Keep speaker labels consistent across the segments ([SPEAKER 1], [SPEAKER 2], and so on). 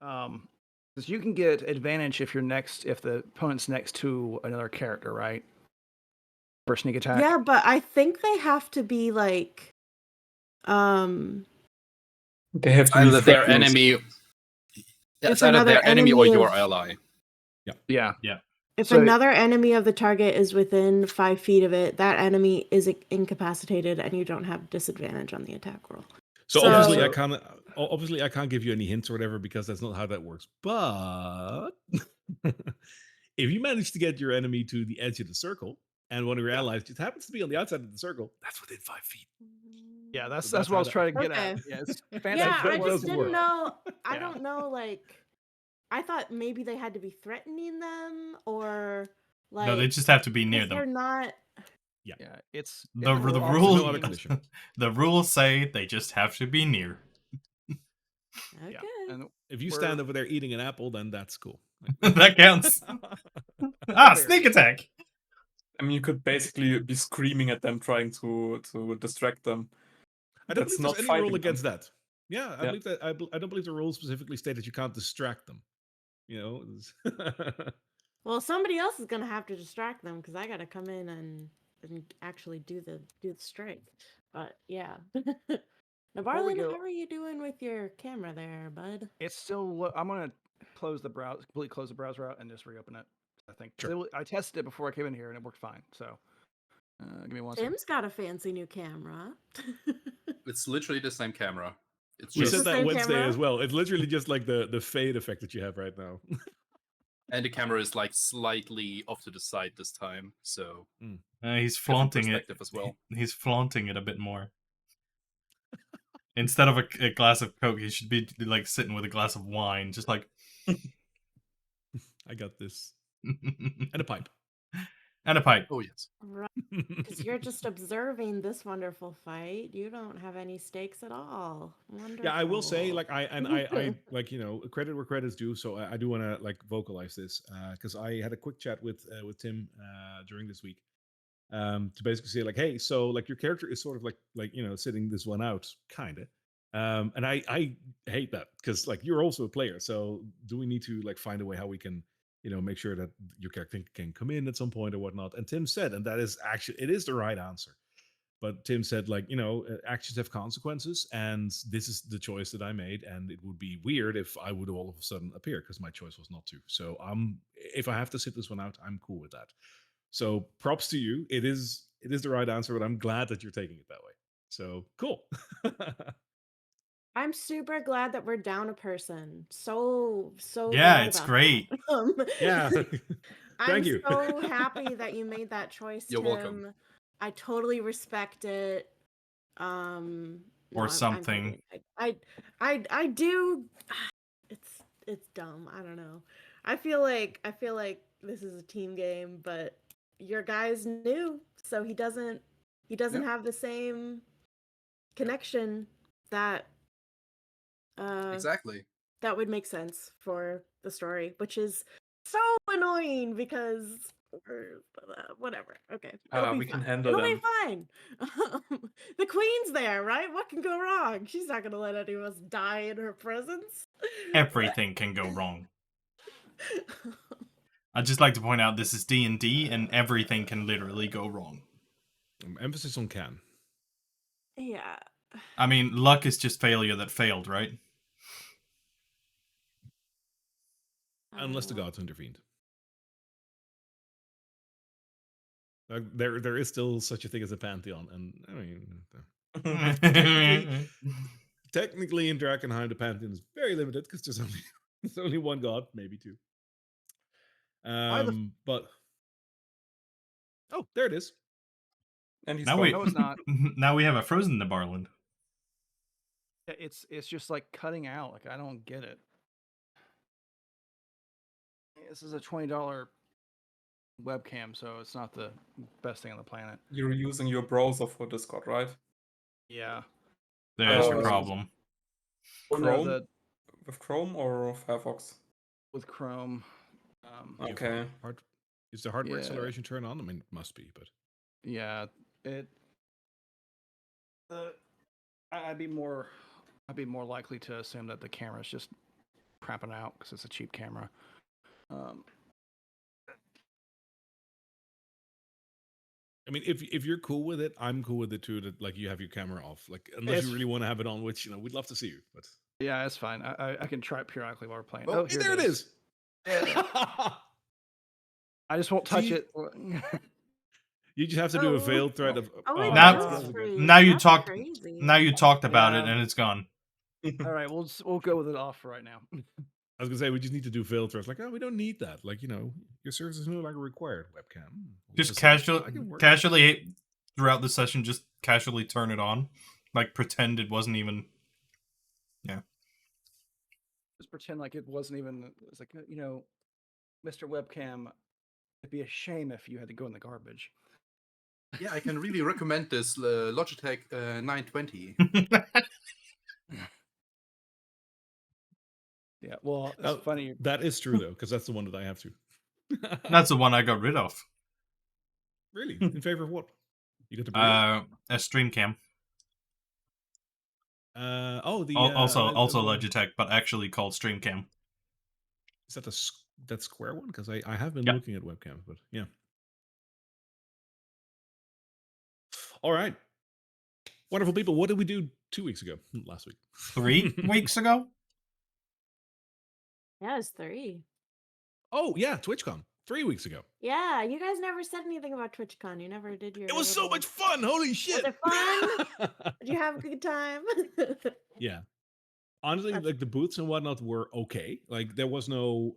[SPEAKER 1] Because you can get advantage if the opponent's next to another character, right? For sneak attack.
[SPEAKER 2] Yeah, but I think they have to be like,
[SPEAKER 3] They have to
[SPEAKER 4] either
[SPEAKER 3] be
[SPEAKER 4] their
[SPEAKER 3] friends.
[SPEAKER 4] enemy. Yeah,
[SPEAKER 2] If
[SPEAKER 4] it's either their
[SPEAKER 2] another
[SPEAKER 4] enemy or
[SPEAKER 2] enemy
[SPEAKER 4] your
[SPEAKER 2] of-
[SPEAKER 4] ally.
[SPEAKER 1] Yeah.
[SPEAKER 2] If
[SPEAKER 1] So-
[SPEAKER 2] another enemy of the target is within 5 feet of it, that enemy is incapacitated, and you don't have disadvantage on the attack roll.
[SPEAKER 5] So
[SPEAKER 2] So-
[SPEAKER 5] obviously I can't give you any hints or whatever because that's not how that works. But if you manage to get your enemy to the edge of the circle and one of your allies just happens to be on the outside of the circle, that's within 5 feet.
[SPEAKER 1] Yeah, that's
[SPEAKER 5] So that's
[SPEAKER 1] what I was
[SPEAKER 5] how
[SPEAKER 1] trying to get
[SPEAKER 2] Okay.
[SPEAKER 1] at. Yeah, it's fancy.
[SPEAKER 2] Yeah,
[SPEAKER 5] that
[SPEAKER 2] I just
[SPEAKER 5] doesn't
[SPEAKER 2] didn't
[SPEAKER 5] work.
[SPEAKER 2] know. I
[SPEAKER 1] Yeah.
[SPEAKER 2] don't know. Like, I thought maybe they had to be threatening them, or like.
[SPEAKER 6] No, they just have to be near
[SPEAKER 2] if they're
[SPEAKER 6] them.
[SPEAKER 2] not.
[SPEAKER 1] Yeah, it's
[SPEAKER 6] The
[SPEAKER 5] Obviously
[SPEAKER 6] rules.
[SPEAKER 5] no other condition.
[SPEAKER 6] The rules say they just have to be near.
[SPEAKER 2] Okay.
[SPEAKER 1] yeah. And
[SPEAKER 5] If you
[SPEAKER 1] we're-
[SPEAKER 5] stand over there eating an apple, then that's cool.
[SPEAKER 6] That counts. Sneak attack.
[SPEAKER 3] I mean, you could basically be screaming at them, trying to distract them.
[SPEAKER 5] I don't
[SPEAKER 3] That's
[SPEAKER 5] believe there's
[SPEAKER 3] not
[SPEAKER 5] any rule
[SPEAKER 3] fighting them.
[SPEAKER 5] against that. Yeah, I
[SPEAKER 3] Yeah.
[SPEAKER 5] believe that. I don't believe the rules specifically state that you can't distract them. You know.
[SPEAKER 2] Well, somebody else is gonna have to distract them because I gotta come in and actually do the strike. But yeah. Now,
[SPEAKER 1] Before we
[SPEAKER 2] Barlin,
[SPEAKER 1] go-
[SPEAKER 2] how are you doing with your camera there, bud?
[SPEAKER 1] It's still. I'm gonna completely close the browser out and just reopen it. I think
[SPEAKER 5] Sure.
[SPEAKER 1] I tested it before I came in here and it worked fine. So, give me one second.
[SPEAKER 2] Tim's got a fancy new camera.
[SPEAKER 4] It's literally the same camera. It's
[SPEAKER 5] We
[SPEAKER 4] just
[SPEAKER 5] said
[SPEAKER 2] the
[SPEAKER 5] that
[SPEAKER 2] same
[SPEAKER 5] Wednesday
[SPEAKER 2] camera?
[SPEAKER 5] as well. It's literally just like the fade effect that you have right now.
[SPEAKER 4] and the camera is like slightly off to the side this time, so
[SPEAKER 6] He's flaunting it.
[SPEAKER 4] perspective as well.
[SPEAKER 6] He's flaunting it a bit more. Instead of a glass of Coke, he should be like sitting with a glass of wine, just like.
[SPEAKER 5] I got this. And a pipe.
[SPEAKER 6] And a pipe.
[SPEAKER 4] Oh yes.
[SPEAKER 2] Right. Because you're just observing this wonderful fight. You don't have any stakes at all. Wonderful.
[SPEAKER 5] Yeah, I will say, like, I like, you know, credit where credit's due. So I do want to like vocalize this because I had a quick chat with Tim during this week to basically say like, hey, so like your character is sort of like you know sitting this one out, kind of. And I hate that because like you're also a player. So do we need to like find a way how we can you know make sure that your character can come in at some point or whatnot? And Tim said, and that is actually it is the right answer. But Tim said, like, you know, actions have consequences, and this is the choice that I made, and it would be weird if I would all of a sudden appear because my choice was not to. So if I have to sit this one out, I'm cool with that. So props to you. It is the right answer, but I'm glad that you're taking it that way. So cool.
[SPEAKER 2] I'm super glad that we're down a person. So
[SPEAKER 6] Yeah,
[SPEAKER 2] glad
[SPEAKER 6] it's
[SPEAKER 2] about
[SPEAKER 6] great.
[SPEAKER 2] that.
[SPEAKER 5] Yeah.
[SPEAKER 2] I'm
[SPEAKER 5] Thank you.
[SPEAKER 2] so happy that you made that choice,
[SPEAKER 4] You're
[SPEAKER 2] Tim.
[SPEAKER 4] welcome.
[SPEAKER 2] I totally respect it. No,
[SPEAKER 6] Or
[SPEAKER 2] I'm
[SPEAKER 6] something.
[SPEAKER 2] kidding. I do. It's dumb. I don't know. I feel like this is a team game, but your guy's new, so he doesn't
[SPEAKER 1] Yep.
[SPEAKER 2] have the same connection that
[SPEAKER 4] Exactly.
[SPEAKER 2] that would make sense for the story, which is so annoying because whatever. Okay, it'll be
[SPEAKER 3] We can
[SPEAKER 2] fine.
[SPEAKER 3] handle
[SPEAKER 2] It'll
[SPEAKER 3] them.
[SPEAKER 2] be fine. The queen's there, right? What can go wrong? She's not gonna let any of us die in her presence.
[SPEAKER 6] Everything can go wrong. I'd just like to point out this is D&D, and everything can literally go wrong.
[SPEAKER 5] Emphasis on can.
[SPEAKER 2] Yeah.
[SPEAKER 6] I mean, luck is just failure that failed, right?
[SPEAKER 5] Unless the gods intervened. There is still such a thing as a pantheon, and I mean, technically in Drakkenheim the pantheon is very limited because there's only one god, maybe two. But oh, there it is.
[SPEAKER 3] And he's
[SPEAKER 6] Now
[SPEAKER 3] gone.
[SPEAKER 6] we,
[SPEAKER 1] No, it's not.
[SPEAKER 6] now we have a frozen Nebarland.
[SPEAKER 1] Yeah, it's just like cutting out. Like I don't get it. This is a $20 webcam, so it's not the best thing on the planet.
[SPEAKER 3] You're using your browser for Discord, right?
[SPEAKER 1] Yeah.
[SPEAKER 6] There's your
[SPEAKER 3] Oh.
[SPEAKER 6] problem.
[SPEAKER 3] Chrome?
[SPEAKER 1] No,
[SPEAKER 3] With Chrome or Firefox?
[SPEAKER 1] with Chrome.
[SPEAKER 3] Okay.
[SPEAKER 5] Is the hardware
[SPEAKER 1] Yeah.
[SPEAKER 5] acceleration turned on? I mean, it must be, but
[SPEAKER 1] Yeah, it. I'd be more likely to assume that the camera's just crapping out because it's a cheap camera.
[SPEAKER 5] I mean, if you're cool with it, I'm cool with it too. That like you have your camera off, like unless
[SPEAKER 1] It's-
[SPEAKER 5] you really want to have it on, which we'd love to see you. But
[SPEAKER 1] Yeah, it's fine. I can try it periodically while we're playing.
[SPEAKER 5] oh,
[SPEAKER 1] Here
[SPEAKER 5] there it is.
[SPEAKER 1] I just won't touch
[SPEAKER 5] See?
[SPEAKER 1] it.
[SPEAKER 5] You just have to do a veiled thread of.
[SPEAKER 2] Oh wait,
[SPEAKER 6] Now-
[SPEAKER 2] that
[SPEAKER 5] that's
[SPEAKER 2] is
[SPEAKER 5] good.
[SPEAKER 2] free.
[SPEAKER 6] Now you
[SPEAKER 2] That's
[SPEAKER 6] talked.
[SPEAKER 2] crazy.
[SPEAKER 6] Now you talked about it
[SPEAKER 1] Yeah.
[SPEAKER 6] and it's gone.
[SPEAKER 1] All right, we'll go with it off for right now.
[SPEAKER 5] I was gonna say we just need to do veiled threads. Like, oh, we don't need that. Like, your service is no longer required. Webcam.
[SPEAKER 6] Just
[SPEAKER 5] I can work.
[SPEAKER 6] casually throughout the session, just casually turn it on, like pretend it wasn't even.
[SPEAKER 1] Just pretend like it wasn't even. It's like Mr. Webcam. It'd be a shame if you had to go in the garbage.
[SPEAKER 4] Yeah, I can really recommend this Logitech 920.
[SPEAKER 1] Yeah, well, it's funny.
[SPEAKER 5] That is true though, because that's the one that I have to.
[SPEAKER 6] That's the one I got rid of.
[SPEAKER 5] Really? In favor of what? You got the
[SPEAKER 6] A stream cam.
[SPEAKER 5] also
[SPEAKER 6] Also Logitech, but actually called stream cam.
[SPEAKER 5] Is that that square one? Because I have been
[SPEAKER 6] Yeah.
[SPEAKER 5] looking at webcams, but yeah. All right. Wonderful people. What did we do 2 weeks ago? Last week.
[SPEAKER 6] 3 weeks ago.
[SPEAKER 2] Yeah, it's 3.
[SPEAKER 5] Oh yeah, TwitchCon 3 weeks ago.
[SPEAKER 2] Yeah, you guys never said anything about TwitchCon. You never did your.
[SPEAKER 5] It was so
[SPEAKER 2] little-
[SPEAKER 5] much fun. Holy shit!
[SPEAKER 2] it fun? Did you have a good time?
[SPEAKER 5] Yeah. Honestly,
[SPEAKER 2] That's-
[SPEAKER 5] like the booths and whatnot were okay. Like there was no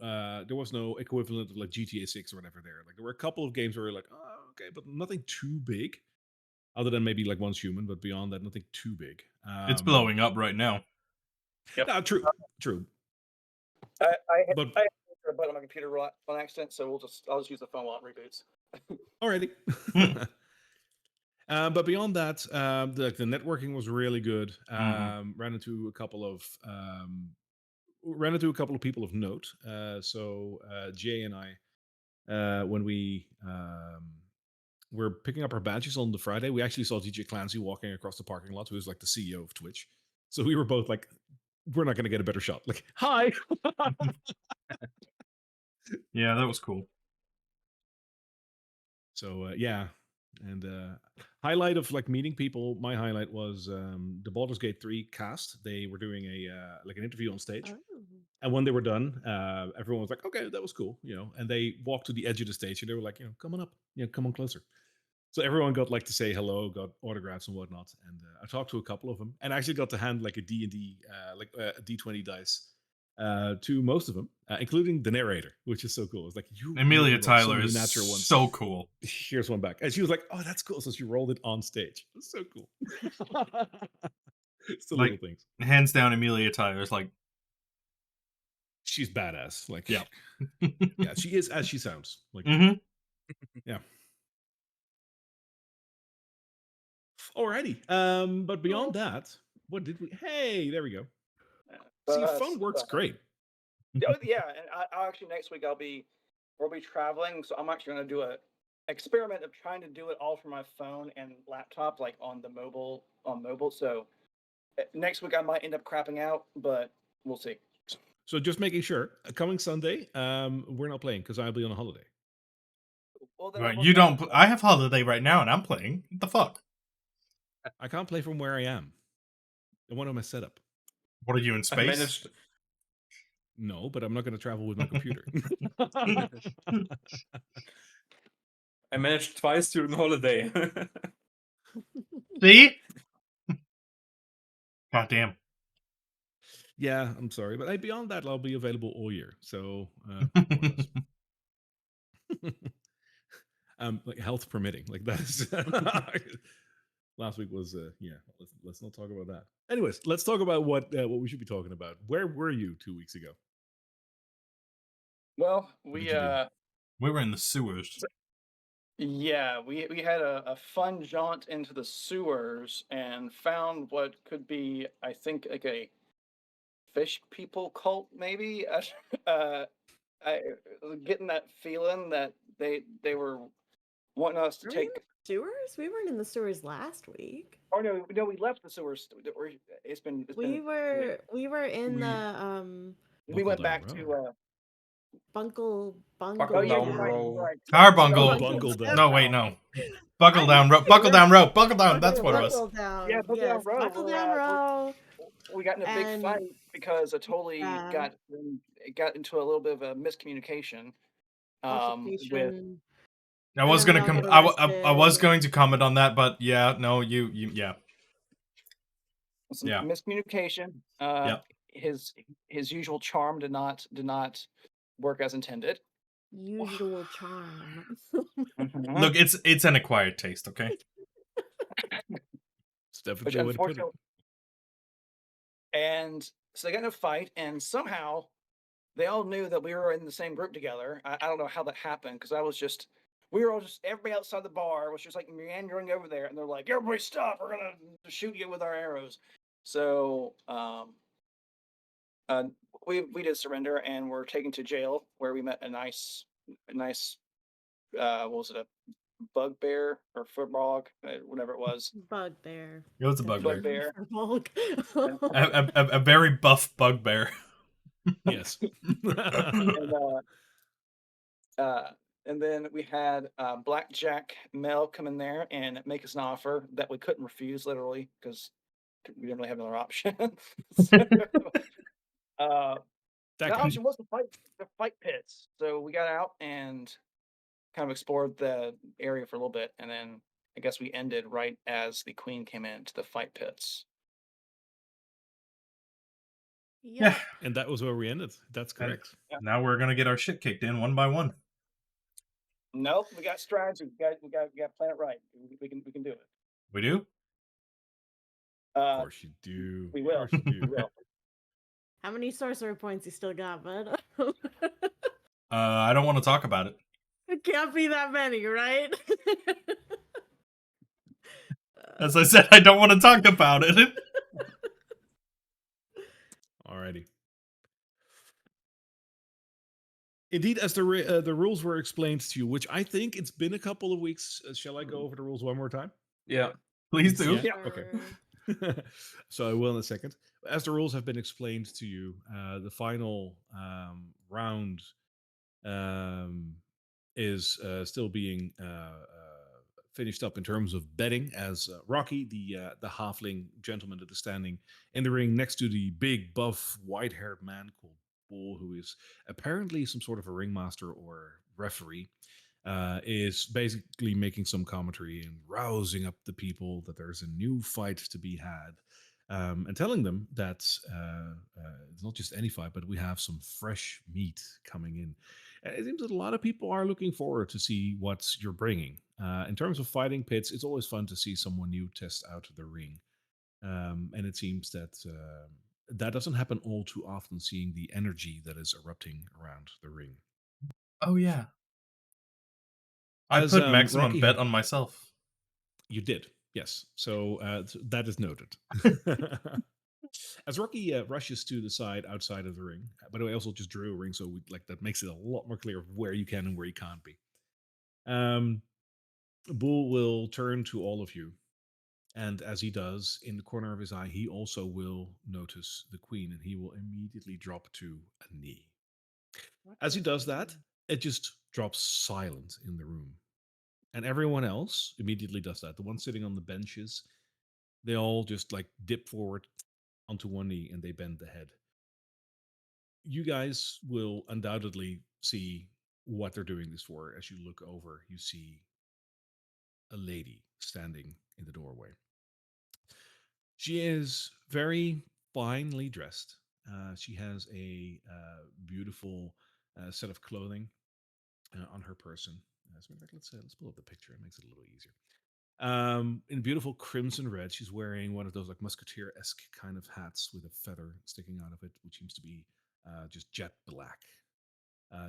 [SPEAKER 5] equivalent of like GTA 6 or whatever there. Like there were a couple of games where we were like, oh, okay, but nothing too big. Other than maybe like Once Human, but beyond that, nothing too big.
[SPEAKER 6] It's blowing up right now.
[SPEAKER 5] No, true.
[SPEAKER 1] I hit
[SPEAKER 5] But
[SPEAKER 1] a button on my computer on accident, so I'll just use the phone while it reboots.
[SPEAKER 5] alrighty. But beyond that, the networking was really good. Ran into a couple of people of note. So Jay and I, when we were picking up our badges on the Friday, we actually saw DJ Clancy walking across the parking lot, who is like the CEO of Twitch. So we were both like, we're not going to get a better shot. Like, hi.
[SPEAKER 6] Yeah, that was cool.
[SPEAKER 5] So yeah, and highlight of like meeting people. My highlight was the Baldur's Gate 3 cast. They were doing a like an interview on stage,
[SPEAKER 2] Oh.
[SPEAKER 5] and when they were done, everyone was like, "Okay, that was cool," And they walked to the edge of the stage, and they were like, "Come on up, come on closer." So everyone got like to say hello, got autographs and whatnot. And I talked to a couple of them, and I actually got to hand like a D&D, like a D20 dice to most of them, including the narrator, which is so cool. It's like you,
[SPEAKER 6] Amelia
[SPEAKER 5] rolled so
[SPEAKER 6] Tyler
[SPEAKER 5] many
[SPEAKER 6] is
[SPEAKER 5] natural ones.
[SPEAKER 6] so cool.
[SPEAKER 5] Here's one back, and she was like, "Oh, that's cool." So she rolled it on stage. It's so cool. It's the
[SPEAKER 6] Like-
[SPEAKER 5] little things.
[SPEAKER 6] Hands down, Amelia Tyler is like,
[SPEAKER 5] She's badass. Like,
[SPEAKER 6] Yeah.
[SPEAKER 5] yeah, she is as she sounds. Like,
[SPEAKER 6] Mhm.
[SPEAKER 5] yeah. Alrighty. But beyond that, what did we? Hey, there we go. See, your phone works great.
[SPEAKER 1] Yeah, and I actually next week we'll be traveling, so I'm actually going to do a experiment of trying to do it all from my phone and laptop, like on mobile. So next week I might end up crapping out, but we'll see.
[SPEAKER 5] So just making sure, coming Sunday, we're not playing because I'll be on a holiday.
[SPEAKER 1] Well, then
[SPEAKER 6] right,
[SPEAKER 1] I'm
[SPEAKER 6] you
[SPEAKER 1] okay.
[SPEAKER 6] don't. I have holiday right now, and I'm playing. What the fuck?
[SPEAKER 5] I can't play from where I am. I want my setup.
[SPEAKER 6] What are you in
[SPEAKER 3] I
[SPEAKER 6] space?
[SPEAKER 3] managed.
[SPEAKER 5] No, but I'm not going to travel with my computer.
[SPEAKER 3] I managed twice during holiday.
[SPEAKER 6] See? God damn.
[SPEAKER 5] Yeah, I'm sorry, but beyond that, I'll be available all year. So, like health permitting, like that is. Last week was yeah. Let's not talk about that. Anyways, let's talk about what we should be talking about. Where were you 2 weeks ago?
[SPEAKER 1] Well,
[SPEAKER 5] What did you do?
[SPEAKER 6] We were in the sewers.
[SPEAKER 1] yeah, we had a fun jaunt into the sewers and found what could be, I think, like a fish people cult, maybe. I getting that feeling that they were wanting us to
[SPEAKER 2] Were we in
[SPEAKER 1] take.
[SPEAKER 2] the sewers? We weren't in the sewers last week.
[SPEAKER 1] Oh no, we left the sewers. It's been.
[SPEAKER 2] We were in
[SPEAKER 3] we-
[SPEAKER 2] the
[SPEAKER 1] we
[SPEAKER 5] Buckle
[SPEAKER 1] went
[SPEAKER 5] down,
[SPEAKER 1] back
[SPEAKER 5] bro.
[SPEAKER 1] to
[SPEAKER 2] Bungle
[SPEAKER 1] oh yeah,
[SPEAKER 3] down
[SPEAKER 1] you're right,
[SPEAKER 3] row.
[SPEAKER 1] you're right.
[SPEAKER 6] Carbuncle.
[SPEAKER 5] Buckle down.
[SPEAKER 6] No, wait, no. Buckle down, rope. Buckle down, rope. Buckle down. That's what it was.
[SPEAKER 2] Buckle down.
[SPEAKER 1] Yeah, Buckle Down
[SPEAKER 2] Yes,
[SPEAKER 1] Row.
[SPEAKER 2] buckle down row.
[SPEAKER 1] We got in a big
[SPEAKER 2] And
[SPEAKER 1] fight because I totally
[SPEAKER 2] yeah,
[SPEAKER 1] got into a little bit of a miscommunication with
[SPEAKER 2] altercation.
[SPEAKER 6] I
[SPEAKER 2] And
[SPEAKER 6] was
[SPEAKER 2] then we
[SPEAKER 6] gonna
[SPEAKER 2] all got
[SPEAKER 6] I was
[SPEAKER 2] arrested.
[SPEAKER 6] going to comment on that, but yeah, no, you yeah.
[SPEAKER 1] some
[SPEAKER 6] Yeah.
[SPEAKER 1] miscommunication.
[SPEAKER 6] Yep.
[SPEAKER 1] His usual charm did not work as intended.
[SPEAKER 2] Usual charm.
[SPEAKER 1] Mhm.
[SPEAKER 6] Look, it's an acquired taste, okay?
[SPEAKER 5] It's definitely
[SPEAKER 1] Which
[SPEAKER 5] a way to put it.
[SPEAKER 1] unfortunately, and so they got in a fight, and somehow they all knew that we were in the same group together. I don't know how that happened because we were all just everybody outside the bar was just like meandering over there, and they're like, "Everybody stop! We're gonna shoot you with our arrows." So uh, we did surrender and were taken to jail where we met a nice what was it, a bugbear or footbog, whatever it was,
[SPEAKER 2] Bugbear.
[SPEAKER 6] It was a bugbear.
[SPEAKER 1] bugbear.
[SPEAKER 6] A very buff bugbear.
[SPEAKER 5] Yes.
[SPEAKER 1] and and then we had Blackjack Mel come in there and make us an offer that we couldn't refuse, literally, because we didn't really have another option. So,
[SPEAKER 5] that
[SPEAKER 1] the
[SPEAKER 5] can
[SPEAKER 1] option was the fight pits. So we got out and kind of explored the area for a little bit, and then I guess we ended right as the queen came into the fight pits.
[SPEAKER 6] Yeah.
[SPEAKER 2] Yep.
[SPEAKER 5] and that was where we ended. That's
[SPEAKER 6] And-
[SPEAKER 5] correct.
[SPEAKER 6] Now we're gonna get our shit kicked in one by one.
[SPEAKER 1] Nope, we got strategy. We got to plan it right. We can do it.
[SPEAKER 6] We do?
[SPEAKER 5] Of
[SPEAKER 1] Uh,
[SPEAKER 5] course you do.
[SPEAKER 1] we
[SPEAKER 5] Of
[SPEAKER 1] will.
[SPEAKER 5] course you do.
[SPEAKER 1] we will.
[SPEAKER 2] How many sorcerer points you still got, bud?
[SPEAKER 6] I don't want to talk about it.
[SPEAKER 2] It can't be that many, right?
[SPEAKER 6] As I said, I don't want to talk about it.
[SPEAKER 5] Alrighty. Indeed, as the rules were explained to you, which I think it's been a couple of weeks. Shall I go over the rules one more time?
[SPEAKER 3] Yeah.
[SPEAKER 6] Please do.
[SPEAKER 5] Yeah. Okay. So I will in a second. As the rules have been explained to you, the final round is still being finished up in terms of betting. As Rocky, the halfling gentleman that is standing in the ring next to the big, buff, white-haired man called Bull, who is apparently some sort of a ringmaster or referee, is basically making some commentary and rousing up the people that there's a new fight to be had, and telling them that it's not just any fight, but we have some fresh meat coming in. It seems that a lot of people are looking forward to see what you're bringing. In terms of fighting pits, it's always fun to see someone new test out the ring. And it seems that that doesn't happen all too often, seeing the energy that is erupting around the ring.
[SPEAKER 6] Oh yeah. I
[SPEAKER 5] As,
[SPEAKER 6] put maximum
[SPEAKER 5] Rocky
[SPEAKER 6] bet
[SPEAKER 5] had-
[SPEAKER 6] on myself.
[SPEAKER 5] You did, yes. So that is noted. As Rocky rushes to the side outside of the ring, by the way, I also just drew a ring, so that makes it a lot more clear where you can and where you can't be. Bull will turn to all of you, and as he does, in the corner of his eye, he also will notice the queen, and he will immediately drop to a knee. As he does that, it just drops silent in the room. And everyone else immediately does that. The ones sitting on the benches, they all just like dip forward onto one knee and they bend the head. You guys will undoubtedly see what they're doing this for. As you look over, you see a lady standing in the doorway. She is very finely dressed. She has a beautiful set of clothing on her person. So let's pull up the picture. It makes it a little easier. In beautiful crimson red, she's wearing one of those like musketeer-esque kind of hats with a feather sticking out of it, which seems to be just jet black.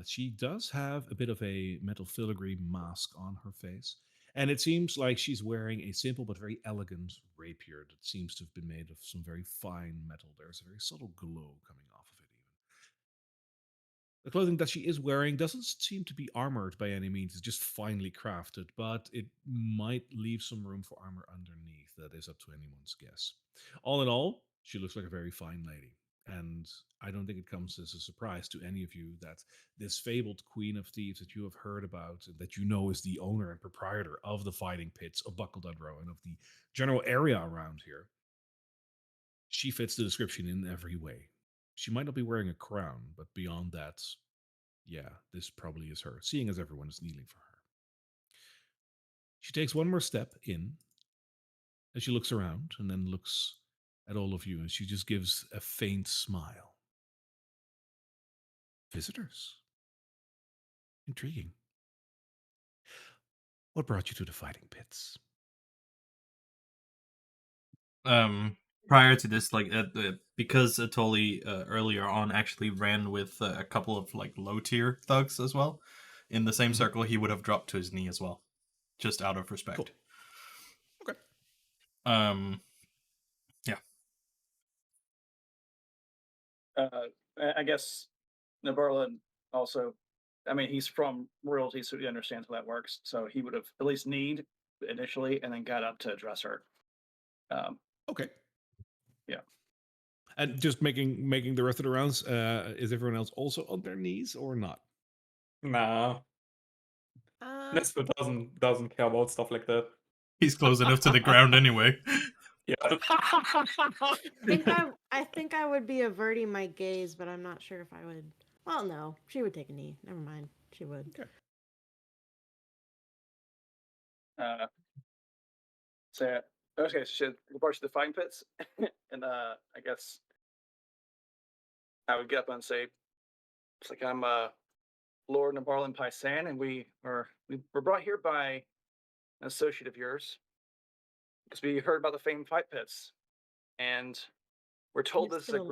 [SPEAKER 5] She does have a bit of a metal filigree mask on her face, and it seems like she's wearing a simple but very elegant rapier that seems to have been made of some very fine metal. There's a very subtle glow coming off of it, even. The clothing that she is wearing doesn't seem to be armored by any means. It's just finely crafted, but it might leave some room for armor underneath. That is up to anyone's guess. All in all, she looks like a very fine lady. And I don't think it comes as a surprise to any of you that this fabled queen of thieves that you have heard about, and that you know is the owner and proprietor of the fighting pits of Buckledudrow and of the general area around here, she fits the description in every way. She might not be wearing a crown, but beyond that, yeah, this probably is her, seeing as everyone is kneeling for her. She takes one more step in as she looks around and then looks at all of you, and she just gives a faint smile. Visitors? Intriguing. What brought you to the fighting pits?
[SPEAKER 6] Prior to this, like because Atoli earlier on actually ran with a couple of like low tier thugs as well in the same circle, he would have dropped to his knee as well, just out of respect.
[SPEAKER 5] Cool. Okay.
[SPEAKER 6] Yeah.
[SPEAKER 1] I guess Nabarla also, I mean, he's from royalty, so he understands how that works. So he would have at least kneed initially and then got up to address her.
[SPEAKER 5] Okay.
[SPEAKER 1] Yeah.
[SPEAKER 5] And just making the rest of the rounds, is everyone else also on their knees or not?
[SPEAKER 3] Nah, Nestor doesn't care about stuff like that.
[SPEAKER 6] He's close enough to the ground anyway.
[SPEAKER 3] Yeah.
[SPEAKER 2] I think I would be averting my gaze, but I'm not sure if I would. Well, no, she would take a knee. Never mind, she would.
[SPEAKER 1] So okay, so we'll march to the fighting pits, and I guess I would get up and say, "It's like I'm Lord Nabarlan Paisan, and we were brought here by an associate of yours because we heard about the famed fight pits, and we're told
[SPEAKER 2] It's
[SPEAKER 1] this is a
[SPEAKER 2] been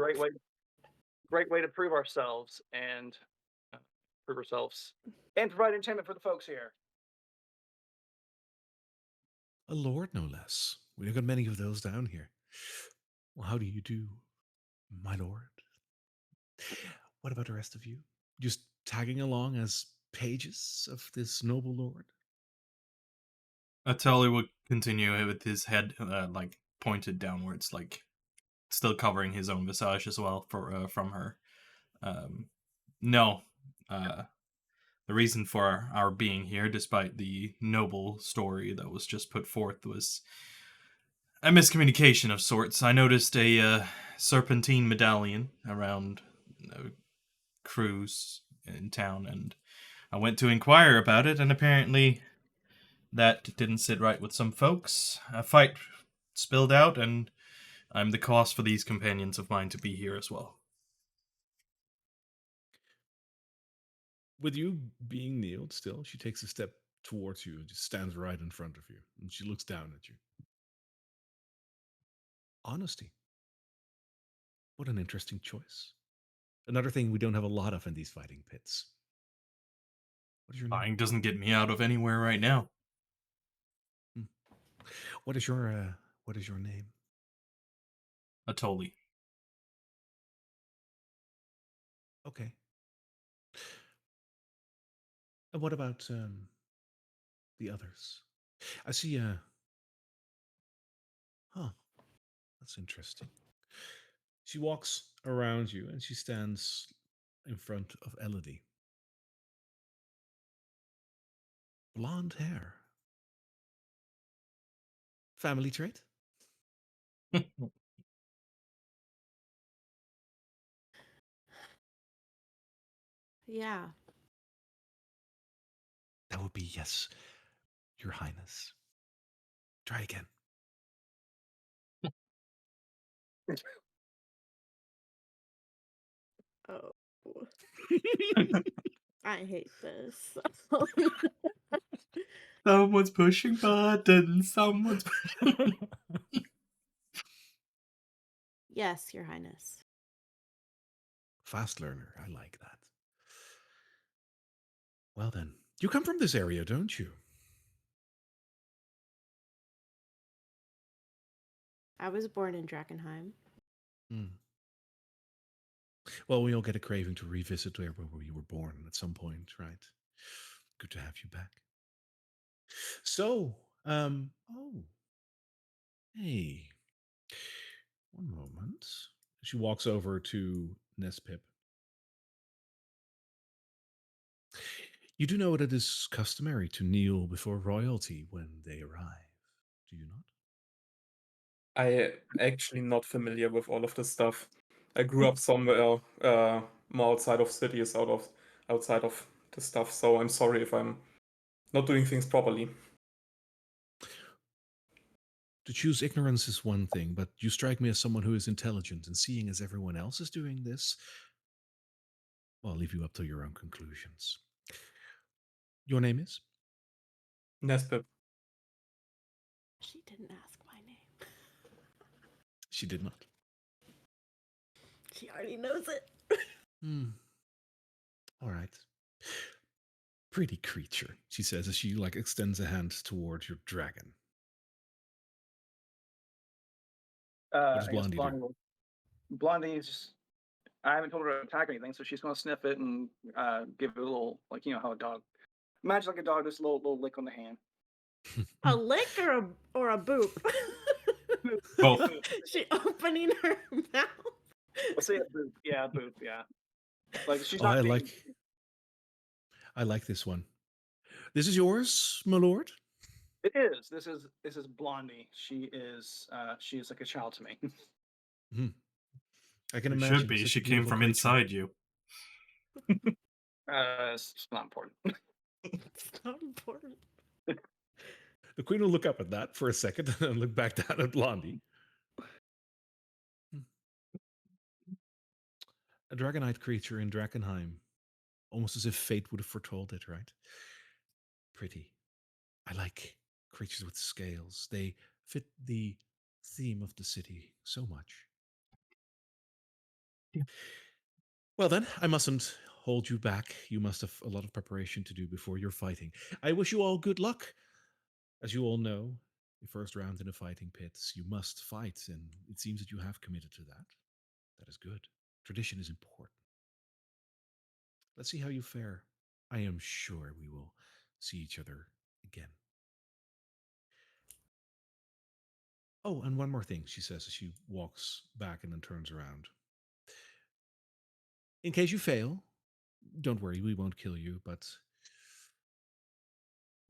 [SPEAKER 1] great way to prove ourselves and provide entertainment for the folks here."
[SPEAKER 5] A lord, no less. We've got many of those down here. Well, how do you do, my lord? What about the rest of you? Just tagging along as pages of this noble lord?
[SPEAKER 6] Atoli would continue with his head like pointed downwards, like still covering his own visage as well for from her. No, the reason for our being here, despite the noble story that was just put forth, was a miscommunication of sorts. I noticed a serpentine medallion around a cruise in town, and I went to inquire about it, and apparently that didn't sit right with some folks. A fight spilled out, and I'm the cause for these companions of mine to be here as well.
[SPEAKER 5] With you being kneeled still, she takes a step towards you and just stands right in front of you. And she looks down at you. Honesty. What an interesting choice. Another thing we don't have a lot of in these fighting pits. What is your name?
[SPEAKER 6] Lying doesn't get me out of anywhere right now.
[SPEAKER 5] What is your name?
[SPEAKER 6] Atoli.
[SPEAKER 5] Okay. And what about the others? I see huh, that's interesting. She walks around you and she stands in front of Elodie. Blonde hair. Family trait?
[SPEAKER 2] Yeah.
[SPEAKER 5] That would be yes, Your Highness. Try again.
[SPEAKER 2] Oh, I hate this.
[SPEAKER 6] Someone's pushing buttons. Someone's.
[SPEAKER 2] Yes, Your Highness.
[SPEAKER 5] Fast learner. I like that. Well then, you come from this area, don't you?
[SPEAKER 2] I was born in Drakkenheim.
[SPEAKER 5] Hmm. Well, we all get a craving to revisit where we were born at some point, right? Good to have you back. So, oh, hey, one moment. She walks over to Nespip. You do know that it is customary to kneel before royalty when they arrive, do you not?
[SPEAKER 3] I actually not familiar with all of this stuff. I grew up somewhere more outside of cities, outside of the stuff. So I'm sorry if I'm not doing things properly.
[SPEAKER 5] To choose ignorance is one thing, but you strike me as someone who is intelligent, and seeing as everyone else is doing this, well, I'll leave you up to your own conclusions. Your name is?
[SPEAKER 3] Nespip.
[SPEAKER 2] She didn't ask my name.
[SPEAKER 5] She did not.
[SPEAKER 2] She already knows it.
[SPEAKER 5] All right. Pretty creature, she says as she extends a hand towards your dragon. What does
[SPEAKER 1] I guess
[SPEAKER 5] Blondie do?
[SPEAKER 1] Blondie's. I haven't told her to attack or anything, so she's gonna sniff it and give it a little, how a dog. Imagine like a dog, just a little lick on the hand.
[SPEAKER 2] A lick or a boop?
[SPEAKER 6] Both.
[SPEAKER 2] She opening her mouth.
[SPEAKER 1] Let's say a boop. Yeah, a boop. Yeah. Like she's
[SPEAKER 5] Oh,
[SPEAKER 1] not.
[SPEAKER 5] I like this one. This is yours, my lord?
[SPEAKER 1] It is. This is Blondie. She is like a child to me.
[SPEAKER 5] I can
[SPEAKER 6] It
[SPEAKER 5] imagine.
[SPEAKER 6] should be.
[SPEAKER 5] Such a
[SPEAKER 6] She came
[SPEAKER 5] beautiful
[SPEAKER 6] from
[SPEAKER 5] creature.
[SPEAKER 6] inside you.
[SPEAKER 1] It's not important.
[SPEAKER 2] It's not important.
[SPEAKER 5] The queen will look up at that for a second and look back down at Blondie. A dragonite creature in Drakkenheim. Almost as if fate would have foretold it, right? Pretty. I like creatures with scales. They fit the theme of the city so much.
[SPEAKER 6] Yeah.
[SPEAKER 5] Well, then, I mustn't hold you back. You must have a lot of preparation to do before you're fighting. I wish you all good luck. As you all know, the first round in a fighting pit, you must fight, and it seems that you have committed to that. That is good. Tradition is important. Let's see how you fare. I am sure we will see each other again. Oh, and one more thing, she says as she walks back and then turns around. In case you fail, don't worry, we won't kill you, but,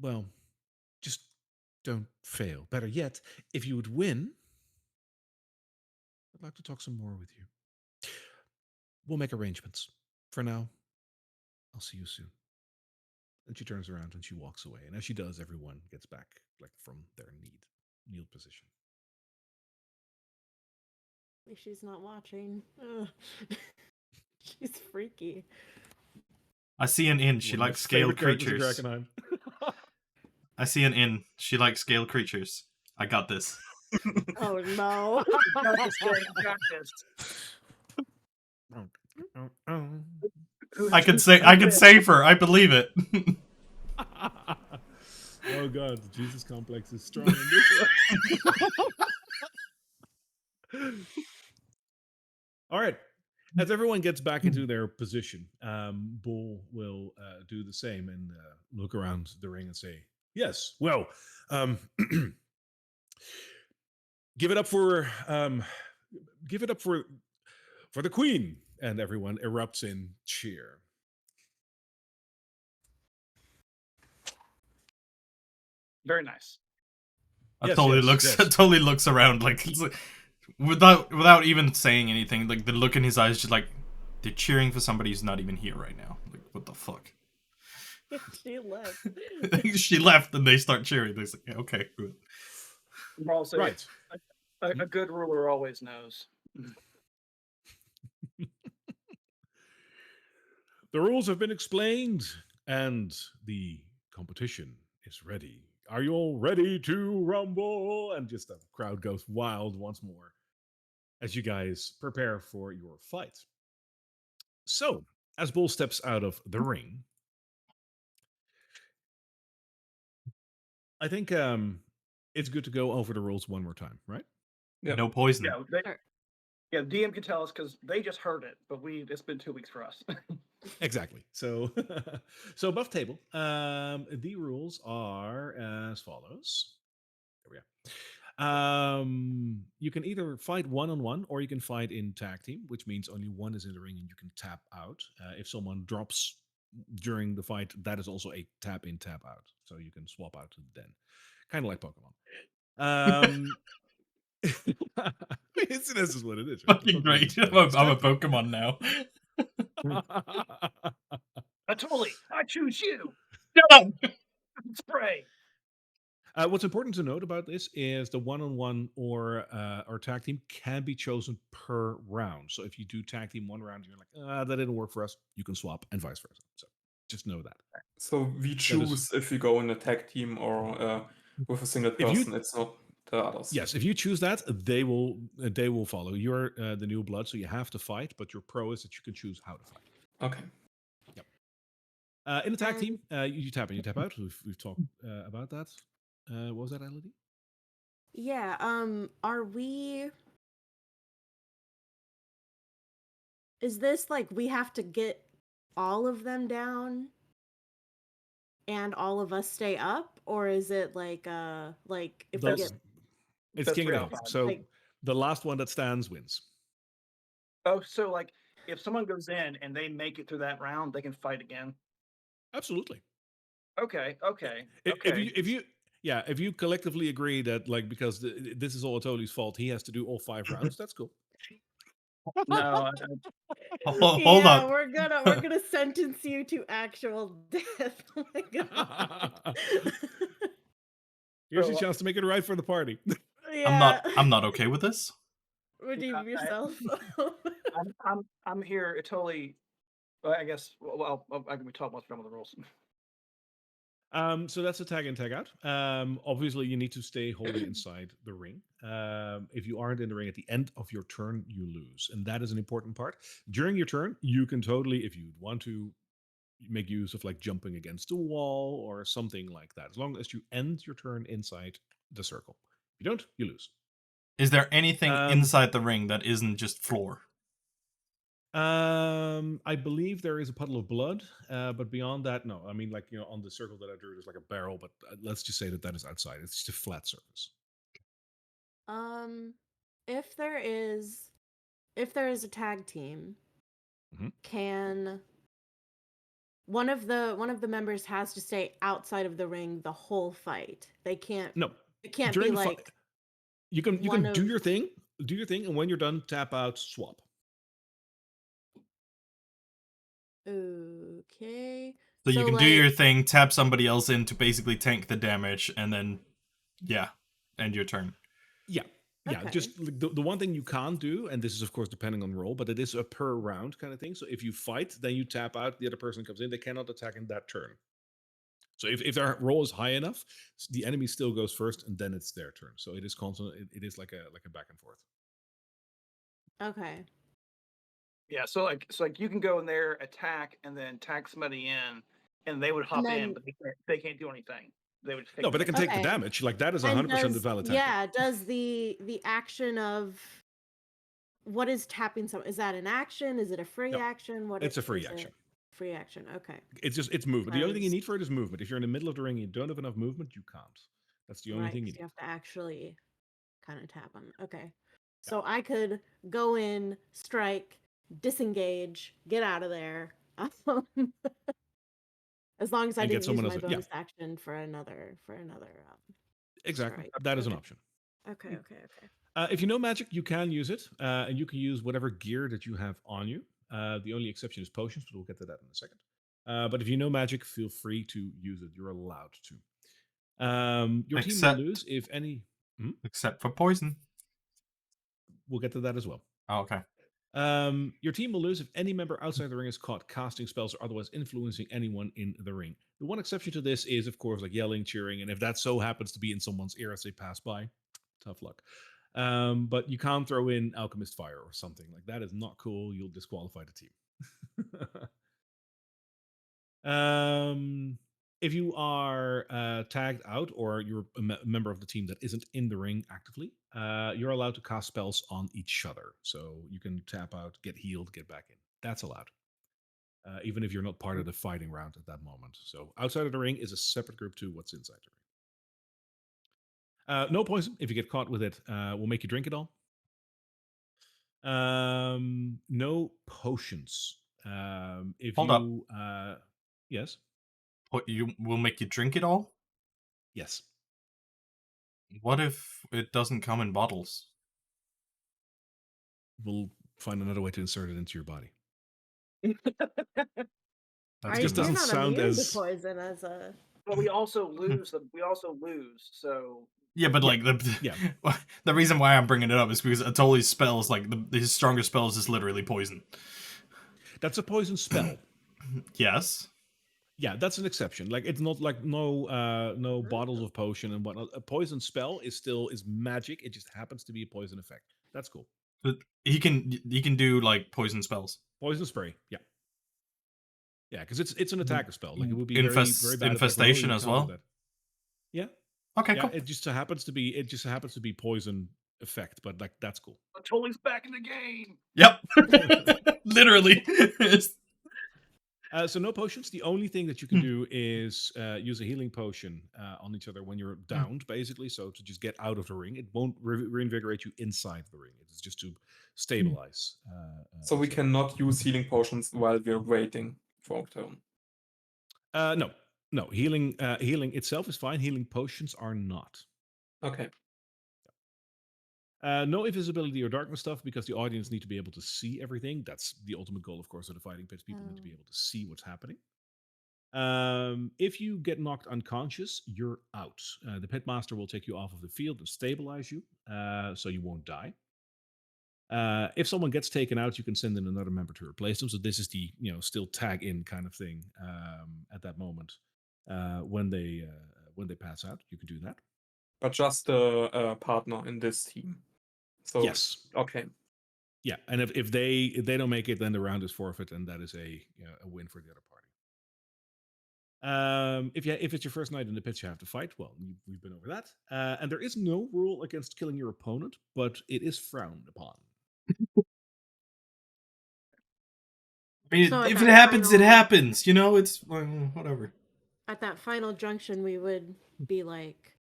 [SPEAKER 5] well, just don't fail. Better yet, if you would win, I'd like to talk some more with you. We'll make arrangements. For now, I'll see you soon. And she turns around and she walks away. And as she does, everyone gets back from their kneeled position.
[SPEAKER 2] At least she's not watching. Ugh. She's freaky.
[SPEAKER 6] I see an inn. She
[SPEAKER 5] One of my
[SPEAKER 6] likes scaled
[SPEAKER 5] favorite characters in
[SPEAKER 6] creatures.
[SPEAKER 5] Drakkenheim.
[SPEAKER 6] I see an inn. She likes scaled creatures. I got this.
[SPEAKER 2] Oh no.
[SPEAKER 6] I can save her. I believe it.
[SPEAKER 5] Oh god, the Jesus complex is strong in this one. All right. As everyone gets back into their position, Bull will do the same and look around the ring and say, "Yes, well, give it up for the queen." And everyone erupts in cheer.
[SPEAKER 1] Very nice.
[SPEAKER 6] I
[SPEAKER 5] Yes,
[SPEAKER 6] totally
[SPEAKER 5] yes,
[SPEAKER 6] looks
[SPEAKER 5] yes.
[SPEAKER 6] totally looks around like without even saying anything. Like the look in his eyes, just like they're cheering for somebody who's not even here right now. Like what the fuck?
[SPEAKER 2] She left.
[SPEAKER 6] She left and they start cheering. They say, yeah, okay, good.
[SPEAKER 1] Also,
[SPEAKER 5] Right.
[SPEAKER 1] a good ruler always knows.
[SPEAKER 5] The rules have been explained and the competition is ready. Are you all ready to rumble? And just the crowd goes wild once more as you guys prepare for your fight. So, as Bull steps out of the ring, I think it's good to go over the rules one more time, right?
[SPEAKER 3] Yeah.
[SPEAKER 6] No poison.
[SPEAKER 1] Yeah, DM can tell us because they just heard it, but it's been 2 weeks for us.
[SPEAKER 5] Exactly. So, so above table, the rules are as follows. There we You can either fight one-on-one or you can fight in tag team, which means only one is in the ring and you can tap out. If someone drops during the fight, that is also a tap in, tap out. So you can swap out then. Kind of like Pokemon. This is what it is. Right?
[SPEAKER 6] Fucking
[SPEAKER 5] Pokemon
[SPEAKER 6] great.
[SPEAKER 5] is
[SPEAKER 6] I'm a
[SPEAKER 5] tag team.
[SPEAKER 6] Pokemon now.
[SPEAKER 1] Totally. I choose you.
[SPEAKER 6] Shut up!
[SPEAKER 1] Spray.
[SPEAKER 5] What's important to note about this is the one-on-one or tag team can be chosen per round. So if you do tag team one round, you're like, that didn't work for us. You can swap and vice versa. So just know that.
[SPEAKER 3] So we choose if we go in a tag team or with a single
[SPEAKER 5] If you-
[SPEAKER 3] person. It's not the others.
[SPEAKER 5] Yes, if you choose that, they will follow. You're the new blood, so you have to fight. But your pro is that you can choose how to fight.
[SPEAKER 3] Okay.
[SPEAKER 5] In a tag team, you tap in, you tap out. We've talked about that. What was that, Elodie?
[SPEAKER 2] Yeah, are we... Is this like we have to get all of them down and all of us stay up? Or is it like if we get...
[SPEAKER 5] It's
[SPEAKER 1] That's
[SPEAKER 5] King of the
[SPEAKER 1] real
[SPEAKER 5] Hill.
[SPEAKER 1] fun.
[SPEAKER 5] So
[SPEAKER 2] Like-
[SPEAKER 5] the last one that stands wins.
[SPEAKER 1] Oh, so like if someone goes in and they make it through that round, they can fight again.
[SPEAKER 5] Absolutely.
[SPEAKER 1] Okay.
[SPEAKER 5] If you collectively agree that like because this is all Atoli's fault, he has to do all 5 rounds. That's cool.
[SPEAKER 1] No,
[SPEAKER 6] Hold
[SPEAKER 2] yeah,
[SPEAKER 6] up.
[SPEAKER 2] we're gonna sentence you to actual death. Oh my god.
[SPEAKER 5] Here's
[SPEAKER 1] So,
[SPEAKER 5] your chance to make it right for the party.
[SPEAKER 2] Yeah.
[SPEAKER 6] I'm not okay with this.
[SPEAKER 2] Redeem
[SPEAKER 1] Yeah,
[SPEAKER 2] yourself.
[SPEAKER 1] I'm here. It totally. Well, I guess. Well, I can talk about some of the rules.
[SPEAKER 5] So that's a tag in, tag out. Obviously, you need to stay wholly inside the ring. If you aren't in the ring at the end of your turn, you lose, and that is an important part. During your turn, you can totally, if you want to, make use of like jumping against a wall or something like that. As long as you end your turn inside the circle. If you don't, you lose.
[SPEAKER 6] Is there anything
[SPEAKER 5] Um,
[SPEAKER 6] inside the ring that isn't just floor?
[SPEAKER 5] I believe there is a puddle of blood, but beyond that, no. I mean, like on the circle that I drew, there's like a barrel, but let's just say that is outside. It's just a flat surface.
[SPEAKER 2] If there is a tag team,
[SPEAKER 5] Mhm.
[SPEAKER 2] can one of the members has to stay outside of the ring the whole fight? They can't.
[SPEAKER 5] No,
[SPEAKER 2] It can't
[SPEAKER 5] during
[SPEAKER 2] be
[SPEAKER 5] the
[SPEAKER 2] like
[SPEAKER 5] you can
[SPEAKER 2] one
[SPEAKER 5] do
[SPEAKER 2] of-
[SPEAKER 5] your thing, and when you're done, tap out, swap.
[SPEAKER 2] okay.
[SPEAKER 6] So you can do
[SPEAKER 2] like,
[SPEAKER 6] your thing, tap somebody else in to basically tank the damage, and then, yeah, end your turn.
[SPEAKER 5] Yeah.
[SPEAKER 2] Okay.
[SPEAKER 5] Just like, the one thing you can't do, and this is of course depending on role, but it is a per round kind of thing. So if you fight, then you tap out, the other person comes in, they cannot attack in that turn. So if their roll is high enough, the enemy still goes first, and then it's their turn. So it is constant. It is like a back and forth.
[SPEAKER 2] Okay.
[SPEAKER 1] Yeah. So like you can go in there, attack, and then tag somebody in, and they would hop in,
[SPEAKER 2] then-
[SPEAKER 1] but they can't do anything. They would take
[SPEAKER 5] No, but they can take the
[SPEAKER 2] Okay.
[SPEAKER 5] damage. Like that is
[SPEAKER 2] And
[SPEAKER 5] 100% a valid tactic.
[SPEAKER 2] yeah, does the action of what is tapping someone? Is that an action? Is it a free
[SPEAKER 5] No,
[SPEAKER 2] action? What
[SPEAKER 5] it's a free
[SPEAKER 2] is
[SPEAKER 5] action.
[SPEAKER 2] it? Free action. Okay.
[SPEAKER 5] It's movement. The only thing you
[SPEAKER 2] Because-
[SPEAKER 5] need for it is movement. If you're in the middle of the ring and you don't have enough movement, you can't. That's the only
[SPEAKER 2] Right,
[SPEAKER 5] thing
[SPEAKER 2] 'cause
[SPEAKER 5] you need.
[SPEAKER 2] have to actually kind of tap them. Okay. So I could go in, strike, disengage, get out of there. As long as I
[SPEAKER 5] And get
[SPEAKER 2] didn't use
[SPEAKER 5] someone
[SPEAKER 2] my
[SPEAKER 5] else. Yeah,
[SPEAKER 2] bonus action for another
[SPEAKER 5] exactly.
[SPEAKER 2] strike.
[SPEAKER 5] That is an option.
[SPEAKER 2] Okay.
[SPEAKER 5] If you know magic, you can use it, and you can use whatever gear that you have on you. The only exception is potions, but we'll get to that in a second. But if you know magic, feel free to use it. You're allowed to. Your team
[SPEAKER 6] Except-
[SPEAKER 5] will lose if any.
[SPEAKER 6] Except for poison.
[SPEAKER 5] We'll get to that as well.
[SPEAKER 6] Oh, okay.
[SPEAKER 5] Your team will lose if any member outside the ring is caught casting spells or otherwise influencing anyone in the ring. The one exception to this is, of course, like yelling, cheering, and if that so happens to be in someone's ear as they pass by, tough luck. But you can't throw in Alchemist Fire or something like that. Is not cool. You'll disqualify the team. If you are tagged out or you're a member of the team that isn't in the ring actively, you're allowed to cast spells on each other. So you can tap out, get healed, get back in. That's allowed. Even if you're not part of the fighting round at that moment. So outside of the ring is a separate group to what's inside the No poison. If you get caught with it, we'll make you drink it all. No potions. If
[SPEAKER 6] Hold up.
[SPEAKER 5] you, yes,
[SPEAKER 6] What, you will make you drink it all?
[SPEAKER 5] yes.
[SPEAKER 6] What if it doesn't come in bottles?
[SPEAKER 5] We'll find another way to insert it into your body.
[SPEAKER 6] That's
[SPEAKER 5] It just
[SPEAKER 6] good
[SPEAKER 2] You're
[SPEAKER 5] doesn't
[SPEAKER 6] enough.
[SPEAKER 2] not
[SPEAKER 5] sound
[SPEAKER 2] immune
[SPEAKER 5] as.
[SPEAKER 2] to poison as a.
[SPEAKER 1] But we also lose. We also lose. So
[SPEAKER 6] Yeah, but
[SPEAKER 5] Yeah,
[SPEAKER 6] like the
[SPEAKER 5] yeah.
[SPEAKER 6] the reason why I'm bringing it up is because Atoli's spells, like his strongest spells, is literally poison.
[SPEAKER 5] That's a poison spell.
[SPEAKER 6] Yes.
[SPEAKER 5] Yeah, that's an exception. Like it's not like no bottles of potion and whatnot. A poison spell is magic. It just happens to be a poison effect. That's cool.
[SPEAKER 6] But he can do like poison spells.
[SPEAKER 5] Poison spray. Yeah. Yeah, because it's an attacker spell. Like it would be
[SPEAKER 6] Infest-
[SPEAKER 5] very bad if
[SPEAKER 6] infestation
[SPEAKER 5] you
[SPEAKER 6] as
[SPEAKER 5] can't do
[SPEAKER 6] well?
[SPEAKER 5] that. Yeah.
[SPEAKER 6] Okay,
[SPEAKER 5] Yeah,
[SPEAKER 6] cool.
[SPEAKER 5] it just happens to be poison effect, but like that's cool.
[SPEAKER 1] Totally back in the game.
[SPEAKER 6] Yep. Literally.
[SPEAKER 5] So no potions. The only thing that you can do is use a healing potion on each other when you're downed, basically. So to just get out of the ring. It won't reinvigorate you inside the ring. It's just to stabilize.
[SPEAKER 3] So we
[SPEAKER 5] each other.
[SPEAKER 3] cannot use healing potions while we're waiting for our turn.
[SPEAKER 5] No. Healing itself is fine. Healing potions are not.
[SPEAKER 3] Okay.
[SPEAKER 5] No invisibility or darkness stuff because the audience need to be able to see everything. That's the ultimate goal, of course, of the fighting pits. People need to be able to see what's happening. If you get knocked unconscious, you're out. The pitmaster will take you off of the field and stabilize you, so you won't die. If someone gets taken out, you can send in another member to replace them. So this is the still tag in kind of thing at that moment when they pass out. You can do that.
[SPEAKER 3] But just a partner in this team. So
[SPEAKER 5] Yes.
[SPEAKER 3] Okay.
[SPEAKER 5] Yeah, and if they don't make it, then the round is forfeit, and that is a win for the other party. If it's your first night in the pits, you have to fight. Well, we've been over that, and there is no rule against killing your opponent, but it is frowned upon.
[SPEAKER 6] I mean,
[SPEAKER 2] So at
[SPEAKER 6] if it
[SPEAKER 2] that
[SPEAKER 6] happens, it
[SPEAKER 2] final-
[SPEAKER 6] happens. It's whatever.
[SPEAKER 2] At that final junction, we would be like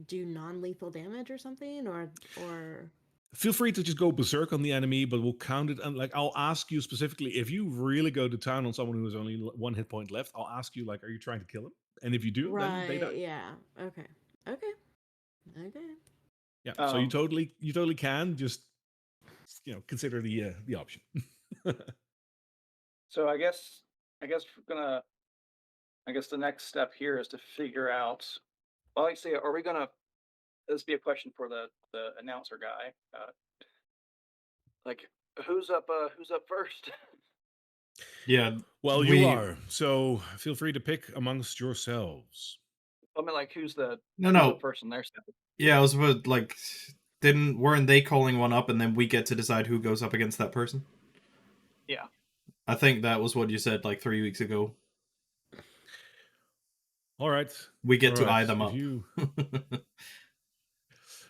[SPEAKER 2] do non-lethal damage or something, or
[SPEAKER 5] Feel free to just go berserk on the enemy, but we'll count it. And like, I'll ask you specifically if you really go to town on someone who has only one hit point left. I'll ask you like, are you trying to kill him? And if you do, then they die.
[SPEAKER 2] right? Yeah. Okay.
[SPEAKER 5] Yeah. So you totally can just consider the option.
[SPEAKER 1] So I guess the next step here is to figure out. Well, like say, are we gonna? This be a question for the announcer guy. Like, who's up first?
[SPEAKER 6] Yeah.
[SPEAKER 5] Well, you are. So feel free to pick amongst yourselves.
[SPEAKER 1] I mean, like, who's the first in their step?
[SPEAKER 6] Yeah, I was about like, weren't they calling one up, and then we get to decide who goes up against that person?
[SPEAKER 1] Yeah.
[SPEAKER 6] I think that was what you said like 3 weeks ago.
[SPEAKER 5] All right.
[SPEAKER 6] We get to eye them up.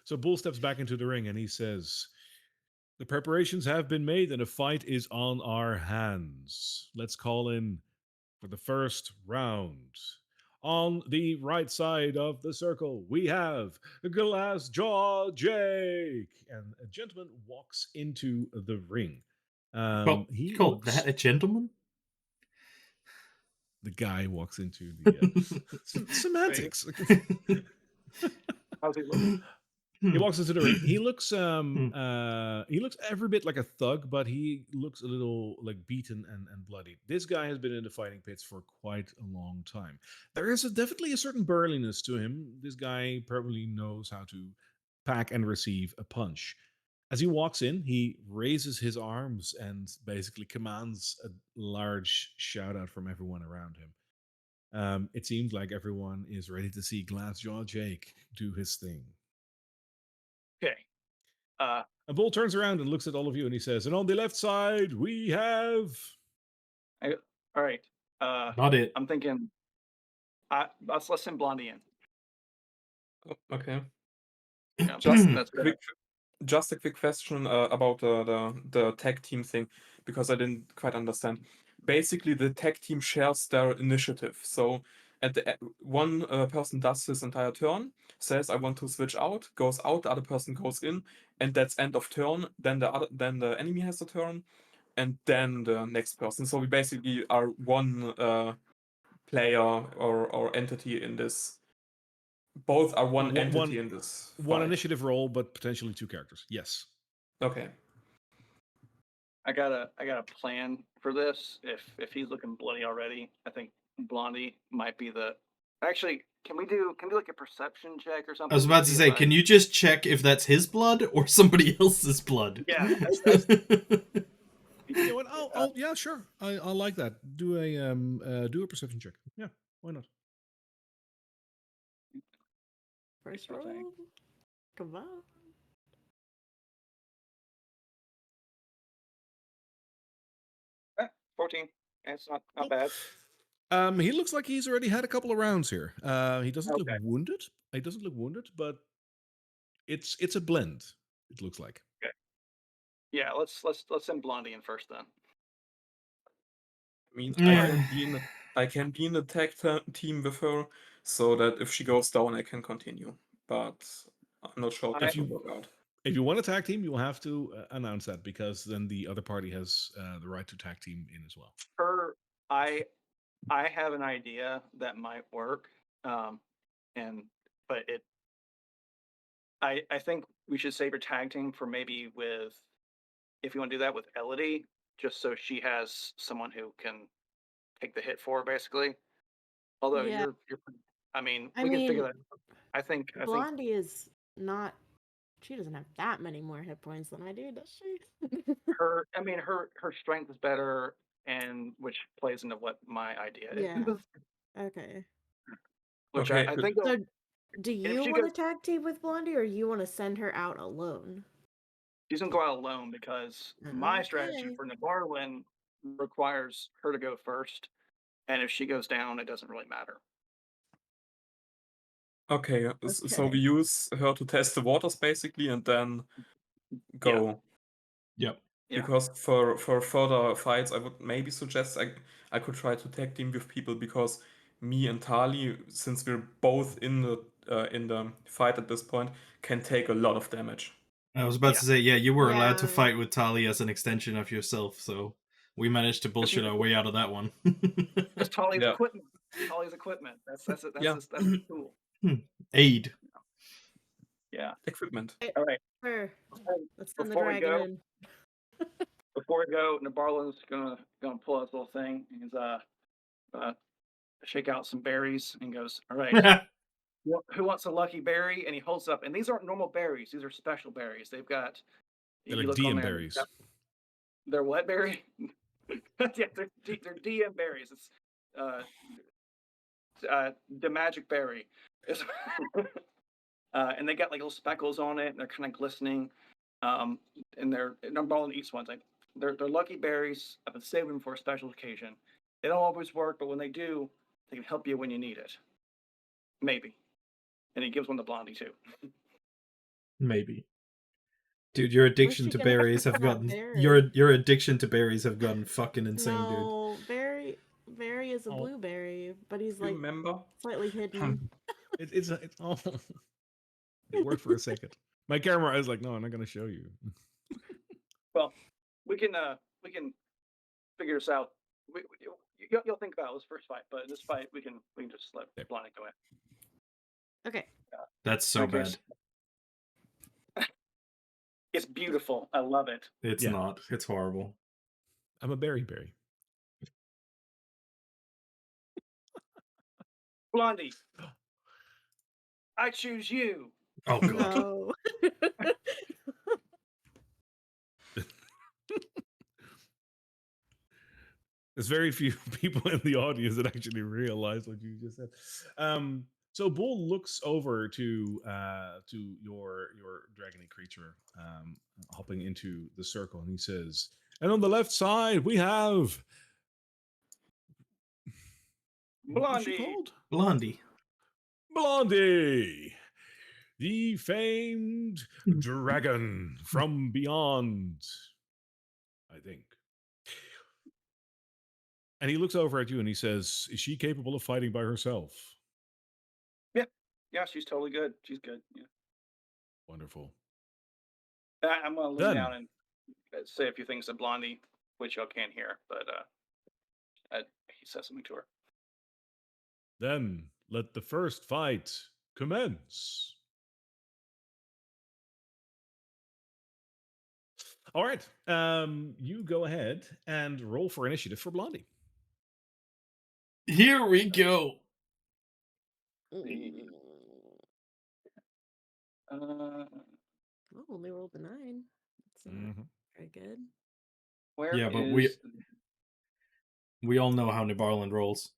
[SPEAKER 5] So Bull steps back into the ring and he says, "The preparations have been made and a fight is on our hands. Let's call in for the first round. On the right side of the circle, we have Glassjaw Jake." And a gentleman walks into the ring.
[SPEAKER 6] He called that a gentleman?
[SPEAKER 5] The guy walks into the semantics.
[SPEAKER 1] How's he looking?
[SPEAKER 5] He walks into the ring. He looks every bit like a thug, but he looks a little like beaten and bloody. This guy has been in the fighting pits for quite a long time. There is definitely a certain burliness to him. This guy probably knows how to pack and receive a punch. As he walks in, he raises his arms and basically commands a large shout out from everyone around him. It seems like everyone is ready to see Glassjaw Jake do his thing.
[SPEAKER 1] Okay.
[SPEAKER 5] And Bull turns around and looks at all of you and he says, "And on the left side, we have."
[SPEAKER 1] All right.
[SPEAKER 6] Not it.
[SPEAKER 1] I'm thinking. Let's send Blondie in.
[SPEAKER 3] Okay.
[SPEAKER 1] Yeah,
[SPEAKER 3] Just a quick question about the tag team thing, because I didn't quite understand. Basically, the tag team shares their initiative. So and one person does his entire turn, says I want to switch out, goes out, the other person goes in, and that's end of turn. Then the enemy has a turn, and then the next person. So we basically are one player or entity in this. Both are one entity in this.
[SPEAKER 5] One
[SPEAKER 3] fight.
[SPEAKER 5] initiative roll, but potentially 2 characters. Yes.
[SPEAKER 3] Okay.
[SPEAKER 1] I got a plan for this. If he's looking bloody already, I think Blondie might be the. Actually, can we do like a perception check or something?
[SPEAKER 6] I was about to say, can you just check if that's his blood or somebody else's blood?
[SPEAKER 1] Yeah, that's
[SPEAKER 5] You know what? Oh, yeah, sure. I like that. Do a perception check. Yeah, why not?
[SPEAKER 2] First
[SPEAKER 1] Sure
[SPEAKER 2] roll.
[SPEAKER 1] thing.
[SPEAKER 2] Come on.
[SPEAKER 1] 14. It's not bad.
[SPEAKER 5] He looks like he's already had a couple of rounds here. He doesn't look
[SPEAKER 1] Okay.
[SPEAKER 5] wounded. He doesn't look wounded, but it's a blend. It looks like.
[SPEAKER 1] Okay. Yeah, let's send Blondie in first then.
[SPEAKER 3] I mean,
[SPEAKER 6] Yeah.
[SPEAKER 3] I can be in the tag team with her, so that if she goes down, I can continue. But I'm not sure if
[SPEAKER 1] If
[SPEAKER 3] that will work out.
[SPEAKER 5] If you want to tag team, you will have to announce that, because then the other party has the right to tag team in as well.
[SPEAKER 1] I have an idea that might work, but I think we should save her tag team for maybe with, if you want to do that with Elodie, just so she has someone who can take the hit for her, basically. Although
[SPEAKER 2] Yeah.
[SPEAKER 1] I mean,
[SPEAKER 2] I
[SPEAKER 1] we can figure
[SPEAKER 2] mean,
[SPEAKER 1] that out. I think
[SPEAKER 2] Blondie is not. She doesn't have that many more hit points than I do, does she?
[SPEAKER 1] her strength is better, and which plays into what my idea
[SPEAKER 2] Yeah.
[SPEAKER 1] is.
[SPEAKER 2] Okay.
[SPEAKER 1] Which
[SPEAKER 3] Okay,
[SPEAKER 1] I
[SPEAKER 3] but-
[SPEAKER 1] think
[SPEAKER 2] So, do you
[SPEAKER 1] she
[SPEAKER 2] want to
[SPEAKER 1] goes-
[SPEAKER 2] tag team with Blondie, or you want to send her out alone?
[SPEAKER 1] she's gonna go out alone, because my strategy
[SPEAKER 2] Okay.
[SPEAKER 1] for Nabarlin requires her to go first, and if she goes down, it doesn't really matter.
[SPEAKER 3] Okay, so
[SPEAKER 2] Okay.
[SPEAKER 3] we use her to test the waters basically, and then go.
[SPEAKER 6] Yep.
[SPEAKER 1] Yeah.
[SPEAKER 3] Because for further fights, I would maybe suggest I could try to tag team with people, because me and Tali, since we're both in the fight at this point, can take a lot of damage.
[SPEAKER 6] I was about
[SPEAKER 1] Yeah.
[SPEAKER 6] to say, yeah, you were allowed to
[SPEAKER 2] Yeah.
[SPEAKER 6] fight with Tali as an extension of yourself, so we managed to bullshit our way out of that one.
[SPEAKER 1] That's Tali's
[SPEAKER 3] Yeah.
[SPEAKER 1] equipment. Tali's equipment. That's it.
[SPEAKER 3] Yeah.
[SPEAKER 1] That's his tool.
[SPEAKER 6] Aid.
[SPEAKER 1] Yeah.
[SPEAKER 3] Equipment.
[SPEAKER 1] All right.
[SPEAKER 2] Her. Let's send the
[SPEAKER 1] Before we
[SPEAKER 2] dragon
[SPEAKER 1] go-
[SPEAKER 2] in.
[SPEAKER 1] Before we go, Nabarlin's gonna pull out his little thing. He's shake out some berries and goes, "All right, who wants a lucky berry?" And he holds up, and these aren't normal berries; these are special berries. They've got.
[SPEAKER 5] They're
[SPEAKER 1] you
[SPEAKER 5] like
[SPEAKER 1] look on
[SPEAKER 5] DM
[SPEAKER 1] there,
[SPEAKER 5] berries.
[SPEAKER 1] They're what berry? Yeah, they're DM berries. It's the magic berry. And they got like little speckles on it, and they're kind of glistening. And Nabarlin eats one. Like they're lucky berries. I've been saving them for a special occasion. They don't always work, but when they do, they can help you when you need it. Maybe. And he gives one to Blondie too.
[SPEAKER 6] Maybe. Dude, your addiction
[SPEAKER 2] she
[SPEAKER 6] to
[SPEAKER 2] gonna have
[SPEAKER 6] berries
[SPEAKER 2] for
[SPEAKER 6] have
[SPEAKER 2] that
[SPEAKER 6] gotten
[SPEAKER 2] berry?
[SPEAKER 6] your addiction to berries have gotten fucking insane,
[SPEAKER 2] No, Berry is a
[SPEAKER 5] Oh.
[SPEAKER 2] blueberry, but he's
[SPEAKER 3] You
[SPEAKER 2] like
[SPEAKER 3] remember?
[SPEAKER 2] slightly hidden.
[SPEAKER 5] It's oh, it worked for a second. My camera, I was like, no, I'm not going to show you.
[SPEAKER 1] Well, we can figure this out. You'll think about this first fight, but in this fight we can just let
[SPEAKER 5] Okay.
[SPEAKER 1] Blondie go in.
[SPEAKER 2] Okay.
[SPEAKER 6] That's so
[SPEAKER 1] Okay,
[SPEAKER 6] bad.
[SPEAKER 1] It's beautiful. I love it.
[SPEAKER 6] It's
[SPEAKER 5] Yeah.
[SPEAKER 6] not. It's horrible.
[SPEAKER 5] I'm a berry.
[SPEAKER 1] Blondie, I choose you.
[SPEAKER 6] Oh god.
[SPEAKER 2] No.
[SPEAKER 5] There's very few people in the audience that actually realize what you just said. So Bull looks over to your dragony creature hopping into the circle, and he says, "And on the left side we have what was she
[SPEAKER 1] Blondie.
[SPEAKER 5] called?
[SPEAKER 6] Blondie.
[SPEAKER 5] Blondie, the famed dragon from beyond. I think." And he looks over at you and he says, "Is she capable of fighting by herself?"
[SPEAKER 1] Yeah, she's totally good. She's good. Yeah.
[SPEAKER 5] Wonderful.
[SPEAKER 1] I'm gonna lean
[SPEAKER 5] Then,
[SPEAKER 1] down and say a few things to Blondie, which y'all can't hear, but he says something to her.
[SPEAKER 5] then let the first fight commence. All right. You go ahead and roll for initiative for Blondie.
[SPEAKER 6] Here we go.
[SPEAKER 2] Mm.
[SPEAKER 1] Uh,
[SPEAKER 2] Oh, only rolled a 9. That's not very good.
[SPEAKER 1] where
[SPEAKER 6] Yeah, but
[SPEAKER 1] is
[SPEAKER 6] we all know how Nibarland rolls.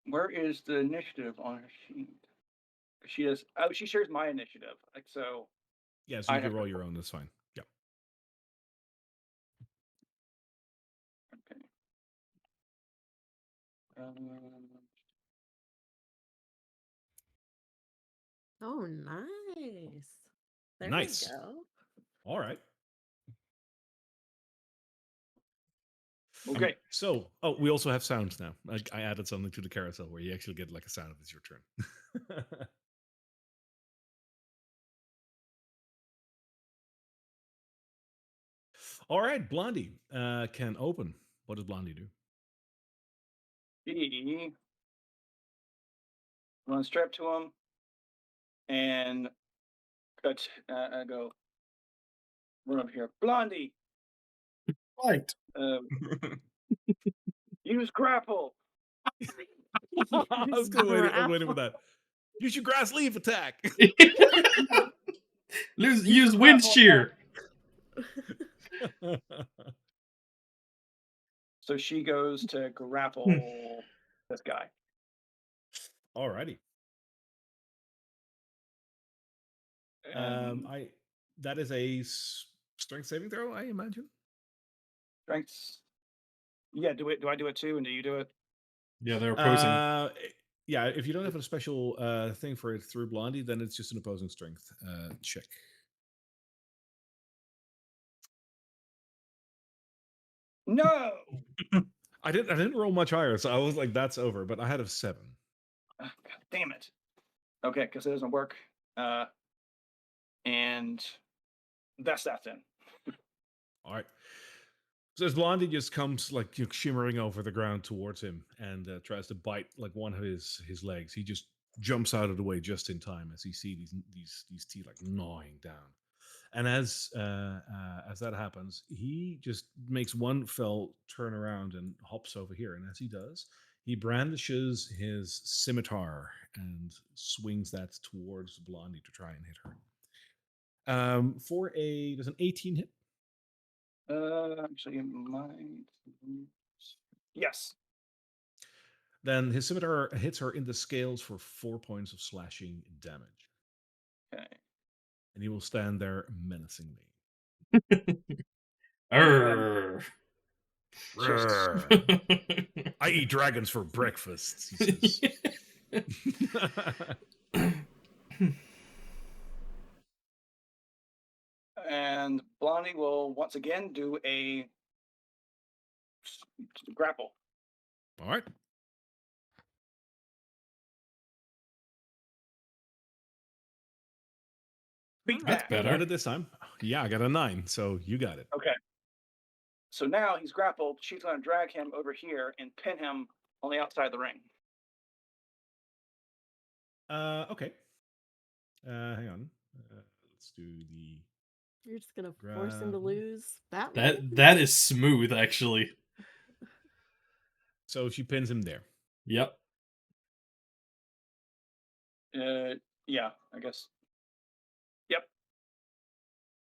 [SPEAKER 1] the initiative on her sheet? She does. Oh, she shares my initiative. Like so.
[SPEAKER 5] Yeah, so you
[SPEAKER 1] I'd
[SPEAKER 5] can
[SPEAKER 1] have to
[SPEAKER 5] roll your own. That's fine. Yeah.
[SPEAKER 1] Okay.
[SPEAKER 2] Oh, nice. There
[SPEAKER 5] Nice.
[SPEAKER 2] we go.
[SPEAKER 5] All right.
[SPEAKER 1] Okay.
[SPEAKER 5] So, oh, we also have sounds now. I added something to the carousel where you actually get like a sound if it's your turn. All right, Blondie can open. What does Blondie do?
[SPEAKER 1] She runs straight to him and I go run up here, Blondie.
[SPEAKER 6] Right.
[SPEAKER 1] Use grapple.
[SPEAKER 5] I was waiting for that. Use your grass leaf attack.
[SPEAKER 6] Use wind shear.
[SPEAKER 1] So she goes to grapple this guy.
[SPEAKER 5] Alrighty. That is a strength saving throw, I imagine.
[SPEAKER 1] Strengths. Yeah. Do I do it too? And do you do it?
[SPEAKER 6] Yeah, they're opposing.
[SPEAKER 5] Yeah, if you don't have a special thing for it through Blondie, then it's just an opposing strength check.
[SPEAKER 1] No.
[SPEAKER 5] I didn't roll much higher, so I was like, that's over. But I had a 7.
[SPEAKER 1] God damn it. Okay, because it doesn't work. And that's that then.
[SPEAKER 5] All right. So as Blondie just comes like shimmering over the ground towards him and tries to bite like one of his legs, he just jumps out of the way just in time as he sees these teeth like gnawing down. And as that happens, he just makes one fell turn around and hops over here. And as he does, he brandishes his scimitar and swings that towards Blondie to try and hit her. Does an 18 hit?
[SPEAKER 1] Actually, it might. Yes.
[SPEAKER 5] Then his scimitar hits her in the scales for 4 points of slashing damage.
[SPEAKER 1] Okay.
[SPEAKER 5] And he will stand there menacingly. I eat dragons for breakfast, he says.
[SPEAKER 1] And Blondie will once again do a grapple.
[SPEAKER 5] All right.
[SPEAKER 1] Beat
[SPEAKER 6] That's
[SPEAKER 1] that.
[SPEAKER 6] better.
[SPEAKER 5] Got it this time. Yeah, I got a 9, so you got it.
[SPEAKER 1] Okay. So now he's grappled. She's going to drag him over here and pin him on the outside of the ring.
[SPEAKER 5] Okay. Hang on. Let's do the.
[SPEAKER 2] You're just gonna force him to lose that way?
[SPEAKER 6] That is smooth, actually.
[SPEAKER 5] So she pins him there.
[SPEAKER 6] Yep.
[SPEAKER 1] Yeah, I guess. Yep.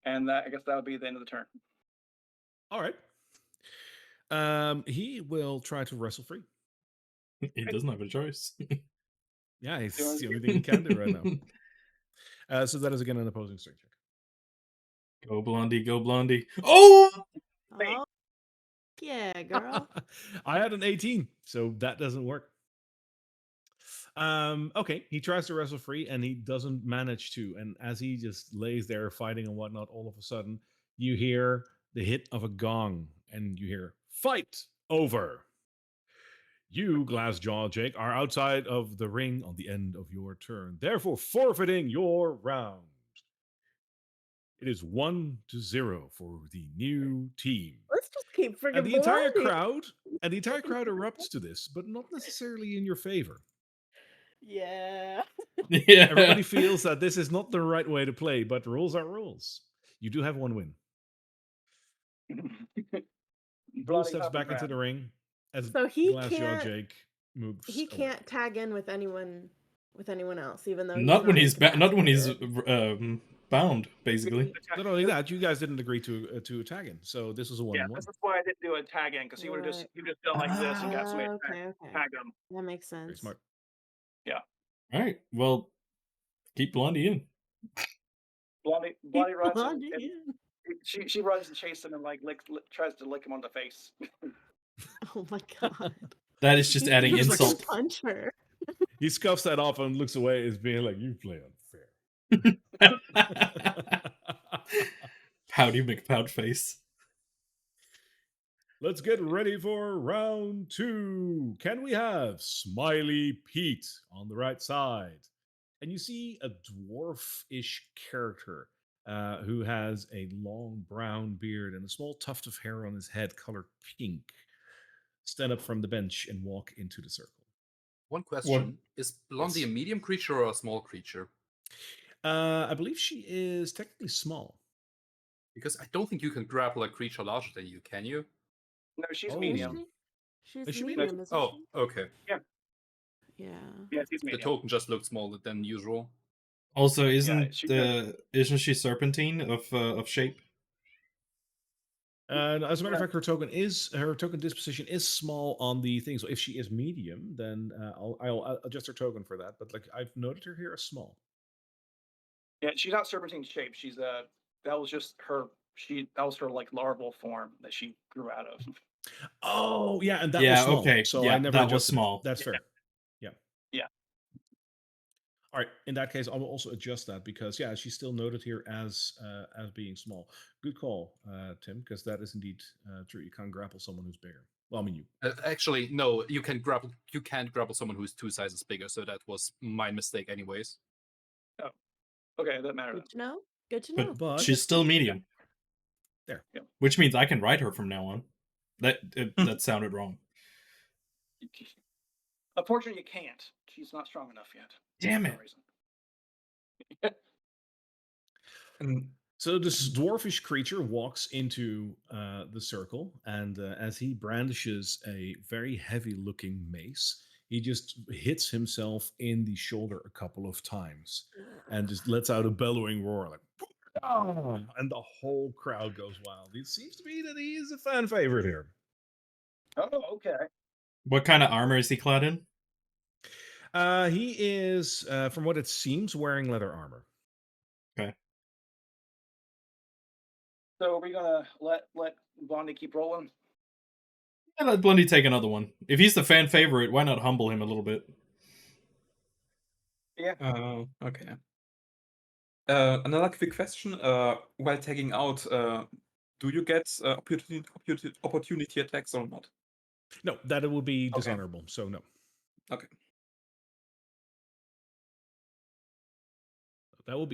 [SPEAKER 1] And I guess that would be the end of the turn.
[SPEAKER 5] All right. He will try to wrestle free.
[SPEAKER 6] He doesn't have a choice.
[SPEAKER 5] Yeah, it's the only thing he can do right now. So that is again an opposing strength check.
[SPEAKER 6] Go Blondie, go Blondie. Oh!
[SPEAKER 2] Oh, yeah, girl.
[SPEAKER 5] I had an 18, so that doesn't work. Okay, he tries to wrestle free and he doesn't manage to. And as he just lays there fighting and whatnot, all of a sudden you hear the hit of a gong and you hear "Fight over." You, Glassjaw Jake, are outside of the ring on the end of your turn, therefore forfeiting your round. It is 1-0 for the new team.
[SPEAKER 2] Let's just keep freaking
[SPEAKER 5] And the entire
[SPEAKER 2] Blondie.
[SPEAKER 5] crowd erupts to this, but not necessarily in your favor.
[SPEAKER 2] Yeah.
[SPEAKER 6] Yeah.
[SPEAKER 5] Everybody feels that this is not the right way to play, but rules are rules. You do have one win. Bull
[SPEAKER 1] Bloody
[SPEAKER 5] steps back into the ring as
[SPEAKER 2] So he
[SPEAKER 5] Glassjaw
[SPEAKER 2] can't.
[SPEAKER 5] Jake moves.
[SPEAKER 2] He
[SPEAKER 5] away.
[SPEAKER 2] can't tag in with anyone else, even though
[SPEAKER 6] Not when he's not when he's
[SPEAKER 2] incapacitated.
[SPEAKER 6] bound, basically.
[SPEAKER 5] Not only that, you guys didn't agree to tag in, so this was a 1-1.
[SPEAKER 1] Yeah, this is why I didn't do a tag in, because he would have just done like this and got somebody to
[SPEAKER 2] Okay.
[SPEAKER 1] tag him.
[SPEAKER 2] That makes
[SPEAKER 5] Very
[SPEAKER 2] sense.
[SPEAKER 5] smart.
[SPEAKER 6] All right. Well, keep Blondie in.
[SPEAKER 1] Bloody runs and
[SPEAKER 2] Blondie.
[SPEAKER 1] she runs and chases him and like tries to lick him on the face.
[SPEAKER 2] Oh my god.
[SPEAKER 6] That is just adding
[SPEAKER 2] He's
[SPEAKER 6] insult.
[SPEAKER 2] gonna punch her.
[SPEAKER 5] He scuffs that off and looks away as being like, "You play unfair."
[SPEAKER 6] Pouty McPout face.
[SPEAKER 5] Let's get ready for round 2. Can we have Smiley Pete on the right side? And you see a dwarf-ish character who has a long brown beard and a small tuft of hair on his head colored pink stand up from the bench and walk into the circle.
[SPEAKER 4] One question. Is Blondie
[SPEAKER 5] Yes.
[SPEAKER 4] a medium creature or a small creature?
[SPEAKER 5] I believe she is technically small.
[SPEAKER 4] Because I don't think you can grapple a creature larger than you, can you?
[SPEAKER 1] No, she's
[SPEAKER 5] Oh.
[SPEAKER 1] medium.
[SPEAKER 2] She's
[SPEAKER 5] Is she
[SPEAKER 2] medium, isn't
[SPEAKER 4] Oh, okay.
[SPEAKER 2] she? Yeah.
[SPEAKER 1] Yeah, she's
[SPEAKER 4] The
[SPEAKER 1] medium.
[SPEAKER 4] token just looked smaller than usual.
[SPEAKER 6] Also,
[SPEAKER 1] isn't
[SPEAKER 6] she serpentine of shape?
[SPEAKER 5] And as a matter of fact, her token disposition is small on the thing. So if she is medium, then I'll adjust her token for that. But like I've noted her here as small.
[SPEAKER 1] Yeah, she's not serpentine shape. She's that was just her. That was her like larval form that she grew out of.
[SPEAKER 5] Oh yeah, and that
[SPEAKER 6] Yeah,
[SPEAKER 5] was small.
[SPEAKER 6] okay.
[SPEAKER 5] So
[SPEAKER 6] Yeah,
[SPEAKER 5] I never
[SPEAKER 6] that was
[SPEAKER 5] adjusted it.
[SPEAKER 6] small.
[SPEAKER 5] That's
[SPEAKER 1] Yeah.
[SPEAKER 5] fair. Yeah.
[SPEAKER 1] Yeah.
[SPEAKER 5] All right. In that case, I will also adjust that because yeah, she's still noted here as being small. Good call, Tim, because that is indeed true. You can't grapple someone who's bigger. Well, I mean, you.
[SPEAKER 4] Actually, no. You can't grapple someone who's 2 sizes bigger. So that was my mistake, anyways.
[SPEAKER 1] Okay, that matters.
[SPEAKER 2] Good to know. Good to know.
[SPEAKER 5] But
[SPEAKER 6] She's still medium.
[SPEAKER 5] There.
[SPEAKER 1] Yeah.
[SPEAKER 6] Which means I can ride her from now on. That sounded wrong.
[SPEAKER 1] Unfortunately, you can't. She's not strong enough yet.
[SPEAKER 6] Damn
[SPEAKER 1] For some
[SPEAKER 6] it.
[SPEAKER 1] reason.
[SPEAKER 6] And
[SPEAKER 5] So this dwarfish creature walks into the circle, and as he brandishes a very heavy-looking mace, he just hits himself in the shoulder a couple of times, and just lets out a bellowing roar, like, "Ah!" And the whole crowd goes wild. It seems to be that he is a fan favorite here.
[SPEAKER 1] Oh, okay.
[SPEAKER 6] what kind of armor is he clad in?
[SPEAKER 5] He is, from what it seems, wearing leather armor.
[SPEAKER 1] So are we gonna let Blondie keep rolling?
[SPEAKER 6] Yeah, let Blondie take another one. If he's the fan favorite, why not humble him a little bit?
[SPEAKER 1] Yeah.
[SPEAKER 7] Okay. Another quick question. While tagging out, do you get opportunity attacks or not?
[SPEAKER 5] No, that would be
[SPEAKER 7] Okay.
[SPEAKER 5] dishonorable. So no.
[SPEAKER 7] Okay.
[SPEAKER 5] That would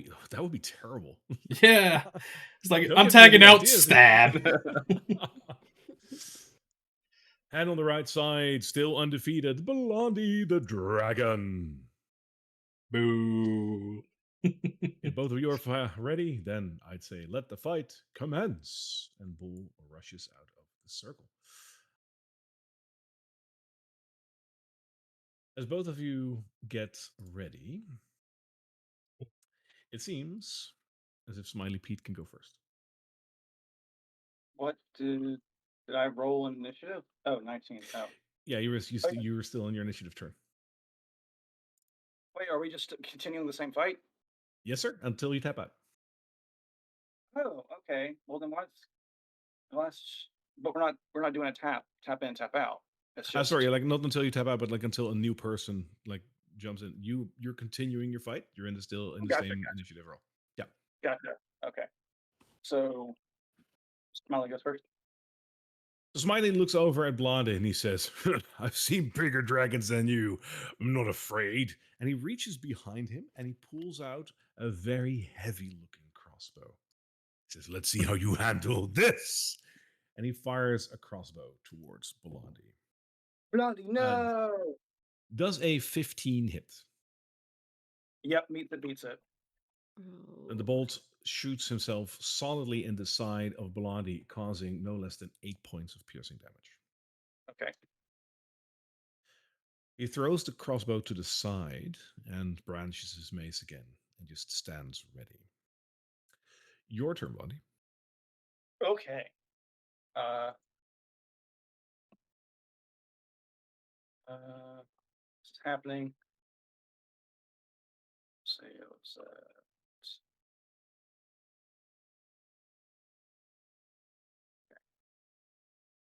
[SPEAKER 5] be terrible.
[SPEAKER 6] Yeah. It's like,
[SPEAKER 5] Don't
[SPEAKER 6] I'm
[SPEAKER 5] give me any
[SPEAKER 6] tagging out,
[SPEAKER 5] ideas.
[SPEAKER 6] stab.
[SPEAKER 5] And on the right side, still undefeated, Blondie the Dragon.
[SPEAKER 6] Boo.
[SPEAKER 5] If both of you are ready, then I'd say let the fight commence. And Bull rushes out of the circle. As both of you get ready, it seems as if Smiley Pete can go first.
[SPEAKER 1] What did I roll in initiative? Oh, 19. Oh.
[SPEAKER 5] Yeah, you were still in your initiative turn.
[SPEAKER 1] Wait, are we just continuing the same fight?
[SPEAKER 5] Yes, sir. Until you tap out.
[SPEAKER 1] Oh, okay. Well then let's but we're not doing a tap in, tap out. It's just
[SPEAKER 5] Sorry, like not until you tap out, but like until a new person like jumps in. You're continuing your fight. You're still in the
[SPEAKER 1] Gotcha,
[SPEAKER 5] same initiative roll. Yeah.
[SPEAKER 1] Gotcha. Okay. So Smiley goes first.
[SPEAKER 5] Smiley looks over at Blondie and he says, I've seen bigger dragons than you. I'm not afraid. And he reaches behind him and he pulls out a very heavy looking crossbow. He says, let's see how you handle this. And he fires a crossbow towards Blondie.
[SPEAKER 1] Blondie, no.
[SPEAKER 5] Does a 15 hit?
[SPEAKER 1] Yep, beats it.
[SPEAKER 5] And the bolt shoots himself solidly in the side of Blondie, causing no less than 8 points of piercing damage.
[SPEAKER 1] Okay.
[SPEAKER 5] He throws the crossbow to the side and brandishes his mace again and just stands ready. Your turn, Blondie.
[SPEAKER 1] Okay. What's happening? Say what's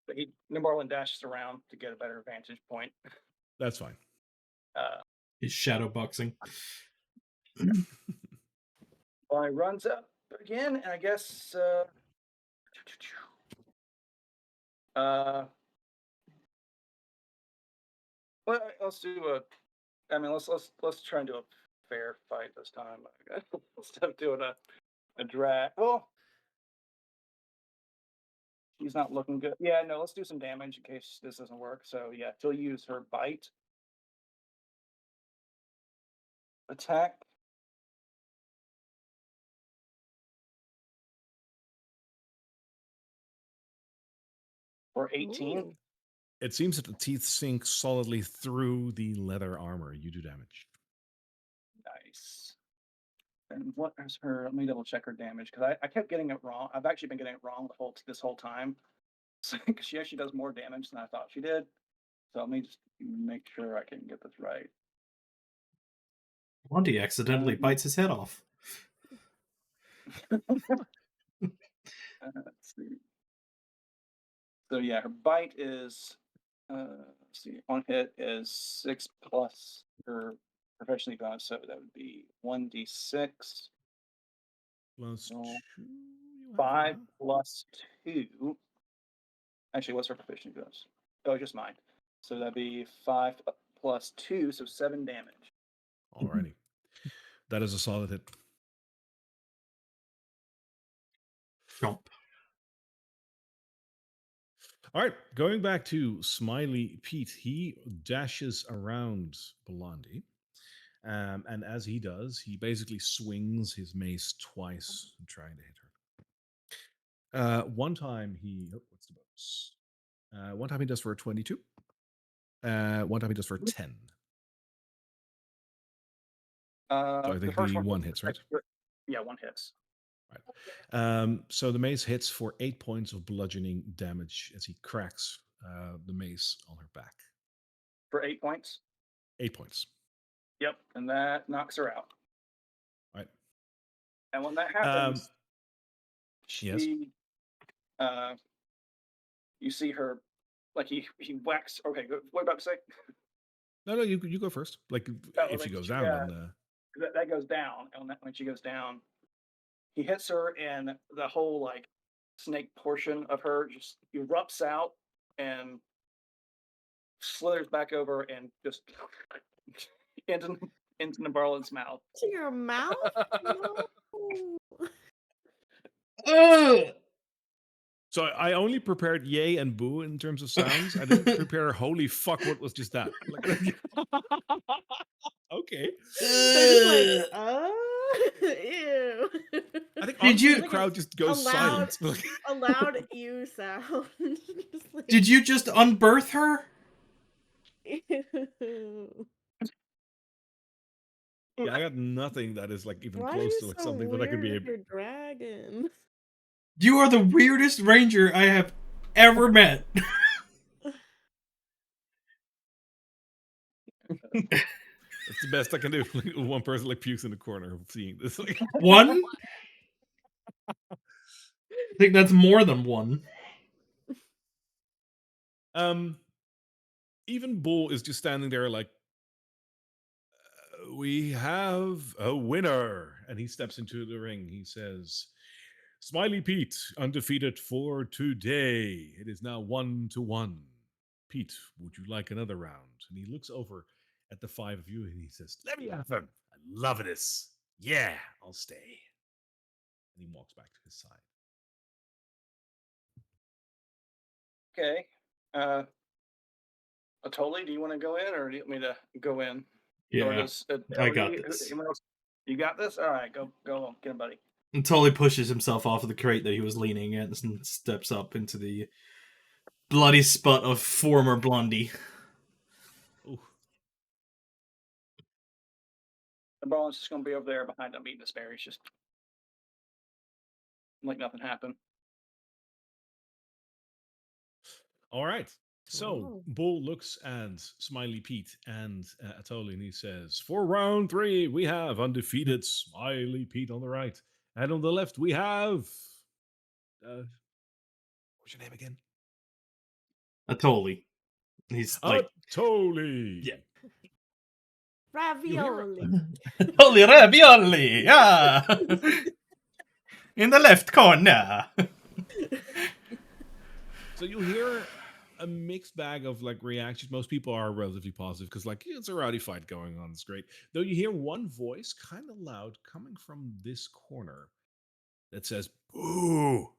[SPEAKER 1] But Nimbarlin dashes around to get a better vantage point.
[SPEAKER 5] That's fine.
[SPEAKER 6] He's shadow boxing.
[SPEAKER 1] Well, he runs up again, and I guess well, let's do a. I mean, let's try and do a fair fight this time instead of doing a drag. Well, she's not looking good. Yeah, no, let's do some damage in case this doesn't work. So yeah, she'll use her bite attack. For 18.
[SPEAKER 2] Ooh.
[SPEAKER 5] It seems that the teeth sink solidly through the leather armor. You do damage.
[SPEAKER 1] Nice. And what is her? Let me double check her damage because I kept getting it wrong. I've actually been getting it wrong this whole time. Because she actually does more damage than I thought she did. So let me just make sure I can get this right.
[SPEAKER 6] Blondie accidentally bites his head off.
[SPEAKER 1] Let's see. So yeah, her bite is let's see, on hit is 6 plus her professionally bonus, so that would be 1d6
[SPEAKER 5] Plus
[SPEAKER 1] So,
[SPEAKER 5] 2.
[SPEAKER 1] 5 plus 2. Actually, what's her proficiency bonus? Oh, just mine. So that'd be 5 plus 2, so 7 damage.
[SPEAKER 5] Alrighty. That is a solid hit.
[SPEAKER 6] Jump.
[SPEAKER 5] All right, going back to Smiley Pete, he dashes around Blondie. And as he does, he basically swings his mace twice, trying to hit her. One time he, what's the bonus? One time he does for a 22. One time he does for a 10. So I think the one hits, right?
[SPEAKER 1] Yeah, one hits.
[SPEAKER 5] Right. So the mace hits for 8 points of bludgeoning damage as he cracks the mace on her back.
[SPEAKER 1] For 8 points?
[SPEAKER 5] 8 points.
[SPEAKER 1] Yep, and that knocks her out.
[SPEAKER 5] Right.
[SPEAKER 1] And when that happens,
[SPEAKER 5] yes.
[SPEAKER 1] You see her, like he whacks. Okay, what about to say?
[SPEAKER 5] No, you go first. Like if she goes down, then
[SPEAKER 1] that goes down, and when she goes down, he hits her, and the whole like snake portion of her just erupts out and slithers back over and just into Nimbarlin's mouth.
[SPEAKER 2] To your mouth?
[SPEAKER 6] No.
[SPEAKER 5] So I only prepared yay and boo in terms of sounds. I didn't prepare holy fuck, what was just that? Like, okay.
[SPEAKER 2] They're just like, ew.
[SPEAKER 5] I think honestly, the crowd just goes
[SPEAKER 2] a
[SPEAKER 5] silent.
[SPEAKER 2] loud ew sound. Like,
[SPEAKER 6] Did you just unbirth her?
[SPEAKER 2] Ew.
[SPEAKER 5] Yeah, I got nothing that is like even
[SPEAKER 2] Why
[SPEAKER 5] close
[SPEAKER 2] are
[SPEAKER 5] to
[SPEAKER 2] you
[SPEAKER 5] like
[SPEAKER 2] so
[SPEAKER 5] something that I could be
[SPEAKER 2] weird
[SPEAKER 5] able.
[SPEAKER 2] with your dragon?
[SPEAKER 6] You are the weirdest ranger I have ever met.
[SPEAKER 5] That's the best I can do. One person like pukes in the corner of seeing this. Like,
[SPEAKER 6] One? I think that's more than one.
[SPEAKER 5] Even Bull is just standing there like, we have a winner. And he steps into the ring. He says, Smiley Pete, undefeated for today. It is now 1-1. Pete, would you like another round? And he looks over at the five of you and he says, "Let me have them. I love this. Yeah, I'll stay." And he walks back to his side.
[SPEAKER 1] Okay. Atoli, do you want to go in, or do you want me to go in? Or
[SPEAKER 6] Yeah,
[SPEAKER 1] does
[SPEAKER 6] I got
[SPEAKER 1] Atoli,
[SPEAKER 6] this.
[SPEAKER 1] anyone else? You got this? All right, go on, get him, buddy.
[SPEAKER 6] And Tully pushes himself off of the crate that he was leaning against and steps up into the bloody spot of former Blondie.
[SPEAKER 5] Ooh.
[SPEAKER 1] The Barlin's just going to be over there behind him eating his berries, just like nothing happened.
[SPEAKER 5] All right. So
[SPEAKER 2] Oh.
[SPEAKER 5] Bull looks at Smiley Pete and Atoli and he says, "For round 3, we have undefeated Smiley Pete on the right. And on the left, we have... what's your name again?
[SPEAKER 6] Atoli. He's like,
[SPEAKER 5] Atoli.
[SPEAKER 6] Yeah.
[SPEAKER 2] Ravioli.
[SPEAKER 6] Holy ravioli! Yeah! In the left corner.
[SPEAKER 5] So you hear a mixed bag of like reactions. Most people are relatively positive because like it's a rowdy fight going on. It's great. Though you hear one voice kind of loud coming from this corner that says, "Boo."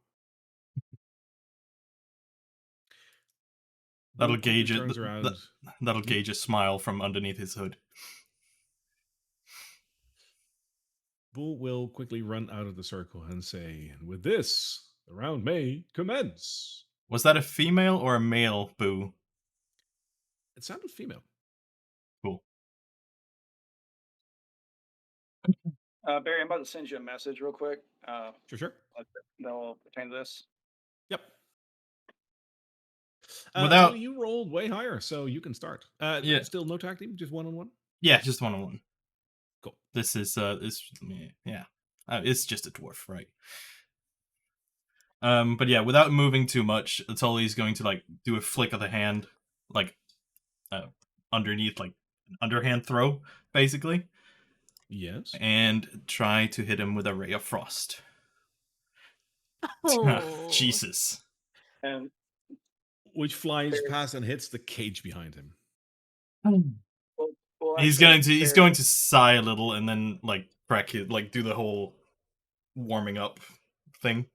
[SPEAKER 6] That'll
[SPEAKER 5] Bull quickly
[SPEAKER 6] gauge it.
[SPEAKER 5] turns around.
[SPEAKER 6] That'll gauge a smile from underneath his hood.
[SPEAKER 5] Bull will quickly run out of the circle and say, "And with this, the round may commence."
[SPEAKER 6] Was that a female or a male Boo?
[SPEAKER 5] It sounded female.
[SPEAKER 6] Cool.
[SPEAKER 1] Barry, I'm about to send you a message real quick.
[SPEAKER 5] Sure.
[SPEAKER 1] That'll pertain to this.
[SPEAKER 5] Yep.
[SPEAKER 6] Without-
[SPEAKER 5] Tony, you rolled way higher, so you can start.
[SPEAKER 6] Yeah.
[SPEAKER 5] Still no tag team, just 1-on-1.
[SPEAKER 6] Yeah, just 1-on-1.
[SPEAKER 5] Cool.
[SPEAKER 6] This is yeah. It's just a dwarf, right? But yeah, without moving too much, Atoli's going to like do a flick of the hand, like underneath, like an underhand throw, basically.
[SPEAKER 5] Yes.
[SPEAKER 6] And try to hit him with a ray of frost.
[SPEAKER 2] Oh.
[SPEAKER 6] Jesus.
[SPEAKER 1] And
[SPEAKER 5] Which flies
[SPEAKER 1] There's-
[SPEAKER 5] past and hits the cage behind him.
[SPEAKER 1] well,
[SPEAKER 6] He's
[SPEAKER 1] actually,
[SPEAKER 6] going to sigh a little and then like crack it, like do the whole warming up thing,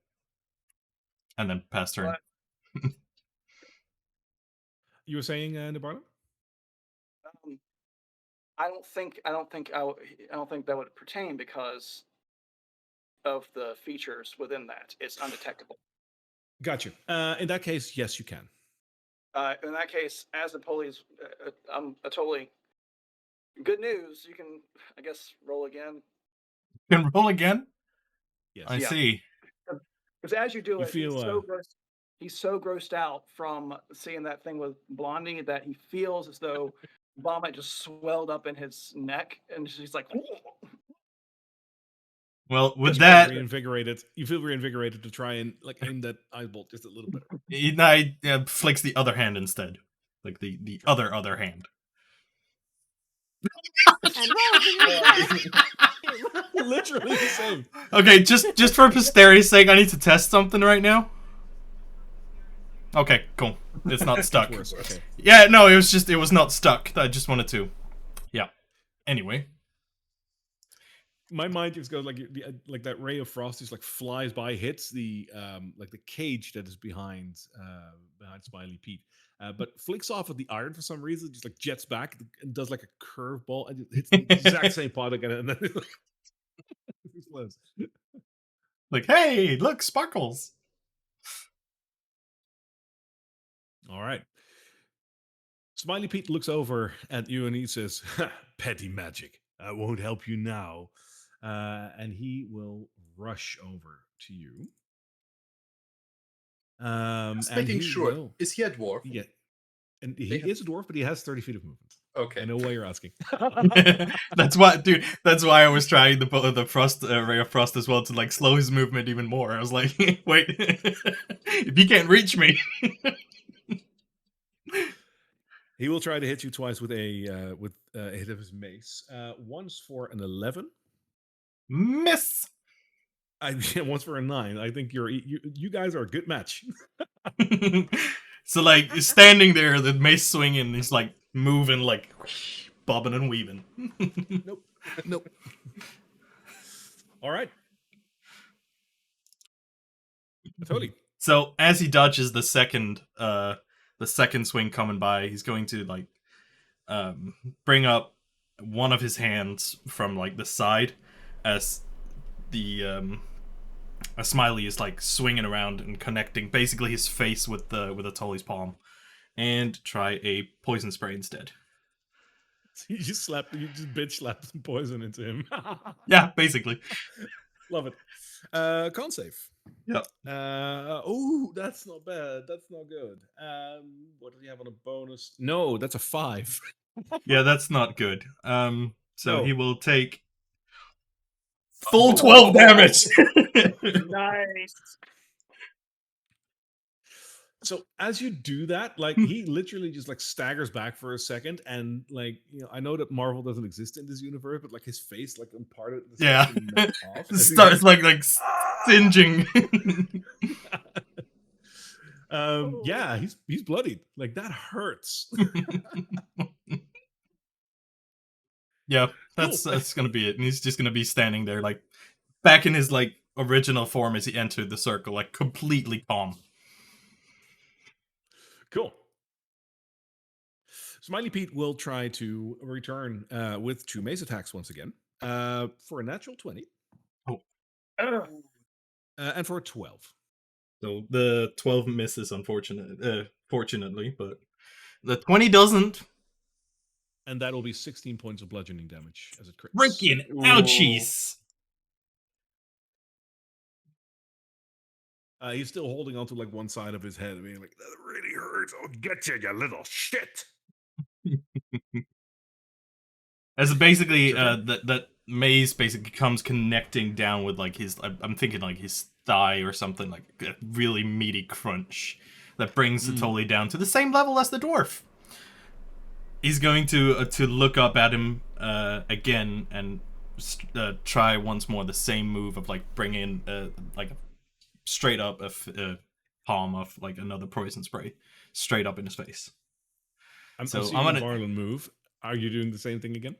[SPEAKER 6] and then pass turn.
[SPEAKER 1] What?
[SPEAKER 5] You were saying, Nabarla?
[SPEAKER 1] I don't think that would pertain because of the features within that. It's undetectable.
[SPEAKER 5] Gotcha. In that case, yes, you can.
[SPEAKER 1] In that case, as a police, I'm totally good news. You can, I guess, roll again.
[SPEAKER 6] Can roll again.
[SPEAKER 5] Yes.
[SPEAKER 6] I
[SPEAKER 1] Yeah.
[SPEAKER 6] see.
[SPEAKER 1] Because as you do
[SPEAKER 5] You
[SPEAKER 1] it,
[SPEAKER 5] feel,
[SPEAKER 1] he's so grossed out from seeing that thing with Blondie that he feels as though vomit just swelled up in his neck, and she's like,
[SPEAKER 6] Well, with
[SPEAKER 5] you
[SPEAKER 6] that,
[SPEAKER 5] you feel reinvigorated to try and like aim that eyeball just a little bit.
[SPEAKER 6] he flicks the other hand instead, like the other hand.
[SPEAKER 2] And rolls in your same.
[SPEAKER 5] Literally the same.
[SPEAKER 6] Okay, just for posterity's sake, I need to test something right now. Okay, cool. It's not stuck.
[SPEAKER 5] Worse. Okay.
[SPEAKER 6] Yeah, no, it was not stuck. I just wanted to. Yeah. Anyway.
[SPEAKER 5] My mind just goes like that ray of frost just like flies by, hits the like the cage that is behind Smiley Pete, but flicks off of the iron for some reason, just like jets back and does like a curveball and hits the exact same pot again, and then it explodes.
[SPEAKER 6] Like, hey, look, sparkles.
[SPEAKER 5] All right. Smiley Pete looks over at you and he says, "Petty magic. I won't help you now." And he will rush over to you.
[SPEAKER 4] Just
[SPEAKER 5] and
[SPEAKER 4] making
[SPEAKER 5] he
[SPEAKER 4] sure.
[SPEAKER 5] will-
[SPEAKER 4] Is he a dwarf?
[SPEAKER 5] Yeah. And he
[SPEAKER 4] They have-
[SPEAKER 5] is a dwarf, but he has 30 feet of movement.
[SPEAKER 4] Okay.
[SPEAKER 5] I know why you're asking.
[SPEAKER 6] That's why, dude. That's why I was trying the frost ray of frost as well to like slow his movement even more. I was like, wait, if he can't reach me.
[SPEAKER 5] He will try to hit you twice with a hit of his mace. Once for an 11.
[SPEAKER 6] Miss.
[SPEAKER 5] Once for a 9. I think you guys are a good match.
[SPEAKER 6] So like standing there, the mace swinging, he's like moving, like bobbing and weaving.
[SPEAKER 5] Nope. All right. Totally.
[SPEAKER 6] So as he dodges the second swing coming by, he's going to like bring up one of his hands from like the side as the a Smiley is like swinging around and connecting basically his face with the Tully's palm, and try a poison spray instead.
[SPEAKER 5] You just bitch slapped some poison into him.
[SPEAKER 6] Yeah, basically.
[SPEAKER 5] Love it. Con save.
[SPEAKER 6] Yep.
[SPEAKER 5] Oh, that's not bad. That's not good. What do you have on a bonus? No, that's a 5.
[SPEAKER 6] Yeah, that's not good. So
[SPEAKER 5] No.
[SPEAKER 6] he will take full 12 damage.
[SPEAKER 1] Nice.
[SPEAKER 5] So as you do that, like he literally just like staggers back for a second, and like I know that Marvel doesn't exist in this universe, but like his face, like part of the
[SPEAKER 6] Yeah.
[SPEAKER 5] off.
[SPEAKER 6] It starts like singeing.
[SPEAKER 5] Yeah, he's bloodied. Like that hurts.
[SPEAKER 6] Yeah, that's gonna be it. And he's just gonna be standing there, like back in his like original form as he entered the circle, like completely calm.
[SPEAKER 5] Cool. Smiley Pete will try to return with 2 mace attacks once again for a natural 20.
[SPEAKER 6] Oh.
[SPEAKER 5] And for a 12.
[SPEAKER 6] So the 12 misses, fortunately, but the 20 doesn't.
[SPEAKER 5] And that'll be 16 points of bludgeoning damage as it crits.
[SPEAKER 6] Freaking ouchies!
[SPEAKER 5] He's still holding onto like one side of his head, being like, "That really hurts. I'll get you, you little shit."
[SPEAKER 6] As basically that maze basically comes connecting down with like his, I'm thinking like his thigh or something, like a really meaty crunch that brings the Tully down to the same level as the dwarf. He's going to look up at him again and try once more the same move of like bringing like straight up a palm of like another poison spray straight up in his face.
[SPEAKER 5] I'm gonna Marlon move. Are you doing the same thing again?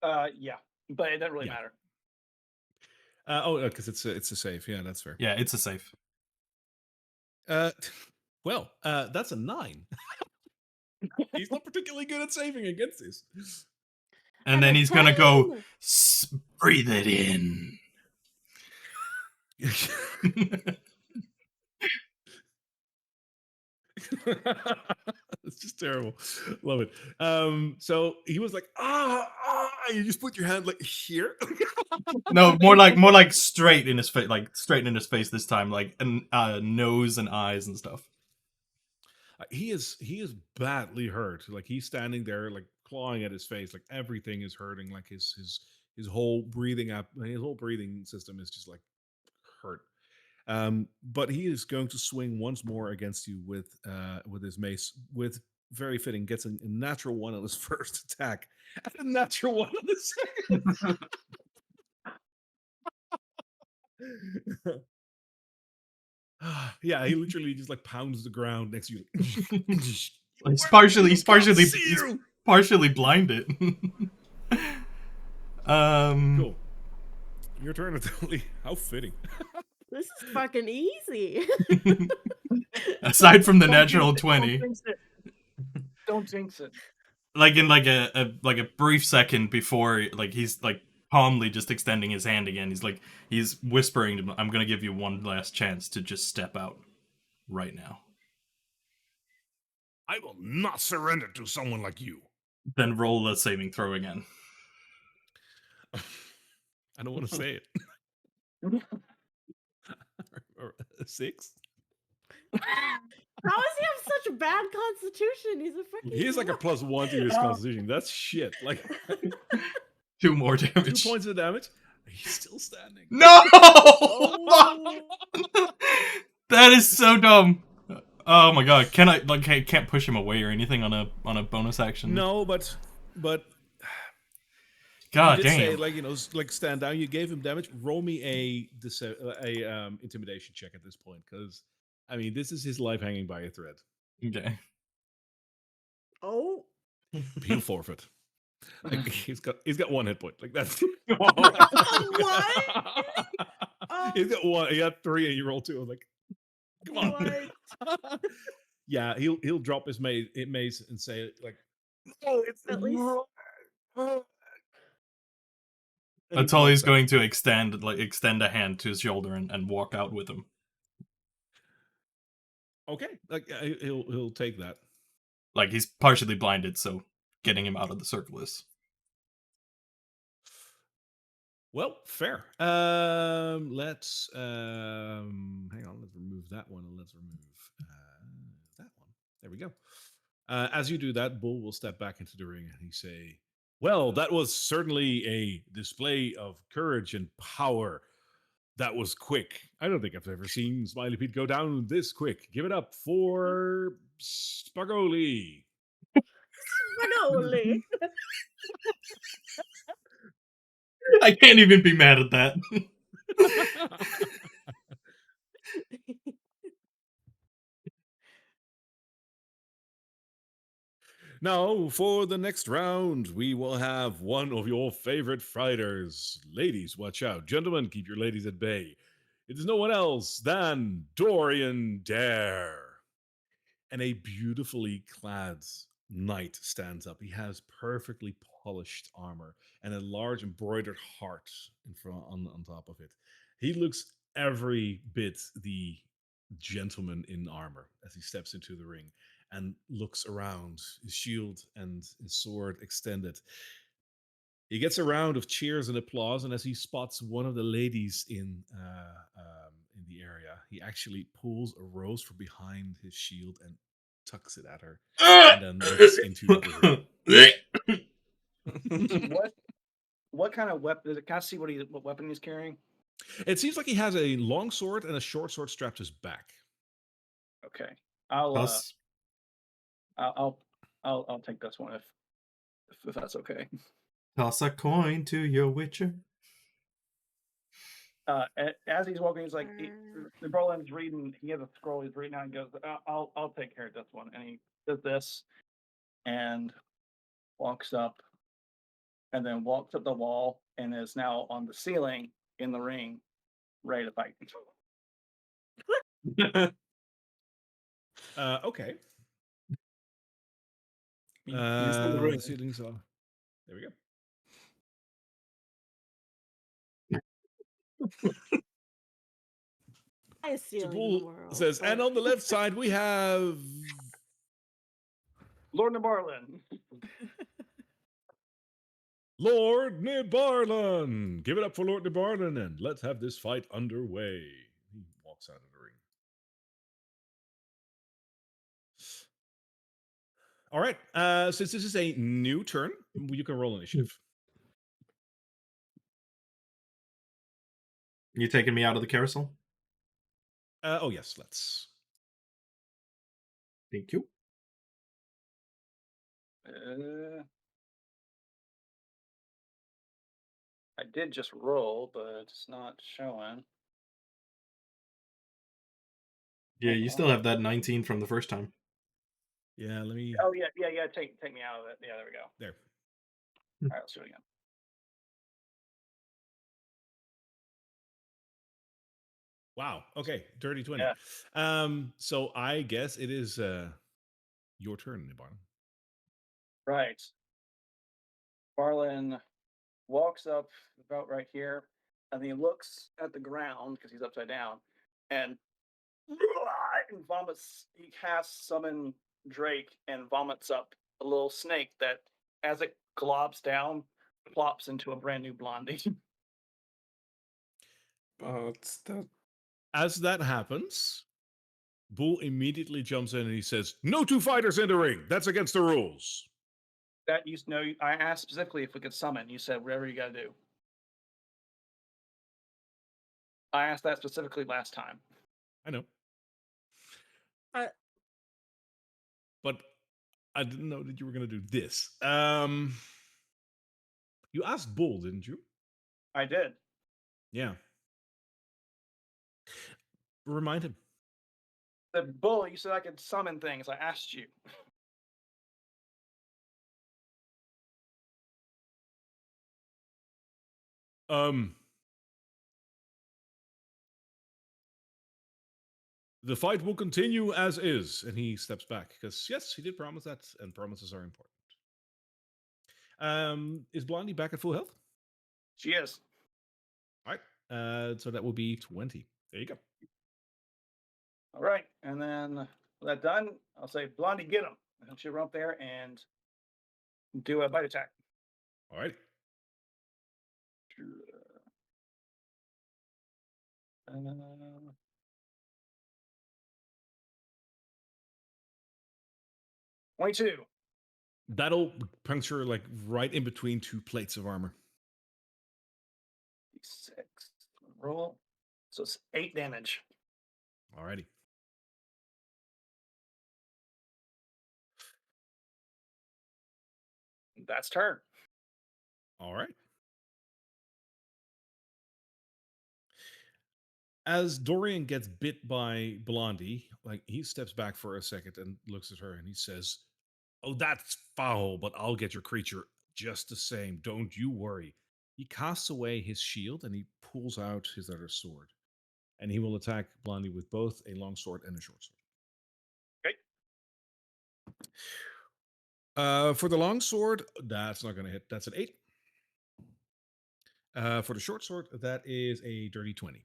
[SPEAKER 1] Yeah, but it doesn't really matter.
[SPEAKER 5] Because it's a save. Yeah, that's fair.
[SPEAKER 6] Yeah, it's a save.
[SPEAKER 5] Well, that's a 9. He's not particularly good at saving against this.
[SPEAKER 6] And then he's gonna go breathe it in.
[SPEAKER 5] It's just terrible. Love it. So he was like, you just put your hand like here.
[SPEAKER 6] No, more like straight in his face, like straight in his face this time, like nose and eyes and stuff.
[SPEAKER 5] He is badly hurt. Like he's standing there, like clawing at his face, like everything is hurting. Like his whole breathing system is just like hurt. But he is going to swing once more against you with his mace. With very fitting, gets a natural 1 on his first attack, and a natural 1 on his second. Yeah, he literally just like pounds the ground next to you.
[SPEAKER 6] He's partially blinded.
[SPEAKER 5] Cool. Your turn, Natalie. How fitting.
[SPEAKER 2] This is fucking easy.
[SPEAKER 6] Aside from the natural 20.
[SPEAKER 1] Don't jinx it.
[SPEAKER 6] Like in like a brief second before, like he's like calmly just extending his hand again. He's whispering to him, "I'm gonna give you one last chance to just step out right now.
[SPEAKER 5] I will not surrender to someone like you."
[SPEAKER 6] Then roll a saving throw again.
[SPEAKER 5] I don't want to say it. 6.
[SPEAKER 2] How does he have such a bad constitution? He's a fucking.
[SPEAKER 5] He has like a +1 to his constitution. That's shit. Like
[SPEAKER 6] 2 more damage.
[SPEAKER 5] 2 points of damage. He's still standing.
[SPEAKER 6] No! That is so dumb. Oh my god! Can I can't push him away or anything on a bonus action?
[SPEAKER 5] No, but
[SPEAKER 6] God
[SPEAKER 5] you did say
[SPEAKER 6] damn.
[SPEAKER 5] like like stand down. You gave him damage. Roll me a intimidation check at this point, because I mean this is his life hanging by a thread.
[SPEAKER 6] Okay.
[SPEAKER 2] Oh,
[SPEAKER 5] He'll forfeit. Like he's got 1 hit point. Like that's
[SPEAKER 2] what?
[SPEAKER 5] He's got 1. He got 3, and you roll 2. I'm like, come on.
[SPEAKER 2] What?
[SPEAKER 5] Yeah, he'll drop his mace and say like, no, it's
[SPEAKER 2] At least
[SPEAKER 5] and he
[SPEAKER 6] That's all
[SPEAKER 5] walks
[SPEAKER 6] he's
[SPEAKER 5] out.
[SPEAKER 6] going to extend a hand to his shoulder and walk out with him.
[SPEAKER 5] Okay, like he'll take that.
[SPEAKER 6] Like he's partially blinded, so getting him out of the circle is.
[SPEAKER 5] Well, fair. Let's hang on. Let's remove that one, and let's remove that one. There we go. As you do that, Bull will step back into the ring and he say, "Well, that was certainly a display of courage and power. That was quick. I don't think I've ever seen Smiley Pete go down this quick. Give it up for Spagoli."
[SPEAKER 2] Manoli.
[SPEAKER 6] I can't even be mad at that.
[SPEAKER 5] Now, for the next round, we will have one of your favorite fighters. Ladies, watch out. Gentlemen, keep your ladies at bay. It is no one else than Dorian Dare. And a beautifully clad knight stands up. He has perfectly polished armor and a large embroidered heart in front on top of it. He looks every bit the gentleman in armor as he steps into the ring and looks around, his shield and his sword extended. He gets a round of cheers and applause, and as he spots one of the ladies in the area, he actually pulls a rose from behind his shield and tucks it at her, and then looks into the ring.
[SPEAKER 1] What kind of weapon? Can I see what weapon he's carrying?
[SPEAKER 5] It seems like he has a long sword and a short sword strapped to his back.
[SPEAKER 1] Okay,
[SPEAKER 6] Toss,
[SPEAKER 1] I'll take this one if that's okay.
[SPEAKER 6] toss a coin to your Witcher.
[SPEAKER 1] As he's walking, he's like, the Berlin's reading. He has a scroll he's reading out and goes, I'll take care of this one. And he does this and walks up and then walks up the wall and is now on the ceiling in the ring, ready to fight.
[SPEAKER 5] Okay.
[SPEAKER 6] He's in the ring.
[SPEAKER 5] The ceilings are. There we go.
[SPEAKER 2] highest
[SPEAKER 5] So
[SPEAKER 2] ceiling in the
[SPEAKER 5] Bull
[SPEAKER 2] world.
[SPEAKER 5] says,
[SPEAKER 2] but-
[SPEAKER 5] and on the left side we have
[SPEAKER 1] Lord Nabarlin.
[SPEAKER 5] Lord Nibarlin. Give it up for Lord Nibarlin, and let's have this fight underway. He walks out of the ring. All right. Since this is a new turn, you can roll initiative.
[SPEAKER 6] You taking me out of the carousel?
[SPEAKER 5] Oh yes, let's.
[SPEAKER 6] Thank you.
[SPEAKER 1] I did just roll, but it's not showing.
[SPEAKER 6] Yeah, you still have that 19 from the first time.
[SPEAKER 5] Yeah, let me.
[SPEAKER 1] Oh yeah. Take me out of it. Yeah, there we go.
[SPEAKER 5] There.
[SPEAKER 1] All right, let's do it again.
[SPEAKER 5] Wow. Okay. Dirty 20.
[SPEAKER 1] Yeah.
[SPEAKER 5] So I guess it is your turn, Nibarlin.
[SPEAKER 1] Right. Barlin walks up about right here, and he looks at the ground because he's upside down, and vomits. He casts summon Drake and vomits up a little snake that, as it globs down, plops into a brand new blondie.
[SPEAKER 3] But that
[SPEAKER 5] As that happens, Bull immediately jumps in and he says, "No two fighters in the ring. That's against the rules."
[SPEAKER 1] That you know, I asked specifically if we could summon. You said whatever you got to do. I asked that specifically last time.
[SPEAKER 5] I know.
[SPEAKER 2] Uh,
[SPEAKER 5] But I didn't know that you were going to do this. You asked Bull, didn't you?
[SPEAKER 1] I did.
[SPEAKER 5] Yeah. Remind him.
[SPEAKER 1] The Bull, you said I could summon things. I asked you.
[SPEAKER 5] The fight will continue as is, and he steps back because yes, he did promise that, and promises are important. Is Blondie back at full health?
[SPEAKER 1] She is.
[SPEAKER 5] All right. So that will be 20. There you go.
[SPEAKER 1] All right. And then with that done, I'll say, Blondie, get him. And she'll run up there and do a bite attack.
[SPEAKER 5] All right.
[SPEAKER 1] 22.
[SPEAKER 5] That'll puncture like right in between two plates of armor.
[SPEAKER 1] 6. Roll. So it's 8 damage.
[SPEAKER 5] Alrighty.
[SPEAKER 1] That's turn.
[SPEAKER 5] All right. As Dorian gets bit by Blondie, like he steps back for a second and looks at her and he says, "Oh, that's foul, but I'll get your creature just the same. Don't you worry." He casts away his shield and he pulls out his other sword. And he will attack Blondie with both a long sword and a short sword.
[SPEAKER 1] Okay.
[SPEAKER 5] For the long sword, that's not going to hit. That's an 8. For the short sword, that is a dirty 20.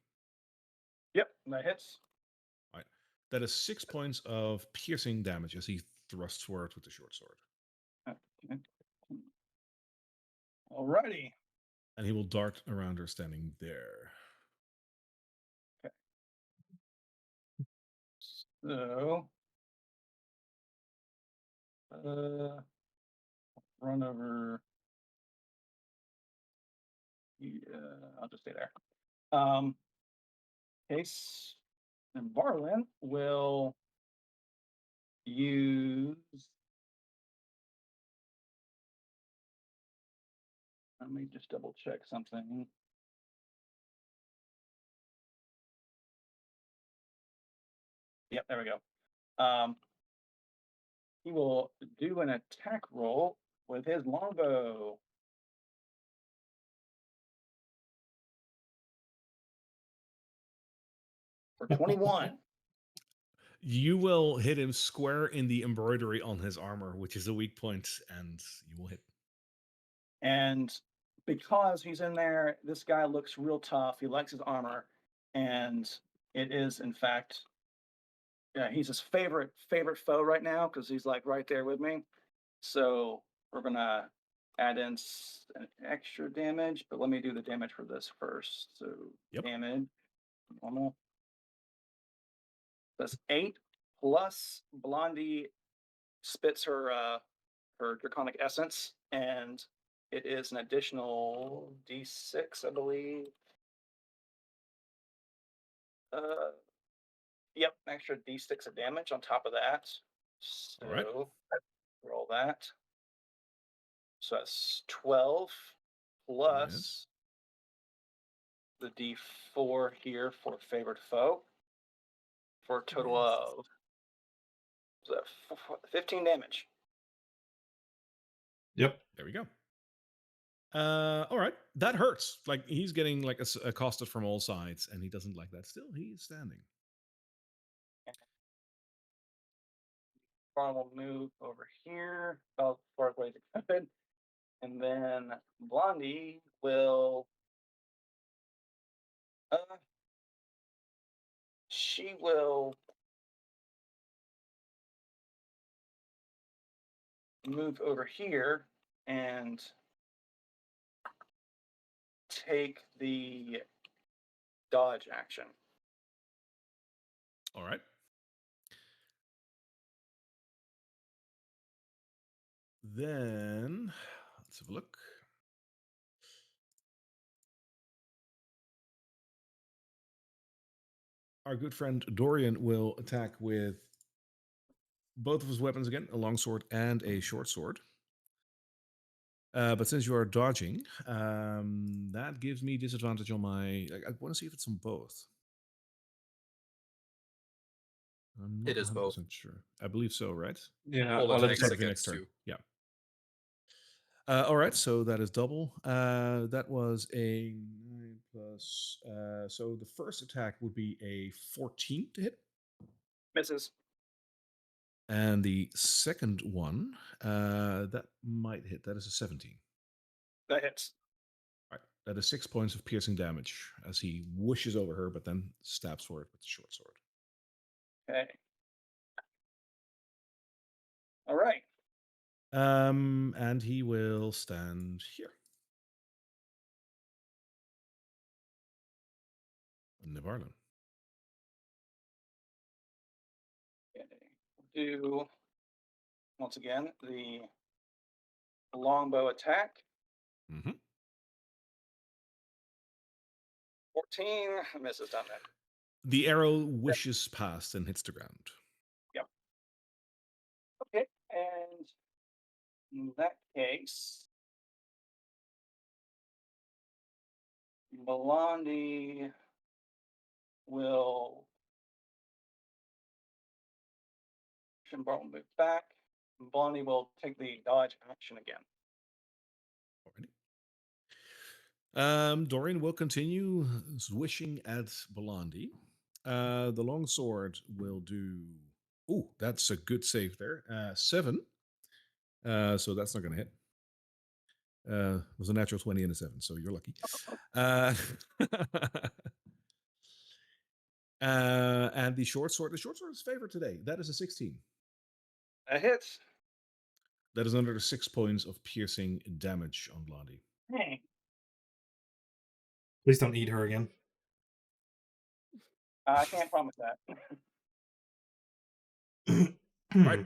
[SPEAKER 1] Yep, that hits.
[SPEAKER 5] All right. That is 6 points of piercing damage as he thrusts forward with the short sword.
[SPEAKER 1] Okay. Alrighty.
[SPEAKER 5] And he will dart around her standing there.
[SPEAKER 1] Okay. So, run over. Yeah, I'll just stay there. Case and Barlin will use. Let me just double check something. Yep, there we go. He will do an attack roll with his longbow. For 21.
[SPEAKER 5] You will hit him square in the embroidery on his armor, which is a weak point, and you will hit.
[SPEAKER 1] And because he's in there, this guy looks real tough. He likes his armor, and it is, in fact, yeah, he's his favorite foe right now because he's like right there with me. So we're gonna add in an extra damage, but let me do the damage for this first. So damage, normal. That's 8 plus Blondie spits her her draconic essence, and it is an additional D6, I believe. Yep, extra D6 of damage on top of that. So
[SPEAKER 5] All right.
[SPEAKER 1] roll that. So that's 12 plus the D4 here for favored foe for a total of 15 damage.
[SPEAKER 6] Yep.
[SPEAKER 5] There we go. All right. That hurts. Like he's getting like accosted from all sides, and he doesn't like that. Still, he's standing.
[SPEAKER 1] Ron will move over here about as far away as it could. And then Blondie will she will move over here and take the dodge action.
[SPEAKER 5] All right. Then let's have a look. Our good friend Dorian will attack with both of his weapons again, a long sword and a short sword. But since you are dodging, that gives me disadvantage on my. I want to see if it's on both. I'm not
[SPEAKER 4] It is both.
[SPEAKER 5] 100% sure. I believe so, right?
[SPEAKER 3] Yeah,
[SPEAKER 4] All
[SPEAKER 3] all
[SPEAKER 5] At the
[SPEAKER 4] attacks
[SPEAKER 5] start of your
[SPEAKER 4] against
[SPEAKER 5] next turn.
[SPEAKER 4] you.
[SPEAKER 5] Yeah. All right, so that is double. That was a 9 plus. So the first attack would be a 14 to hit.
[SPEAKER 1] Misses.
[SPEAKER 5] And the second one, that might hit. That is a 17.
[SPEAKER 1] That hits.
[SPEAKER 5] Right. That is 6 points of piercing damage as he whooshes over her, but then stabs for it with the short sword.
[SPEAKER 1] Okay. All right.
[SPEAKER 5] And he will stand here. Nivarlan.
[SPEAKER 1] Okay. Do once again the longbow attack.
[SPEAKER 5] Mm-hmm.
[SPEAKER 1] 14 misses down there.
[SPEAKER 5] The arrow whooshes past and hits the ground.
[SPEAKER 1] Yep. Okay, and in that case, Blondie will move back. Blondie will take the dodge action again.
[SPEAKER 5] Alrighty. Dorian will continue swishing at Blondie. The longsword will do. Ooh, that's a good save there. 7. So that's not going to hit. It was a natural 20 and a 7, so you're lucky. And the short sword is favored today. That is a 16.
[SPEAKER 1] That hits.
[SPEAKER 5] That is under 6 points of piercing damage on Blondie.
[SPEAKER 1] Hey.
[SPEAKER 6] Please don't eat her again.
[SPEAKER 1] I can't promise that.
[SPEAKER 5] Right.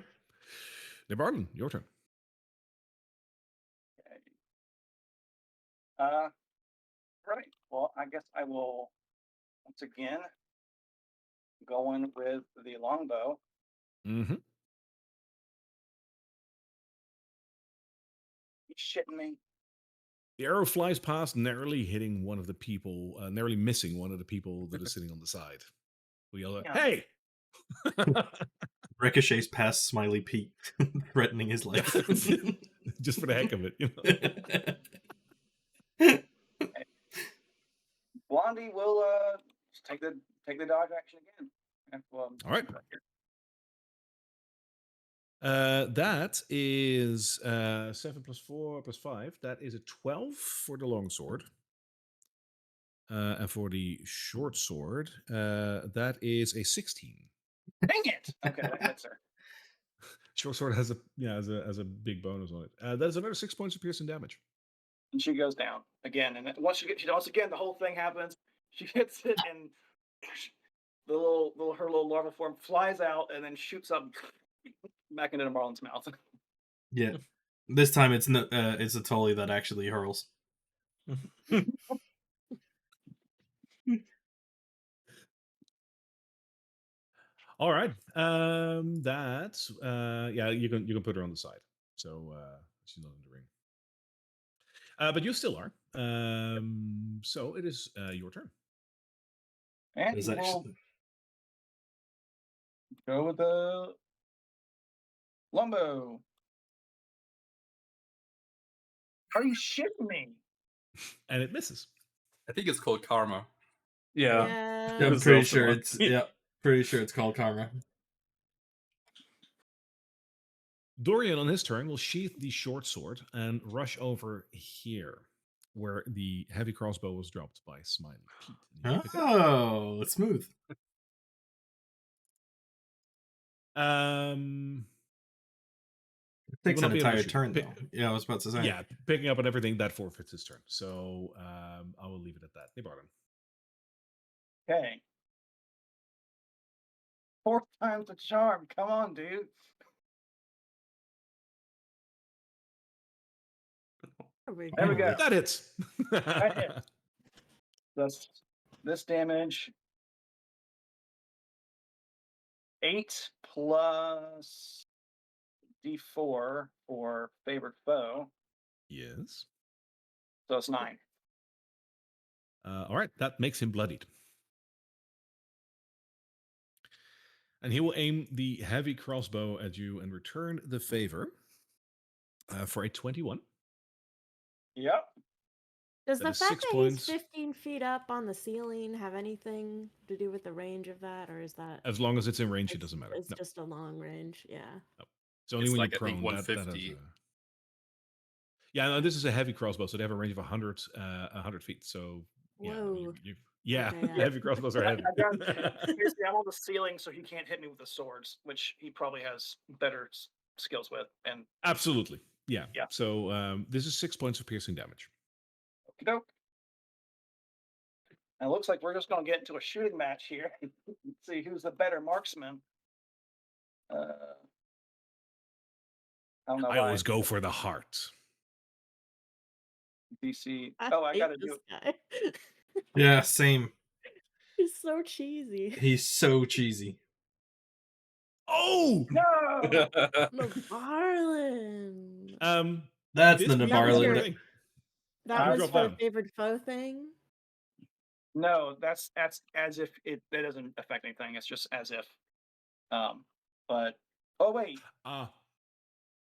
[SPEAKER 5] Nivarlan, your turn.
[SPEAKER 1] Okay. Right. Well, I guess I will once again go in with the longbow.
[SPEAKER 5] Mm-hmm.
[SPEAKER 1] You shitting me?
[SPEAKER 5] The arrow flies past, narrowly hitting one of the people, narrowly missing one of the people that is sitting on the side. We yell,
[SPEAKER 1] Yeah.
[SPEAKER 5] "Hey!"
[SPEAKER 6] Ricochets past Smiley Pete, threatening his life.
[SPEAKER 5] Just for the heck of it, you know.
[SPEAKER 1] Blondie will take the dodge action again.
[SPEAKER 5] All right. That is 7 plus 4 plus 5. That is a 12 for the longsword. And for the short sword, that is a 16.
[SPEAKER 1] Dang it! Okay, that hits her.
[SPEAKER 5] Short sword has a has a big bonus on it. That is another 6 points of piercing damage.
[SPEAKER 1] And she goes down again. And once again, the whole thing happens. She hits it, and the her little larva form flies out and then shoots up back into Marlon's mouth.
[SPEAKER 6] Yeah. This time it's it's a Tully that actually hurls.
[SPEAKER 5] All right. That's yeah, you can put her on the side. So she's not in the ring. But you still are. So it is your turn.
[SPEAKER 1] And
[SPEAKER 6] There's
[SPEAKER 1] we'll
[SPEAKER 6] actually
[SPEAKER 1] go with the Lumbo. Are you shitting me?
[SPEAKER 5] And it misses.
[SPEAKER 4] I think it's called karma.
[SPEAKER 3] Yeah.
[SPEAKER 2] Yeah.
[SPEAKER 6] I'm
[SPEAKER 5] was
[SPEAKER 6] pretty
[SPEAKER 5] also
[SPEAKER 6] sure
[SPEAKER 5] on.
[SPEAKER 6] it's pretty sure it's called karma.
[SPEAKER 5] Dorian, on his turn, will sheath the short sword and rush over here, where the heavy crossbow was dropped by Smiley Pete. And you pick it up.
[SPEAKER 6] Oh, it's smooth. It
[SPEAKER 5] He
[SPEAKER 6] takes
[SPEAKER 5] will
[SPEAKER 6] an
[SPEAKER 5] not be able to
[SPEAKER 6] entire
[SPEAKER 5] shoot.
[SPEAKER 6] turn though. Yeah, I was about to say.
[SPEAKER 5] Yeah, picking up on everything that forfeits his turn. So I will leave it at that. Nivarlan.
[SPEAKER 1] Okay. 4th time's the charm. Come on, dude. There we go.
[SPEAKER 5] That hits.
[SPEAKER 1] That hits. This damage. 8 plus D4 for favorite foe.
[SPEAKER 5] Yes.
[SPEAKER 1] So it's 9.
[SPEAKER 5] All right, that makes him bloodied. And he will aim the heavy crossbow at you and return the favor for a 21.
[SPEAKER 1] Yep.
[SPEAKER 2] Does
[SPEAKER 5] That
[SPEAKER 2] the
[SPEAKER 5] is
[SPEAKER 2] fact
[SPEAKER 5] 6
[SPEAKER 2] that
[SPEAKER 5] points.
[SPEAKER 2] he's 15 feet up on the ceiling have anything to do with the range of that, or is that
[SPEAKER 5] As long as it's in range, it doesn't matter.
[SPEAKER 2] it's
[SPEAKER 5] No.
[SPEAKER 2] just a long range? Yeah.
[SPEAKER 5] It's only
[SPEAKER 4] It's
[SPEAKER 5] when
[SPEAKER 4] like,
[SPEAKER 5] you're
[SPEAKER 4] I think,
[SPEAKER 5] prone that has
[SPEAKER 4] 150.
[SPEAKER 5] Yeah, no, this is a heavy crossbow, so they have a range of 100 feet. So yeah, I mean,
[SPEAKER 2] Whoa.
[SPEAKER 5] yeah,
[SPEAKER 2] Okay, yeah.
[SPEAKER 5] heavy crossbows are heavy.
[SPEAKER 1] Basically, I'm on the ceiling, so he can't hit me with the swords, which he probably has better skills with. And
[SPEAKER 5] Absolutely, yeah.
[SPEAKER 1] Yeah.
[SPEAKER 5] So this is 6 points of piercing damage.
[SPEAKER 1] okey-doke. And it looks like we're just going to get into a shooting match here. See who's the better marksman. I don't know
[SPEAKER 5] I
[SPEAKER 1] why.
[SPEAKER 5] always go for the heart.
[SPEAKER 1] DC.
[SPEAKER 2] I
[SPEAKER 1] Oh, I
[SPEAKER 2] hate
[SPEAKER 1] got to
[SPEAKER 2] this
[SPEAKER 1] do
[SPEAKER 2] guy.
[SPEAKER 6] Yeah, same.
[SPEAKER 2] He's so cheesy.
[SPEAKER 6] He's so cheesy.
[SPEAKER 5] Oh,
[SPEAKER 1] No!
[SPEAKER 2] Navarlin.
[SPEAKER 6] That's
[SPEAKER 5] this
[SPEAKER 6] the
[SPEAKER 5] week, one
[SPEAKER 2] Navarlin.
[SPEAKER 5] more
[SPEAKER 6] Navarlin.
[SPEAKER 5] thing.
[SPEAKER 2] That
[SPEAKER 5] You
[SPEAKER 2] was
[SPEAKER 5] drop
[SPEAKER 2] for the
[SPEAKER 5] down.
[SPEAKER 2] favored foe thing.
[SPEAKER 1] No, that's as if that doesn't affect anything. It's just as if. But oh wait,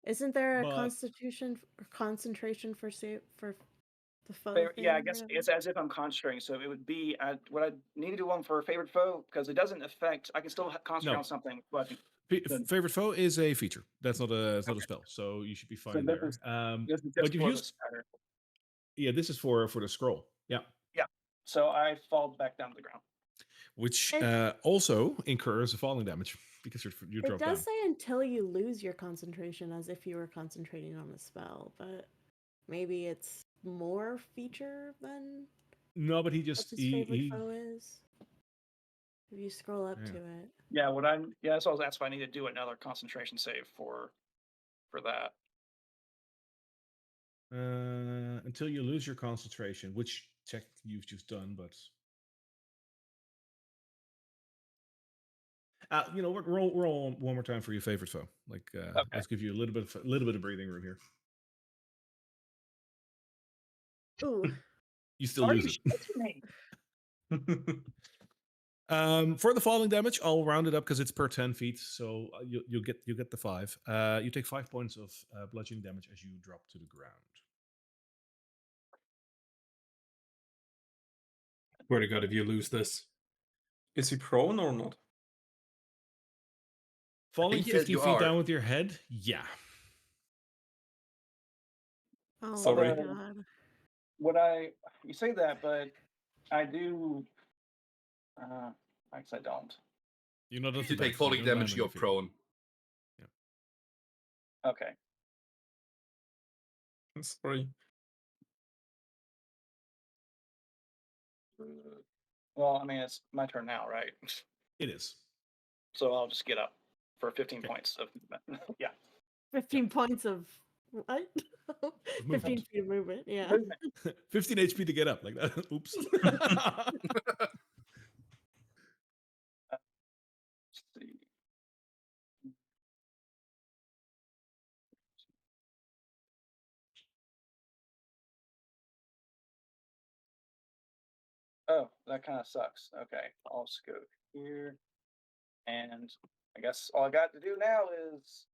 [SPEAKER 2] Isn't there a
[SPEAKER 5] But-
[SPEAKER 2] concentration for for the foe thing?
[SPEAKER 1] yeah, I
[SPEAKER 2] or
[SPEAKER 1] guess
[SPEAKER 2] whatever?
[SPEAKER 1] it's as if I'm concentrating. So it would be what I need to do one for a favorite foe because it doesn't affect. I can still concentrate
[SPEAKER 5] No.
[SPEAKER 1] on something, but
[SPEAKER 5] Favorite foe is a feature. That's not a
[SPEAKER 1] Okay.
[SPEAKER 5] spell, so you should be
[SPEAKER 1] So
[SPEAKER 5] fine
[SPEAKER 1] this
[SPEAKER 5] there.
[SPEAKER 1] is- this is
[SPEAKER 5] But
[SPEAKER 1] just
[SPEAKER 5] you've
[SPEAKER 1] for the
[SPEAKER 5] used
[SPEAKER 1] scatter.
[SPEAKER 5] this is for the scroll. Yeah.
[SPEAKER 1] So I fall back down to the ground.
[SPEAKER 5] Which
[SPEAKER 2] It-
[SPEAKER 5] also incurs falling damage because you
[SPEAKER 2] It
[SPEAKER 5] drop
[SPEAKER 2] does
[SPEAKER 5] down.
[SPEAKER 2] say until you lose your concentration, as if you were concentrating on a spell, but maybe it's more feature than
[SPEAKER 5] No, but he
[SPEAKER 2] what
[SPEAKER 5] just
[SPEAKER 2] his favorite
[SPEAKER 5] he
[SPEAKER 2] foe is. If you scroll up
[SPEAKER 5] Yeah.
[SPEAKER 2] to it.
[SPEAKER 1] Yeah, so that's why I need to do another concentration save for that.
[SPEAKER 5] Until you lose your concentration, which check you've just done, but roll one more time for your favorite foe. Like, let's give you a little bit of breathing room here.
[SPEAKER 2] Ooh.
[SPEAKER 5] You still
[SPEAKER 1] Are
[SPEAKER 5] lose
[SPEAKER 1] you
[SPEAKER 5] it.
[SPEAKER 1] shitting me?
[SPEAKER 5] For the falling damage, I'll round it up because it's per 10 feet, so you get the 5. You take 5 points of bludgeoning damage as you drop to the ground.
[SPEAKER 6] Swear to God, if you lose this.
[SPEAKER 7] Is he prone or not?
[SPEAKER 5] Falling
[SPEAKER 4] yes,
[SPEAKER 5] 50
[SPEAKER 4] you
[SPEAKER 5] feet
[SPEAKER 4] are.
[SPEAKER 5] down with your head, yeah.
[SPEAKER 2] Oh
[SPEAKER 7] Sorry.
[SPEAKER 2] my god.
[SPEAKER 1] You say that, but I do. I guess I don't.
[SPEAKER 5] You're not at
[SPEAKER 4] If
[SPEAKER 5] the
[SPEAKER 4] you
[SPEAKER 5] back,
[SPEAKER 4] take
[SPEAKER 5] so you
[SPEAKER 4] falling
[SPEAKER 5] don't land
[SPEAKER 4] damage,
[SPEAKER 5] on
[SPEAKER 4] you're
[SPEAKER 5] your feet.
[SPEAKER 4] prone.
[SPEAKER 1] Okay.
[SPEAKER 7] Sorry.
[SPEAKER 1] Well, I mean, it's my turn now, right?
[SPEAKER 5] It is.
[SPEAKER 1] So I'll just get up for 15
[SPEAKER 5] Okay.
[SPEAKER 1] points of yeah.
[SPEAKER 2] 15 points of what? 15
[SPEAKER 5] movement.
[SPEAKER 2] feet of movement, yeah.
[SPEAKER 1] Movement.
[SPEAKER 5] 15 HP to get up, like that. Oops.
[SPEAKER 1] Let's see. Oh, that kind of sucks. Okay, I'll just go here, and I guess all I got to do now is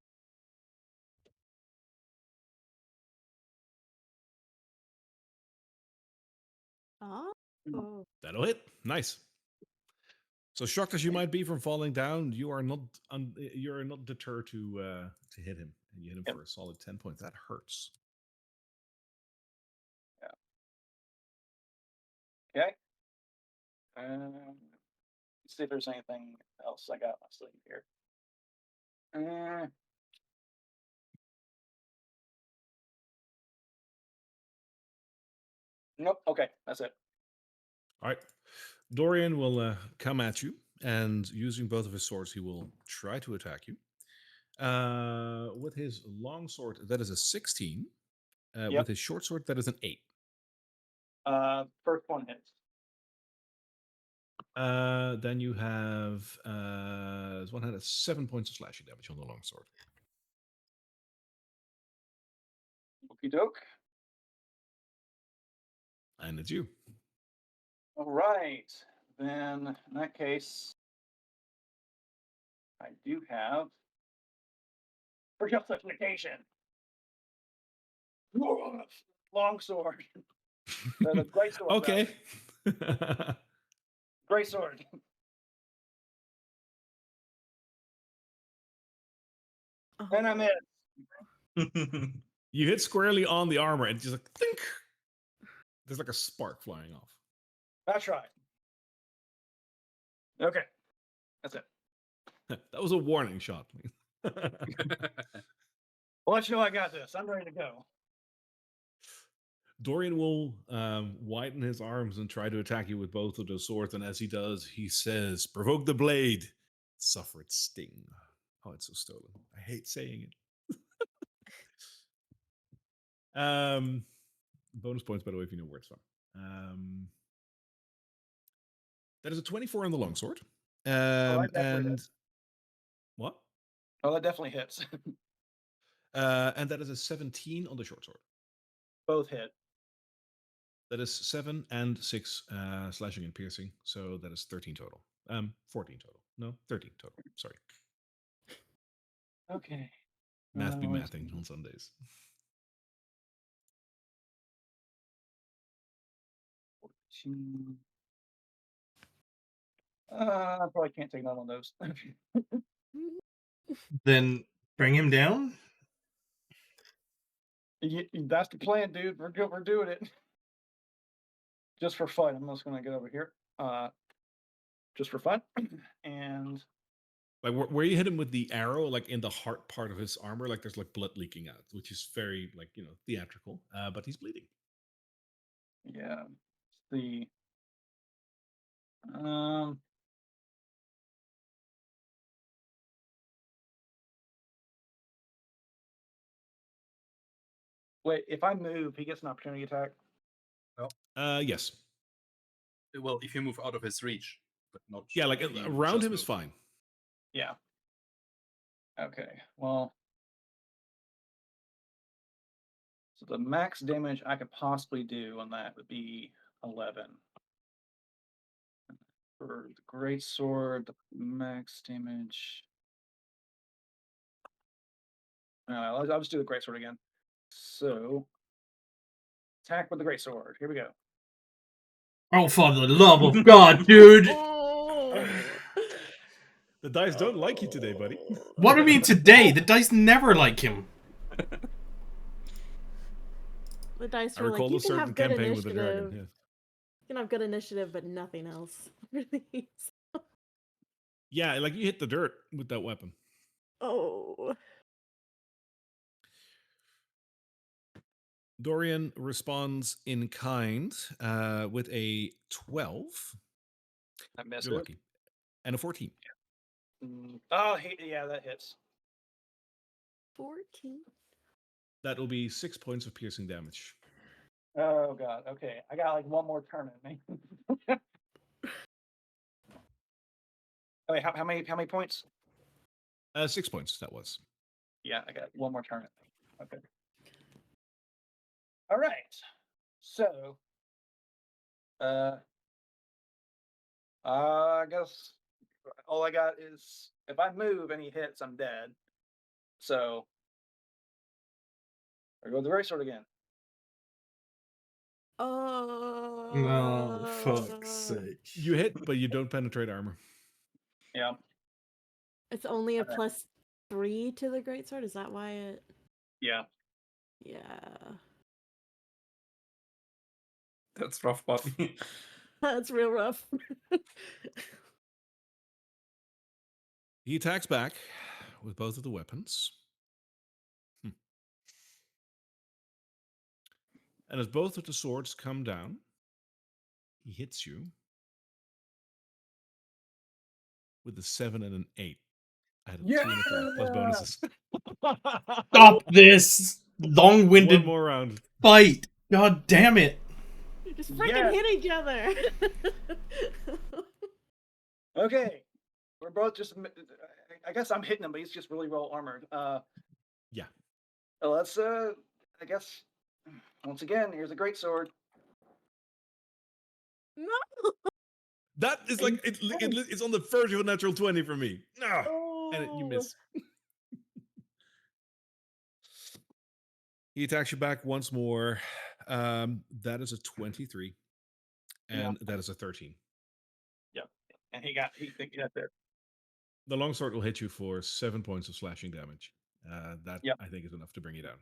[SPEAKER 2] Oh.
[SPEAKER 5] That'll hit. Nice. So shocked as you might be from falling down, you are not deterred to hit him, and you hit him
[SPEAKER 1] Yep.
[SPEAKER 5] for a solid 10 points. That hurts.
[SPEAKER 1] okay. Let's see if there's anything else I got up my sleeve here. Nope. Okay, that's it.
[SPEAKER 5] All right. Dorian will come at you, and using both of his swords, he will try to attack you. With his long sword, that is a 16.
[SPEAKER 1] Yep.
[SPEAKER 5] With his short sword, that is an 8.
[SPEAKER 1] First one hits.
[SPEAKER 5] Then you have one had 7 points of slashing damage on the long sword.
[SPEAKER 1] Okie doke.
[SPEAKER 5] And it's you.
[SPEAKER 1] All right. Then in that case, I do have for justification. Long sword. The great sword.
[SPEAKER 5] Okay.
[SPEAKER 1] Great sword. And I'm in.
[SPEAKER 5] You hit squarely on the armor and just like think. There's like a spark flying off.
[SPEAKER 1] That's right. Okay. That's it.
[SPEAKER 5] That was a warning shot.
[SPEAKER 1] I'll let you know I got this. I'm ready to go.
[SPEAKER 5] Dorian will widen his arms and try to attack you with both of those swords. And as he does, he says, "Provoke the blade, suffer its sting." Oh, it's so stolen. I hate saying it. Bonus points, by the way, if you know where it's from. That is a 24 on the longsword. And
[SPEAKER 1] hits.
[SPEAKER 5] what?
[SPEAKER 1] Oh, that definitely hits.
[SPEAKER 5] And that is a 17 on the short sword.
[SPEAKER 1] Both hit.
[SPEAKER 5] That is 7 and 6 slashing and piercing. So that is 13 total. 14 total. No, 13 total. Sorry.
[SPEAKER 1] Okay.
[SPEAKER 5] Math be mathing on Sundays.
[SPEAKER 1] 14. I probably can't take none on those.
[SPEAKER 6] Then bring him down.
[SPEAKER 1] That's the plan, dude. We're doing it. Just for fun. I'm just gonna get over here. Just for fun. And
[SPEAKER 5] Like where you hit him with the arrow, like in the heart part of his armor, like there's like blood leaking out, which is very like theatrical. But he's bleeding.
[SPEAKER 1] yeah, the wait. If I move, he gets an opportunity attack.
[SPEAKER 5] Yes.
[SPEAKER 4] Well, if you move out of his reach, but not.
[SPEAKER 5] Yeah, like
[SPEAKER 4] if you
[SPEAKER 5] around
[SPEAKER 4] just
[SPEAKER 5] him is
[SPEAKER 4] move.
[SPEAKER 5] fine.
[SPEAKER 1] Yeah. Okay. Well, so the max damage I could possibly do on that would be 11. For the great sword, the max damage. I'll just do the great sword again. So, attack with the great sword. Here we go.
[SPEAKER 6] Oh, for the love of God, dude!
[SPEAKER 2] Oh.
[SPEAKER 5] The dice don't like you today, buddy.
[SPEAKER 6] What do you mean today? The dice never like him.
[SPEAKER 2] The dice
[SPEAKER 5] I
[SPEAKER 2] were like,
[SPEAKER 5] recall
[SPEAKER 2] you
[SPEAKER 5] a
[SPEAKER 2] can have
[SPEAKER 5] certain
[SPEAKER 2] good
[SPEAKER 5] campaign with the
[SPEAKER 2] initiative.
[SPEAKER 5] dragon.
[SPEAKER 2] You can have good initiative, but nothing else.
[SPEAKER 5] Yeah, like you hit the dirt with that weapon.
[SPEAKER 2] Oh.
[SPEAKER 5] Dorian responds in kind with a 12.
[SPEAKER 1] I missed
[SPEAKER 5] You're
[SPEAKER 1] it.
[SPEAKER 5] lucky. And a 14.
[SPEAKER 1] Oh, yeah, that hits.
[SPEAKER 2] 14.
[SPEAKER 5] That will be 6 points of piercing damage.
[SPEAKER 1] Oh god. Okay, I got like one more turn in me. Wait, how many points?
[SPEAKER 5] 6 points, that was.
[SPEAKER 1] Yeah, I got one more turn in me. Okay. All right. So, I guess all I got is if I move and he hits, I'm dead. So, I go with the great sword again.
[SPEAKER 6] Oh, fuck's sake.
[SPEAKER 5] You hit, but you don't penetrate armor.
[SPEAKER 1] Yeah.
[SPEAKER 2] It's only a +3 to the greatsword. Is that why it?
[SPEAKER 1] Yeah.
[SPEAKER 2] Yeah.
[SPEAKER 3] That's rough, buddy.
[SPEAKER 2] That's real rough.
[SPEAKER 5] He attacks back with both of the weapons. And as both of the swords come down, he hits you with a 7 and an 8. I had a 2 and a 3 plus bonuses.
[SPEAKER 6] Stop this long-winded
[SPEAKER 5] One more round.
[SPEAKER 6] fight. God damn it.
[SPEAKER 2] You just freaking hit each other.
[SPEAKER 1] Okay. We're both just. I guess I'm hitting him, but he's just really well armored.
[SPEAKER 5] Yeah.
[SPEAKER 1] Let's. I guess. Once again, here's a great sword.
[SPEAKER 2] No.
[SPEAKER 5] That is like it's on the verge of a natural 20 for me. Ah, and you
[SPEAKER 2] Oh.
[SPEAKER 5] miss. He attacks you back once more. That is a 23, and that is a 13.
[SPEAKER 1] Yep. And he got there.
[SPEAKER 5] The longsword will hit you for 7 points of slashing damage. That
[SPEAKER 1] Yep.
[SPEAKER 5] I think is enough to bring you down.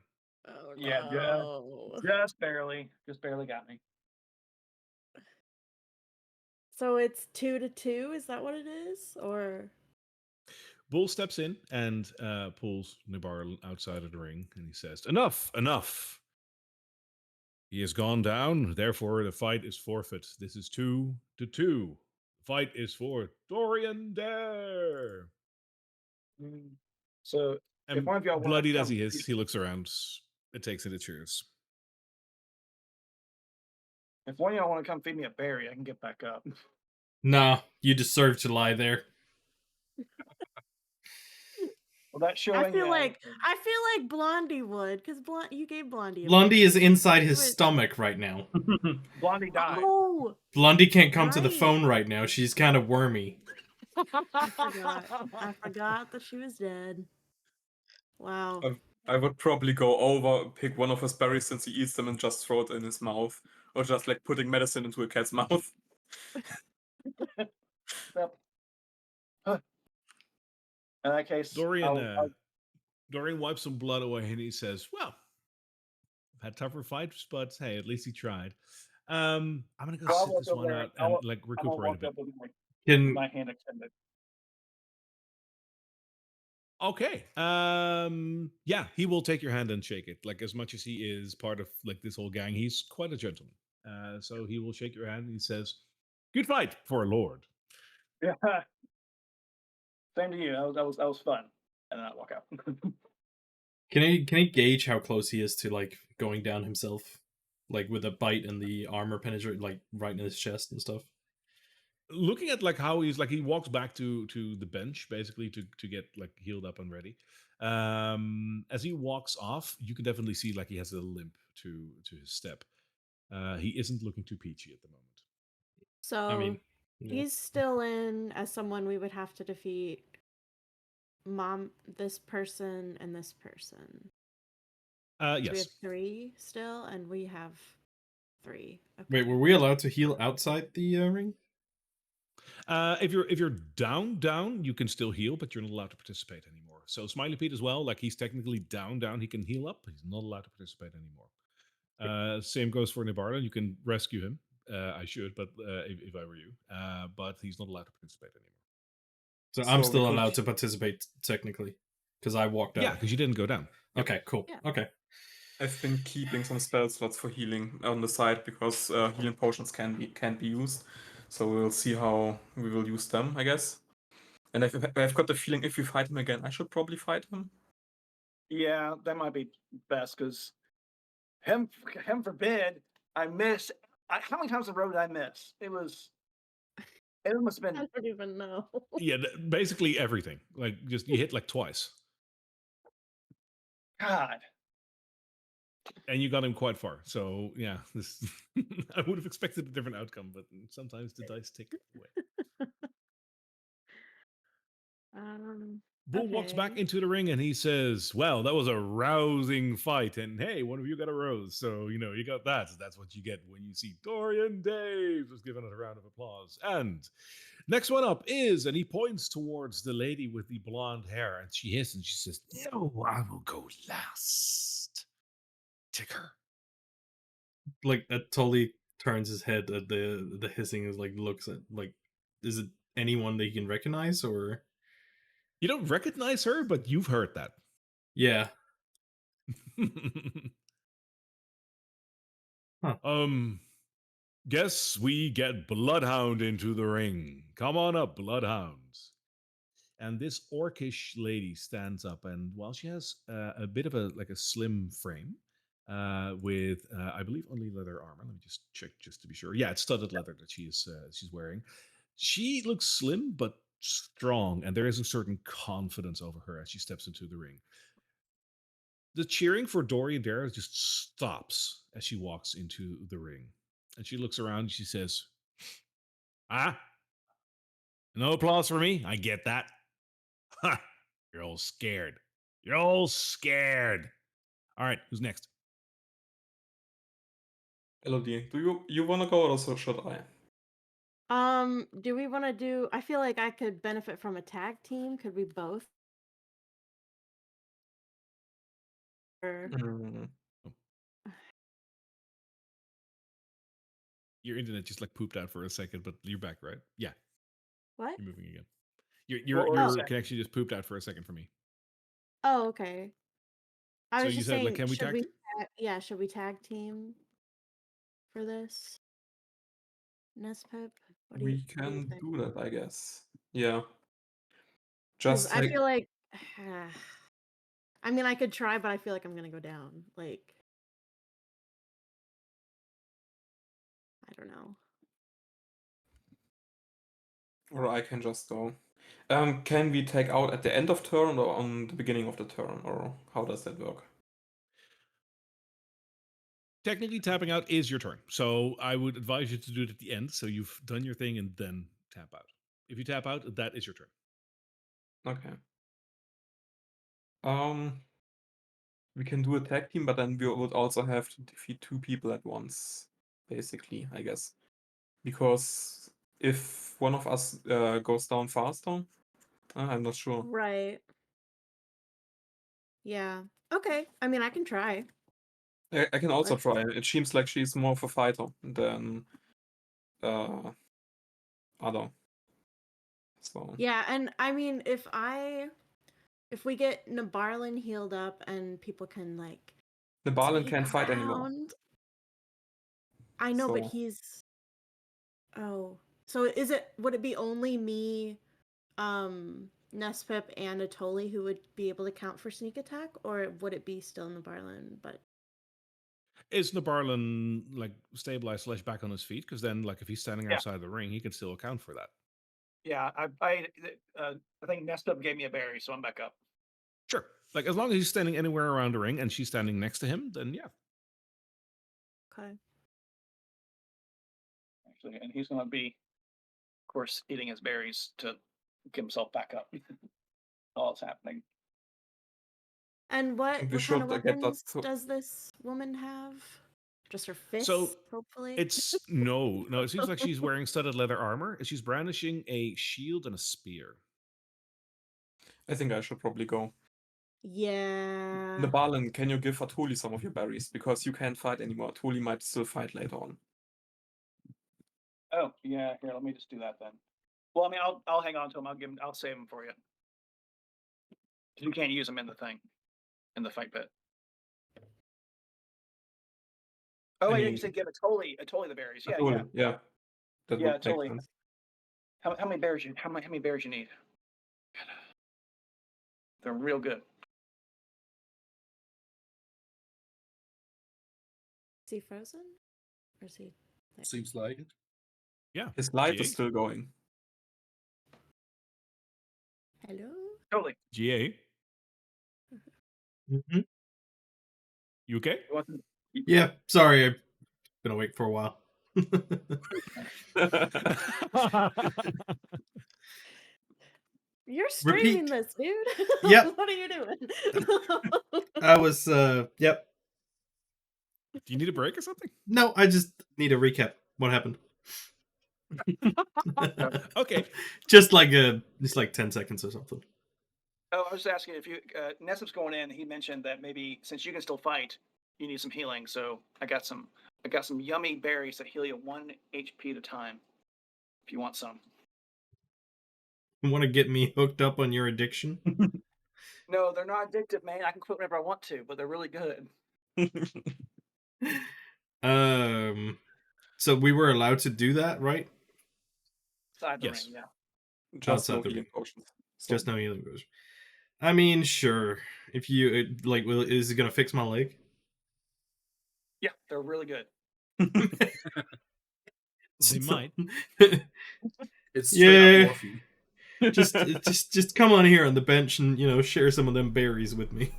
[SPEAKER 2] Oh
[SPEAKER 1] Yeah,
[SPEAKER 2] no.
[SPEAKER 1] just barely got me.
[SPEAKER 2] So it's 2-2. Is that what it is, or?
[SPEAKER 5] Bull steps in and pulls Nibar outside of the ring, and he says, "Enough, enough. He has gone down. Therefore, the fight is forfeit. This is 2-2. The fight is for Dorian Dare."
[SPEAKER 1] So if
[SPEAKER 5] And
[SPEAKER 1] one of y'all want to
[SPEAKER 5] bloodied as
[SPEAKER 1] come,
[SPEAKER 5] he is, he looks around. It takes into cheers.
[SPEAKER 1] if one of y'all want to come feed me a berry, I can get back up.
[SPEAKER 6] Nah, you deserve to lie there.
[SPEAKER 1] Well, that's showing.
[SPEAKER 2] I feel like Blondie would, because you gave Blondie.
[SPEAKER 6] Blondie is
[SPEAKER 2] berry.
[SPEAKER 6] inside his
[SPEAKER 2] Wait.
[SPEAKER 6] stomach right now.
[SPEAKER 1] Blondie died.
[SPEAKER 2] Oh,
[SPEAKER 6] Blondie can't come to the
[SPEAKER 2] Right.
[SPEAKER 6] phone right now. She's kind of wormy.
[SPEAKER 2] I forgot. I forgot that she was dead. Wow.
[SPEAKER 3] I would probably go over, pick one of his berries since he eats them, and just throw it in his mouth, or just like putting medicine into a cat's mouth.
[SPEAKER 1] Yep. In that case,
[SPEAKER 5] Dorian wipes some blood away and he says, "Well, I've had tougher fights, but hey, at least he tried. I'm gonna go sit this one out and like recuperate a bit."
[SPEAKER 1] With my hand extended.
[SPEAKER 5] Okay. Yeah, he will take your hand and shake it. Like, as much as he is part of like this whole gang, he's quite a gentleman. So he will shake your hand and he says, "Good fight for a lord."
[SPEAKER 1] Yeah. Same to you. That was fun. And then I walk out.
[SPEAKER 6] Can I gauge how close he is to like going down himself, like with a bite and the armor penetrate like right in his chest and stuff?
[SPEAKER 5] Looking at like how he's like he walks back to the bench basically to get like healed up and ready. As he walks off, you can definitely see like he has a limp to his step. He isn't looking too peachy at the moment.
[SPEAKER 2] So
[SPEAKER 6] I mean, yeah.
[SPEAKER 2] he's still in as someone we would have to defeat. This person, and this person. So
[SPEAKER 5] Yes.
[SPEAKER 2] we have 3 still, and we have 3. Okay.
[SPEAKER 6] Wait, were we allowed to heal outside the ring?
[SPEAKER 5] If you're down, you can still heal, but you're not allowed to participate anymore. So Smiley Pete as well, like he's technically down. He can heal up, but he's not allowed to participate anymore. Same goes for Nibarla. You can rescue him. I should, but if I were you, but he's not allowed to participate anymore.
[SPEAKER 6] So I'm still allowed to participate technically, because I walked out.
[SPEAKER 5] Yeah, because you didn't go down. Yep.
[SPEAKER 6] Okay, cool.
[SPEAKER 2] Yeah.
[SPEAKER 6] Okay.
[SPEAKER 3] I've been keeping some spell slots for healing on the side because healing potions can't be used. So we'll see how we will use them, I guess. And I've got the feeling if we fight him again, I should probably fight him.
[SPEAKER 1] Yeah, that might be best because him forbid I miss. How many times in a row did I miss? It must have been.
[SPEAKER 2] I don't even know.
[SPEAKER 5] Yeah, basically everything. Like just you hit like twice,
[SPEAKER 1] God.
[SPEAKER 5] and you got him quite far. So yeah, this I would have expected a different outcome, but sometimes the dice take away. Bull walks back
[SPEAKER 2] Okay.
[SPEAKER 5] into the ring and he says, "Well, that was a rousing fight, and hey, one of you got a rose, so you got that. That's what you get when you see Dorian Daves." Was given a round of applause. And next one up is, and he points towards the lady with the blonde hair, and she hisses and she says, "No, I will go last. Take her."
[SPEAKER 6] Like that totally turns his head at the hissing is like looks at like, is it anyone that you can recognize or?
[SPEAKER 5] You don't recognize her, but you've heard that.
[SPEAKER 6] Yeah. Huh.
[SPEAKER 5] Guess we get Bloodhound into the ring. Come on up, Bloodhounds. And this orcish lady stands up, and while she has a bit of a slim frame, with I believe only leather armor. Let me just check just to be sure. Yeah, it's studded leather that she's wearing. She looks slim but strong, and there is a certain confidence over her as she steps into the ring. The cheering for Dorian Dare just stops as she walks into the ring. And she looks around and she says, Huh? No applause for me? I get that. Ha! You're all scared. You're all scared. All right, who's next?
[SPEAKER 7] Elodie, do you want to go or so should I?
[SPEAKER 2] Do we want to do? I feel like I could benefit from a tag team. Could we both? Or
[SPEAKER 7] Mm,
[SPEAKER 5] Your internet just like pooped out for a second, but you're back, right? Yeah,
[SPEAKER 2] what?
[SPEAKER 5] you're moving again.
[SPEAKER 1] What were you
[SPEAKER 5] Your
[SPEAKER 1] saying?
[SPEAKER 5] connection just pooped out for a second for me.
[SPEAKER 2] Oh, okay. I
[SPEAKER 5] So
[SPEAKER 2] was
[SPEAKER 5] you
[SPEAKER 2] just
[SPEAKER 5] said, like,
[SPEAKER 2] saying,
[SPEAKER 5] can we
[SPEAKER 2] should
[SPEAKER 5] tag
[SPEAKER 2] we?
[SPEAKER 5] team?
[SPEAKER 2] Yeah, should we tag team for this? Nespip? What do you
[SPEAKER 7] we can
[SPEAKER 2] think?
[SPEAKER 7] do that, I guess. Yeah.
[SPEAKER 2] Because
[SPEAKER 7] Just
[SPEAKER 2] I
[SPEAKER 7] like
[SPEAKER 2] feel like, I mean, I could try, but I feel like I'm gonna go down. Like, I don't know.
[SPEAKER 7] or I can just go. Can we take out at the end of turn or on the beginning of the turn, or how does that work?
[SPEAKER 5] Technically, tapping out is your turn. So I would advise you to do it at the end. So you've done your thing and then tap out. If you tap out, that is your turn.
[SPEAKER 7] Okay. We can do a tag team, but then we would also have to defeat 2 people at once, basically, I guess. Because if one of us goes down faster, I'm not sure.
[SPEAKER 2] Right. Yeah. Okay. I mean, I can try.
[SPEAKER 7] I can also
[SPEAKER 2] Let's.
[SPEAKER 7] try. It seems like she's more of a fighter than other. So
[SPEAKER 2] Yeah, and I mean, if we get Nabarlin healed up and people can like
[SPEAKER 7] the Balin
[SPEAKER 2] sneak
[SPEAKER 7] can't fight anymore.
[SPEAKER 2] around. I know, but
[SPEAKER 7] So
[SPEAKER 2] he's. Oh, so would it be only me, Nespip and Atoli who would be able to count for sneak attack, or would it be still Nabarlin? But
[SPEAKER 5] Is Nabarlin like stabilized / back on his feet? Because then, like, if he's standing
[SPEAKER 1] Yeah.
[SPEAKER 5] outside the ring, he can still account for that.
[SPEAKER 1] Yeah, I think Nest Up gave me a berry, so I'm back up.
[SPEAKER 5] Sure. Like, as long as he's standing anywhere around the ring and she's standing next to him, then yeah.
[SPEAKER 2] okay.
[SPEAKER 1] Actually, and he's gonna be, of course, eating his berries to get himself back up. All that's happening.
[SPEAKER 2] And
[SPEAKER 7] I
[SPEAKER 2] what
[SPEAKER 7] think we
[SPEAKER 2] what kind of
[SPEAKER 7] should get that
[SPEAKER 2] weapons
[SPEAKER 7] to-
[SPEAKER 2] does this woman have? Just her fists,
[SPEAKER 5] So
[SPEAKER 2] hopefully.
[SPEAKER 5] it's no. It seems like she's wearing studded leather armor. She's brandishing a shield and a spear.
[SPEAKER 7] I think I should probably go.
[SPEAKER 2] Yeah.
[SPEAKER 7] The Balin, can you give Atuli some of your berries? Because you can't fight anymore. Atuli might still fight later on.
[SPEAKER 1] Oh yeah, here, let me just do that then. Well, I mean, I'll hang on to him. I'll save him for you. You can't use them in the thing, in the fight pit. Oh,
[SPEAKER 7] I
[SPEAKER 1] yeah,
[SPEAKER 7] mean,
[SPEAKER 1] you said give Atoli the berries. Yeah,
[SPEAKER 7] Atuli, yeah. That
[SPEAKER 1] yeah,
[SPEAKER 7] would make
[SPEAKER 1] totally.
[SPEAKER 7] sense.
[SPEAKER 1] How many berries how many berries you need? They're real good.
[SPEAKER 2] Is he frozen? Or is he there?
[SPEAKER 4] Seems like it.
[SPEAKER 5] Yeah.
[SPEAKER 7] His light
[SPEAKER 5] GA?
[SPEAKER 7] is still going.
[SPEAKER 2] Hello?
[SPEAKER 1] Totally.
[SPEAKER 5] GA,
[SPEAKER 6] Mm-hmm.
[SPEAKER 5] you okay?
[SPEAKER 1] You want them-
[SPEAKER 6] Yeah, sorry, I've been awake for a while.
[SPEAKER 2] You're streaming
[SPEAKER 6] Repeat.
[SPEAKER 2] this, dude.
[SPEAKER 6] Yep.
[SPEAKER 2] What are you doing?
[SPEAKER 6] I was, yep.
[SPEAKER 5] Do you need a break or something?
[SPEAKER 6] No, I just need a recap. What happened?
[SPEAKER 5] Okay.
[SPEAKER 6] Just like 10 seconds or something.
[SPEAKER 1] Oh, I was just asking if you Nessip's going in. He mentioned that maybe since you can still fight, you need some healing. So I got some yummy berries that heal you 1 HP at a time. If you want some.
[SPEAKER 6] You want to get me hooked up on your addiction?
[SPEAKER 1] No, they're not addictive, man. I can quit whenever I want to, but they're really good.
[SPEAKER 6] So we were allowed to do that, right?
[SPEAKER 1] Side the
[SPEAKER 5] Yes.
[SPEAKER 1] ring, yeah.
[SPEAKER 7] Just
[SPEAKER 6] Outside
[SPEAKER 7] no
[SPEAKER 6] the
[SPEAKER 7] healing
[SPEAKER 6] ring.
[SPEAKER 7] potions. So,
[SPEAKER 6] Just no healing goes. I mean, sure. If you like, is it gonna fix my leg?
[SPEAKER 1] Yeah, they're really good.
[SPEAKER 5] They might.
[SPEAKER 4] It's straight
[SPEAKER 6] Yeah.
[SPEAKER 4] up morphine.
[SPEAKER 6] just come on here on the bench and share some of them berries with me.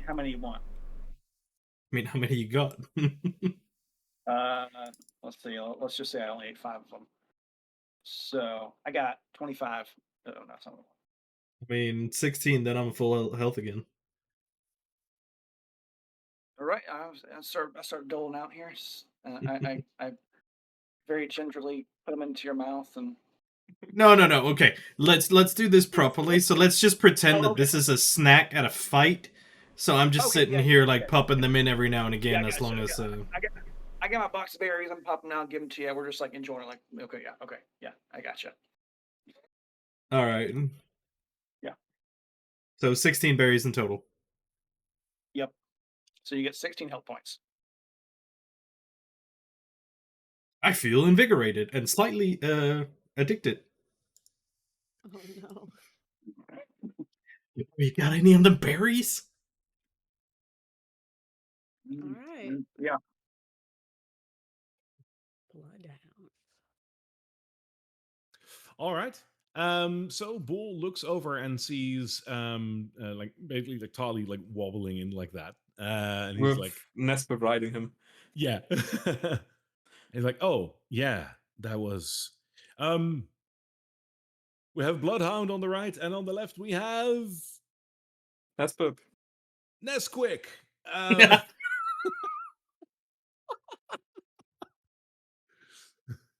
[SPEAKER 1] How many you want?
[SPEAKER 6] I mean, how many you got?
[SPEAKER 1] let's see. Let's just say I only ate 5 of them. So I got 25. Oh, not some of them.
[SPEAKER 6] I mean, 16, then I'm full health again.
[SPEAKER 1] All right, I start doling out here. I very gingerly put them into your mouth and.
[SPEAKER 6] No. Okay, let's do this properly. So let's just pretend that this is a snack at a fight. So I'm just sitting here like popping them in every now and again, as long as.
[SPEAKER 1] I got my box of berries. I'm popping out, give them to you. We're just like enjoying it. Like, okay, I got you.
[SPEAKER 6] All right.
[SPEAKER 1] Yeah.
[SPEAKER 6] So 16 berries in total.
[SPEAKER 1] Yep. So you get 16 health points.
[SPEAKER 6] I feel invigorated and slightly addicted.
[SPEAKER 2] Oh no.
[SPEAKER 6] You got any of the berries?
[SPEAKER 2] All right.
[SPEAKER 1] Yeah.
[SPEAKER 2] Bloodhound.
[SPEAKER 5] All right. So Bull looks over and sees like basically like Tali like wobbling in like that. And he's
[SPEAKER 7] With
[SPEAKER 5] like,
[SPEAKER 7] Nesper riding him.
[SPEAKER 5] yeah. He's like, oh yeah, that was we have Bloodhound on the right, and on the left we have
[SPEAKER 7] Nesper.
[SPEAKER 5] Nesquik.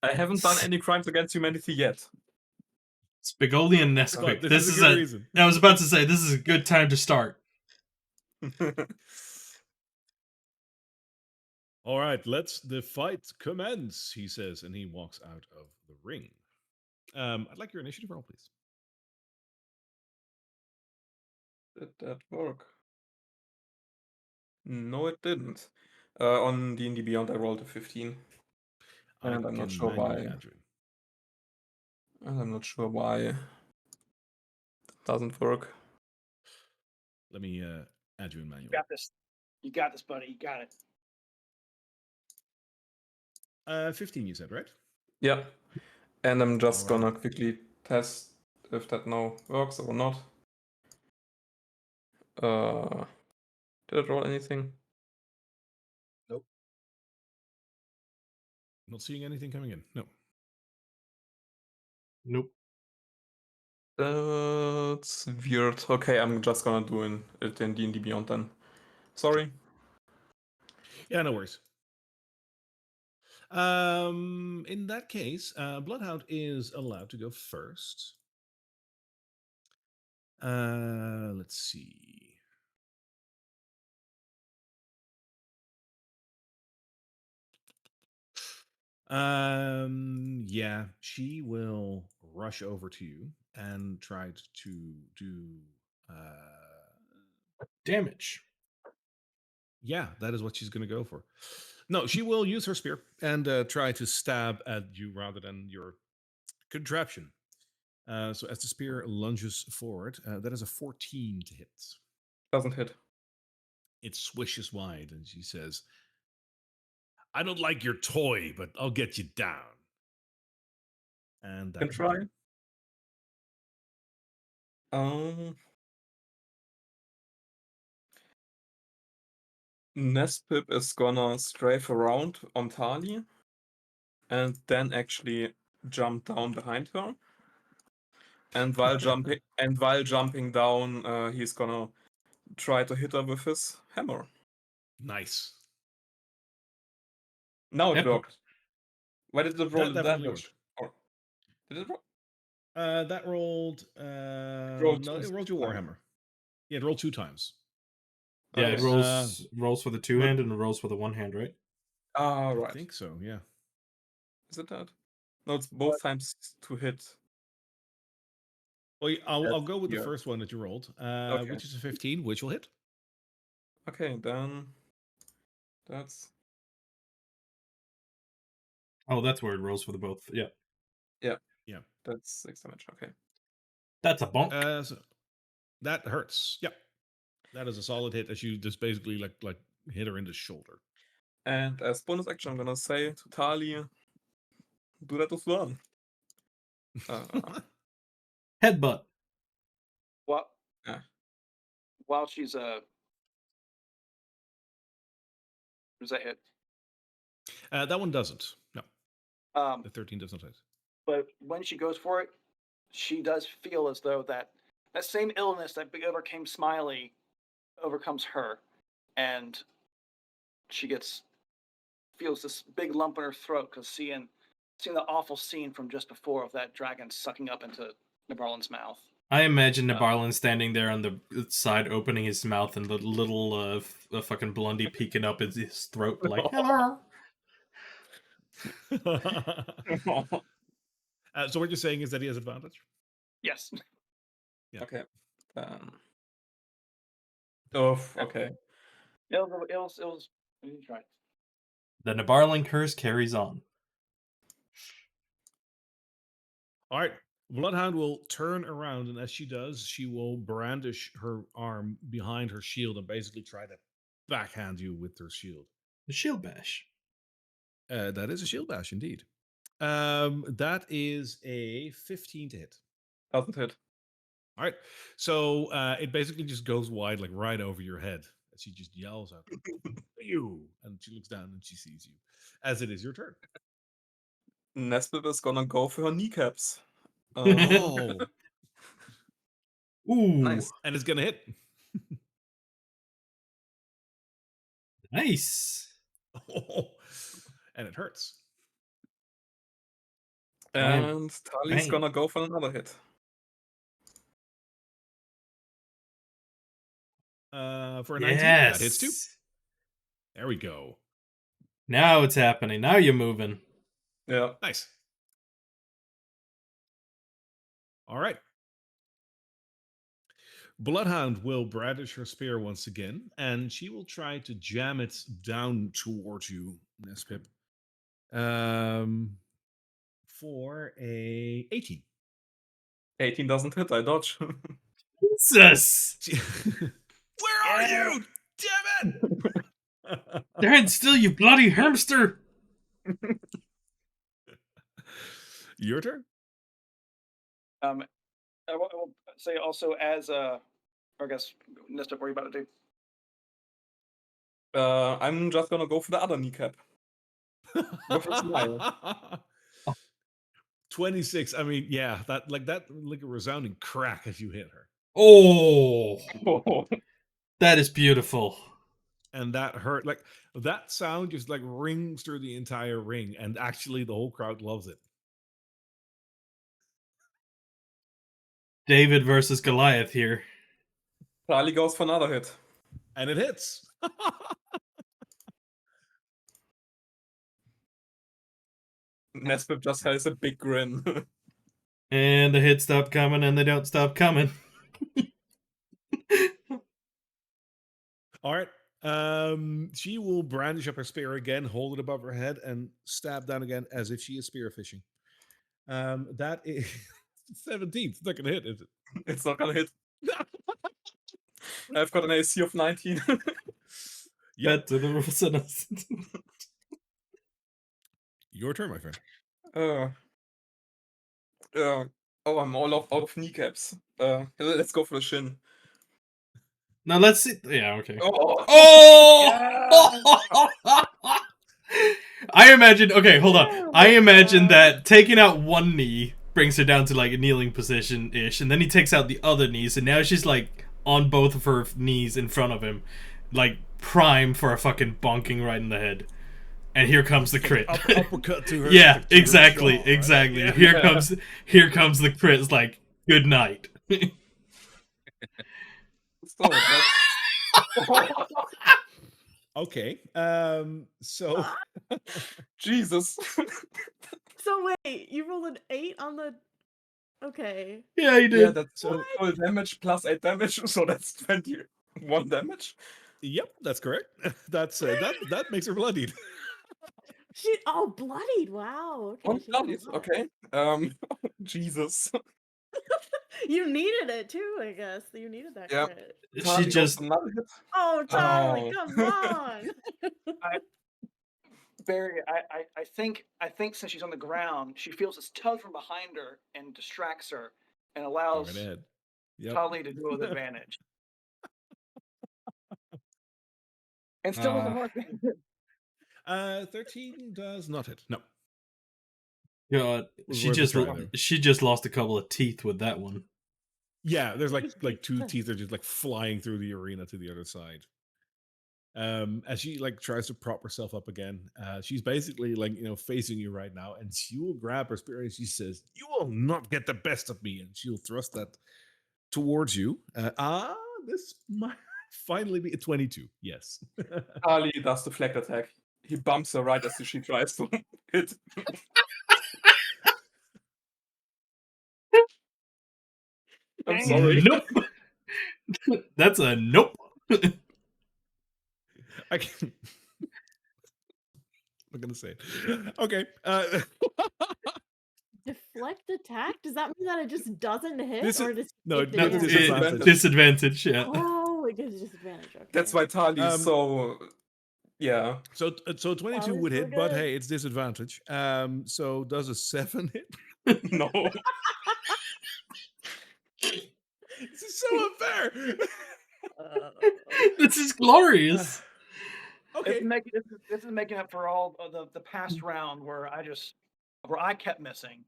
[SPEAKER 7] I haven't done any crimes against humanity yet.
[SPEAKER 6] Spigoli and Nesquik.
[SPEAKER 5] But this is a good reason.
[SPEAKER 6] I was about to say, this is a good time to start.
[SPEAKER 5] All right, let's the fight commence, he says, and he walks out of the ring. I'd like your initiative roll, please.
[SPEAKER 7] Did that work? No, it didn't. On D&D Beyond, I rolled a 15. And I'm not sure why. And I'm not sure why it doesn't work.
[SPEAKER 5] Let me add you in manually.
[SPEAKER 1] You got this. You got this, buddy. You got it.
[SPEAKER 5] 15, you said, right?
[SPEAKER 7] Yeah. And I'm just
[SPEAKER 5] All right.
[SPEAKER 7] gonna quickly test if that now works or not. Did it roll anything?
[SPEAKER 4] Nope.
[SPEAKER 5] Not seeing anything coming in. No.
[SPEAKER 6] Nope.
[SPEAKER 7] That's weird. Okay, I'm just gonna do it in D&D Beyond then. Sorry.
[SPEAKER 5] Yeah, no worries. In that case, Bloodhound is allowed to go first. Let's see. Yeah, she will rush over to you and try to do
[SPEAKER 6] damage.
[SPEAKER 5] Yeah, that is what she's going to go for. No, she will use her spear and try to stab at you rather than your contraption. So as the spear lunges forward, that is a 14 to hit.
[SPEAKER 7] Doesn't hit.
[SPEAKER 5] It swishes wide, and she says, I don't like your toy, but I'll get you down. And
[SPEAKER 7] Can try. Nespip is gonna strafe around on Tali and then actually jump down behind her. And while jumping down, he's gonna try to hit her with his hammer.
[SPEAKER 5] Nice.
[SPEAKER 7] Now it worked. Why did it roll
[SPEAKER 5] That
[SPEAKER 7] the
[SPEAKER 5] definitely
[SPEAKER 7] damage? Or did it roll?
[SPEAKER 5] That rolled.
[SPEAKER 7] Rolled
[SPEAKER 5] No, it rolled
[SPEAKER 7] two
[SPEAKER 5] your
[SPEAKER 7] times.
[SPEAKER 5] Warhammer. Yeah, it rolled 2 times.
[SPEAKER 6] Yeah,
[SPEAKER 7] Okay.
[SPEAKER 6] it rolls for the two hand and it rolls for the one hand, right?
[SPEAKER 7] Right.
[SPEAKER 5] I think so, yeah.
[SPEAKER 7] Is it that? No, it's both times to hit.
[SPEAKER 5] Well, I'll go with the
[SPEAKER 7] Yeah.
[SPEAKER 5] first one that you rolled,
[SPEAKER 7] Okay.
[SPEAKER 5] which is a 15, which will hit.
[SPEAKER 7] Okay, then that's
[SPEAKER 6] Oh, that's where it rolls for the both. Yeah.
[SPEAKER 5] Yeah.
[SPEAKER 7] that's 6 damage. Okay.
[SPEAKER 6] That's a bonk.
[SPEAKER 5] So that hurts. Yep. That is a solid hit as you just basically like hit her in the shoulder.
[SPEAKER 7] And as bonus action, I'm gonna say to Tali, do that as well.
[SPEAKER 6] Headbutt.
[SPEAKER 1] Well,
[SPEAKER 7] Yeah.
[SPEAKER 1] while she's does that hit?
[SPEAKER 5] That one doesn't. No,
[SPEAKER 1] Um,
[SPEAKER 5] the 13 does not hit.
[SPEAKER 1] but when she goes for it, she does feel as though that same illness that overcame Smiley overcomes her, and she feels this big lump in her throat because seeing the awful scene from just before of that dragon sucking up into Nabarlin's mouth.
[SPEAKER 6] I imagine Nabarlin standing there on the side, opening his mouth, and the little fucking blondie peeking up his throat, like, hello.
[SPEAKER 5] So what you're saying is that he has advantage?
[SPEAKER 1] Yes.
[SPEAKER 5] Yeah.
[SPEAKER 7] Okay. Oh, okay.
[SPEAKER 1] It was right.
[SPEAKER 6] The Nabarlin curse carries on.
[SPEAKER 5] All right. Bloodhound will turn around, and as she does, she will brandish her arm behind her shield and basically try to backhand you with her shield.
[SPEAKER 6] The shield bash.
[SPEAKER 5] That is a shield bash, indeed. That is a 15 to hit.
[SPEAKER 7] Doesn't hit.
[SPEAKER 5] All right. So it basically just goes wide, like right over your head. And she just yells out, you. And she looks down and she sees you. As it is your turn.
[SPEAKER 7] Nesbit is gonna go for her kneecaps.
[SPEAKER 5] Oh.
[SPEAKER 6] Ooh.
[SPEAKER 7] Nice.
[SPEAKER 5] And it's going to hit.
[SPEAKER 6] Nice.
[SPEAKER 5] And it hurts.
[SPEAKER 7] And Tali's
[SPEAKER 6] Bang.
[SPEAKER 7] gonna go for another hit.
[SPEAKER 5] For a 19, that hits too.
[SPEAKER 6] Yes.
[SPEAKER 5] There we go.
[SPEAKER 6] Now it's happening. Now you're moving.
[SPEAKER 7] Yeah.
[SPEAKER 5] Nice. All right. Bloodhound will brandish her spear once again, and she will try to jam it down towards you, Nespip. For a 18.
[SPEAKER 7] 18 doesn't hit, I dodge.
[SPEAKER 6] Jesus.
[SPEAKER 5] Where are you? Damn it!
[SPEAKER 6] Stand still, you bloody hamster.
[SPEAKER 5] Your turn.
[SPEAKER 1] I will say also as or I guess Nesta, what are you about to do?
[SPEAKER 7] I'm just gonna go for the other kneecap. With a smile.
[SPEAKER 5] 26. I mean, yeah, that like a resounding crack as you hit her.
[SPEAKER 6] Oh, that is beautiful.
[SPEAKER 5] And that hurt. Like that sound just like rings through the entire ring, and actually the whole crowd loves it.
[SPEAKER 6] David versus Goliath here.
[SPEAKER 7] Tali goes for another hit.
[SPEAKER 5] And it hits.
[SPEAKER 7] Nesbit just has a big grin.
[SPEAKER 6] And the hits stop coming and they don't stop coming.
[SPEAKER 5] All right. She will brandish up her spear again, hold it above her head, and stab down again as if she is spear fishing. That is 17. It's not gonna hit, is it?
[SPEAKER 7] It's not gonna hit. I've got an AC of 19.
[SPEAKER 6] Yep. To the listeners.
[SPEAKER 5] Your turn, my friend.
[SPEAKER 7] Oh, I'm all out of kneecaps. Let's go for the shin.
[SPEAKER 6] Now let's see. Yeah, okay.
[SPEAKER 7] Oh!
[SPEAKER 6] I imagine. Okay, hold on. I imagine that taking out one knee brings her down to like a kneeling position ish, and then he takes out the other knee, so now she's like on both of her knees in front of him, like prime for a fucking bonking right in the head. And here comes the crit.
[SPEAKER 5] Uppercut to her.
[SPEAKER 6] Yeah,
[SPEAKER 5] to her
[SPEAKER 6] exactly,
[SPEAKER 5] jaw, right?
[SPEAKER 6] exactly.
[SPEAKER 5] Yeah.
[SPEAKER 6] Here comes the crit. It's like, good night.
[SPEAKER 7] So that's...
[SPEAKER 5] Okay. So
[SPEAKER 7] Jesus.
[SPEAKER 2] So wait, you rolled an 8 on the. Okay.
[SPEAKER 6] Yeah, you
[SPEAKER 7] Yeah,
[SPEAKER 6] did.
[SPEAKER 7] that's full damage plus 8 damage, so that's 21 damage.
[SPEAKER 5] Yep, that's correct. That's that makes her bloodied.
[SPEAKER 2] She bloodied. Wow. Okay.
[SPEAKER 7] One
[SPEAKER 2] she got
[SPEAKER 7] bloodied,
[SPEAKER 2] a lot.
[SPEAKER 7] okay. Jesus.
[SPEAKER 2] You needed it too, I guess. You needed that
[SPEAKER 7] Yeah.
[SPEAKER 2] crit.
[SPEAKER 6] She
[SPEAKER 7] Tali goes
[SPEAKER 6] just
[SPEAKER 7] for another hit.
[SPEAKER 2] Oh, Tali,
[SPEAKER 7] Oh.
[SPEAKER 2] come on.
[SPEAKER 1] Barry, I think since she's on the ground, she feels this tug from behind her and distracts her and
[SPEAKER 5] Go
[SPEAKER 1] allows
[SPEAKER 5] right ahead. Yep.
[SPEAKER 1] Tali to do it with advantage. And still doesn't work.
[SPEAKER 5] 13 does not hit. No.
[SPEAKER 6] God,
[SPEAKER 5] Was worth a try, though.
[SPEAKER 6] she just lost a couple of teeth with that one.
[SPEAKER 5] Yeah, there's like two teeth are just like flying through the arena to the other side. As she like tries to prop herself up again, she's basically like facing you right now, and she will grab her spear and she says, "You will not get the best of me," and she'll thrust that towards you. This might finally be a 22. Yes.
[SPEAKER 7] Ali does the flank attack. He bumps her right as she tries to hit. I'm
[SPEAKER 1] Dang
[SPEAKER 7] sorry.
[SPEAKER 6] Nope. That's a nope.
[SPEAKER 5] I can. I'm gonna say it. Okay.
[SPEAKER 2] Deflect attack? Does that mean that it just doesn't hit,
[SPEAKER 5] This is-
[SPEAKER 2] or does it
[SPEAKER 5] no,
[SPEAKER 2] take the
[SPEAKER 5] no,
[SPEAKER 2] damage?
[SPEAKER 5] disadvantage.
[SPEAKER 6] Disadvantage, yeah.
[SPEAKER 2] Oh, it gives disadvantage. Okay.
[SPEAKER 7] That's why Tali is so. Yeah.
[SPEAKER 5] So 22
[SPEAKER 2] Tali's
[SPEAKER 5] would hit,
[SPEAKER 2] so
[SPEAKER 5] but
[SPEAKER 2] good.
[SPEAKER 5] hey, it's disadvantage. So does a 7 hit?
[SPEAKER 7] No.
[SPEAKER 5] This is so unfair.
[SPEAKER 6] This is glorious.
[SPEAKER 5] Okay.
[SPEAKER 1] This is making up for all of the past round where I kept missing.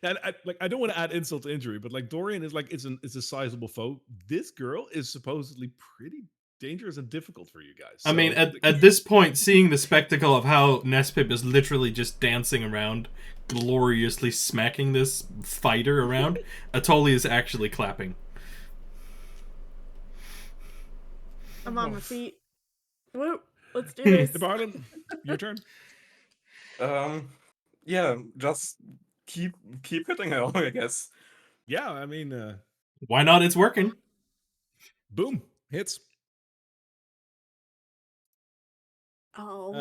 [SPEAKER 5] And I don't want to add insult to injury, but like Dorian is like it's a sizable foe. This girl is supposedly pretty dangerous and difficult for you guys.
[SPEAKER 6] I mean,
[SPEAKER 5] So,
[SPEAKER 6] at this point, seeing the spectacle of how Nespip is literally just dancing around, gloriously smacking this fighter around, Atoli is actually clapping.
[SPEAKER 2] I'm on my feet. Whoop. Let's do this.
[SPEAKER 5] Barlin, your turn.
[SPEAKER 7] Yeah, just keep hitting her, I guess.
[SPEAKER 5] Yeah, I mean,
[SPEAKER 6] Why not? It's working.
[SPEAKER 5] boom, hits.
[SPEAKER 2] Oh.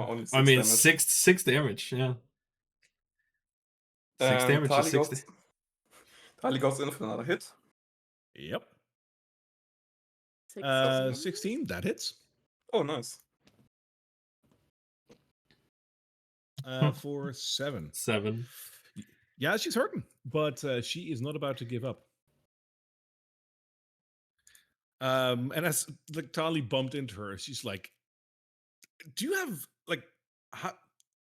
[SPEAKER 7] Only
[SPEAKER 6] I mean,
[SPEAKER 7] damage.
[SPEAKER 6] six damage. Yeah, 6 damage is 60.
[SPEAKER 7] Tali goes in for another hit.
[SPEAKER 5] Yep.
[SPEAKER 2] 16.
[SPEAKER 5] 16, that hits.
[SPEAKER 7] Oh, nice.
[SPEAKER 5] For 7.
[SPEAKER 6] 7.
[SPEAKER 5] Yeah, she's hurting, but she is not about to give up. And as like Tali bumped into her, she's like, "Do you have like,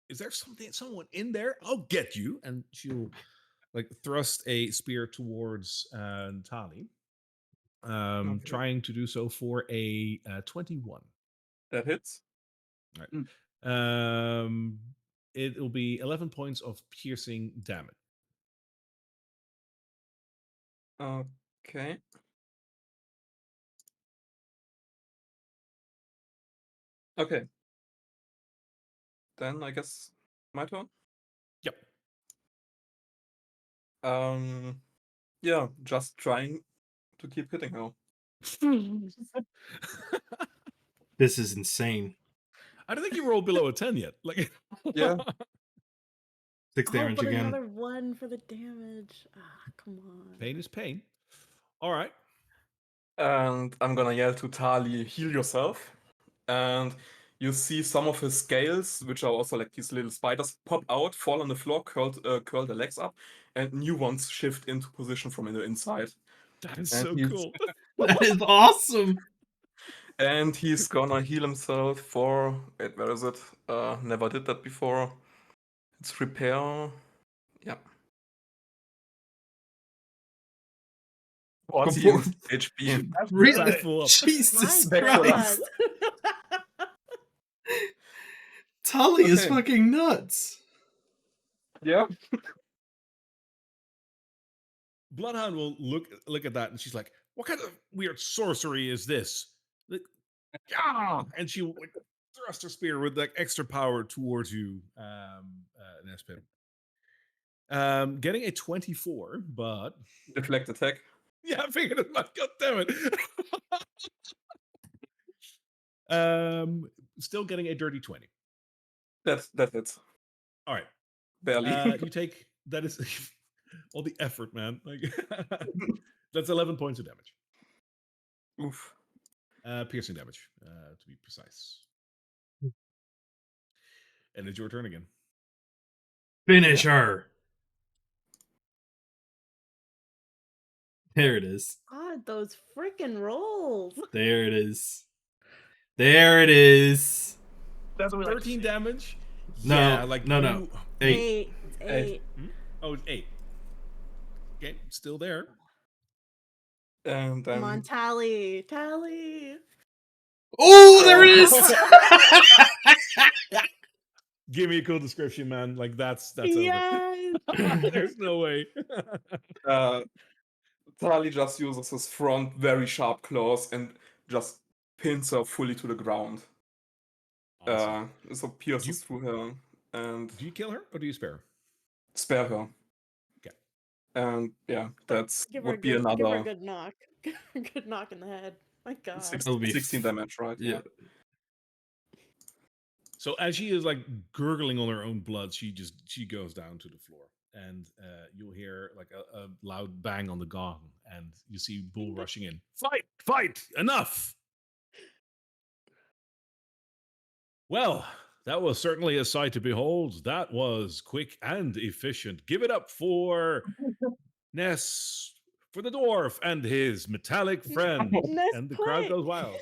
[SPEAKER 5] is there someone in there? I'll get you." And she'll like thrust a spear towards Tali,
[SPEAKER 7] Okay.
[SPEAKER 5] trying to do so for a 21.
[SPEAKER 7] That hits.
[SPEAKER 5] It will be 11 points of piercing damage.
[SPEAKER 7] Okay. Okay. Then I guess my turn.
[SPEAKER 5] Yep.
[SPEAKER 7] Yeah, just trying to keep hitting her.
[SPEAKER 6] This is insane.
[SPEAKER 5] I don't think you rolled below a 10 yet. Like,
[SPEAKER 7] Yeah.
[SPEAKER 6] 6 damage
[SPEAKER 2] but
[SPEAKER 6] again.
[SPEAKER 2] another 1 for the damage. Come on.
[SPEAKER 5] Pain is pain. All right.
[SPEAKER 7] And I'm gonna yell to Tali, "Heal yourself." And you see some of his scales, which are also like these little spiders, pop out, fall on the floor, curl their legs up, and new ones shift into position from the inside.
[SPEAKER 5] That is
[SPEAKER 7] And
[SPEAKER 5] so
[SPEAKER 7] he's-
[SPEAKER 5] cool.
[SPEAKER 6] That is awesome.
[SPEAKER 7] And he's gonna heal himself for. Wait, where is it? Never did that before. It's repair. Yeah. 40
[SPEAKER 6] Before-
[SPEAKER 7] HP.
[SPEAKER 6] Really?
[SPEAKER 5] Full up.
[SPEAKER 6] Jesus
[SPEAKER 2] My
[SPEAKER 6] Christ.
[SPEAKER 2] God.
[SPEAKER 6] Tully is
[SPEAKER 7] Okay.
[SPEAKER 6] fucking nuts.
[SPEAKER 7] Yeah.
[SPEAKER 5] Bloodhound will look at that, and she's like, "What kind of weird sorcery is this?" Like, "Ah!" And she like thrust her spear with like extra power towards you, Nespin. Getting a 24, but
[SPEAKER 7] Deflect attack.
[SPEAKER 5] yeah, I figured it might. God damn it. Still getting a dirty 20.
[SPEAKER 7] That hits.
[SPEAKER 5] All right.
[SPEAKER 7] Barely.
[SPEAKER 5] You take that is all the effort, man. Like that's 11 points of damage.
[SPEAKER 7] Oof.
[SPEAKER 5] Piercing damage, to be precise. And it's your turn again.
[SPEAKER 6] Finish her. There it is.
[SPEAKER 2] God, those freaking rolls.
[SPEAKER 6] There it is. There it is.
[SPEAKER 1] That's what we like to
[SPEAKER 5] 13
[SPEAKER 1] see.
[SPEAKER 5] damage.
[SPEAKER 6] No,
[SPEAKER 5] Yeah, like
[SPEAKER 6] no.
[SPEAKER 5] you.
[SPEAKER 6] 8.
[SPEAKER 2] It's
[SPEAKER 3] Eight.
[SPEAKER 2] 8.
[SPEAKER 5] Oh, it's 8. Okay, still there.
[SPEAKER 3] And
[SPEAKER 2] Come on,
[SPEAKER 3] then
[SPEAKER 2] tally. Tally.
[SPEAKER 6] Oh, there it is!
[SPEAKER 5] Give me a cool description, man. Like that's over.
[SPEAKER 2] Yes.
[SPEAKER 5] There's no way.
[SPEAKER 3] Tali just uses his front very sharp claws and just pins her fully to the ground.
[SPEAKER 5] Awesome.
[SPEAKER 3] So pierces through her and
[SPEAKER 5] Do you kill her or do you spare her?
[SPEAKER 3] spare her.
[SPEAKER 5] Okay.
[SPEAKER 3] And yeah, that's
[SPEAKER 2] Give her a
[SPEAKER 3] would be
[SPEAKER 2] good, give her a
[SPEAKER 3] another
[SPEAKER 2] good knock. Good knock in the head. My God.
[SPEAKER 6] That'll be
[SPEAKER 3] 16 damage, right?
[SPEAKER 6] Yeah.
[SPEAKER 5] So as she is like gurgling on her own blood, she goes down to the floor, and you'll hear like a loud bang on the gong, and you see Bull rushing in. Fight! Enough! Well, that was certainly a sight to behold. That was quick and efficient. Give it up for Ness, for the dwarf and his metallic friend,
[SPEAKER 2] Nice
[SPEAKER 5] and the crowd
[SPEAKER 2] play.
[SPEAKER 5] goes wild.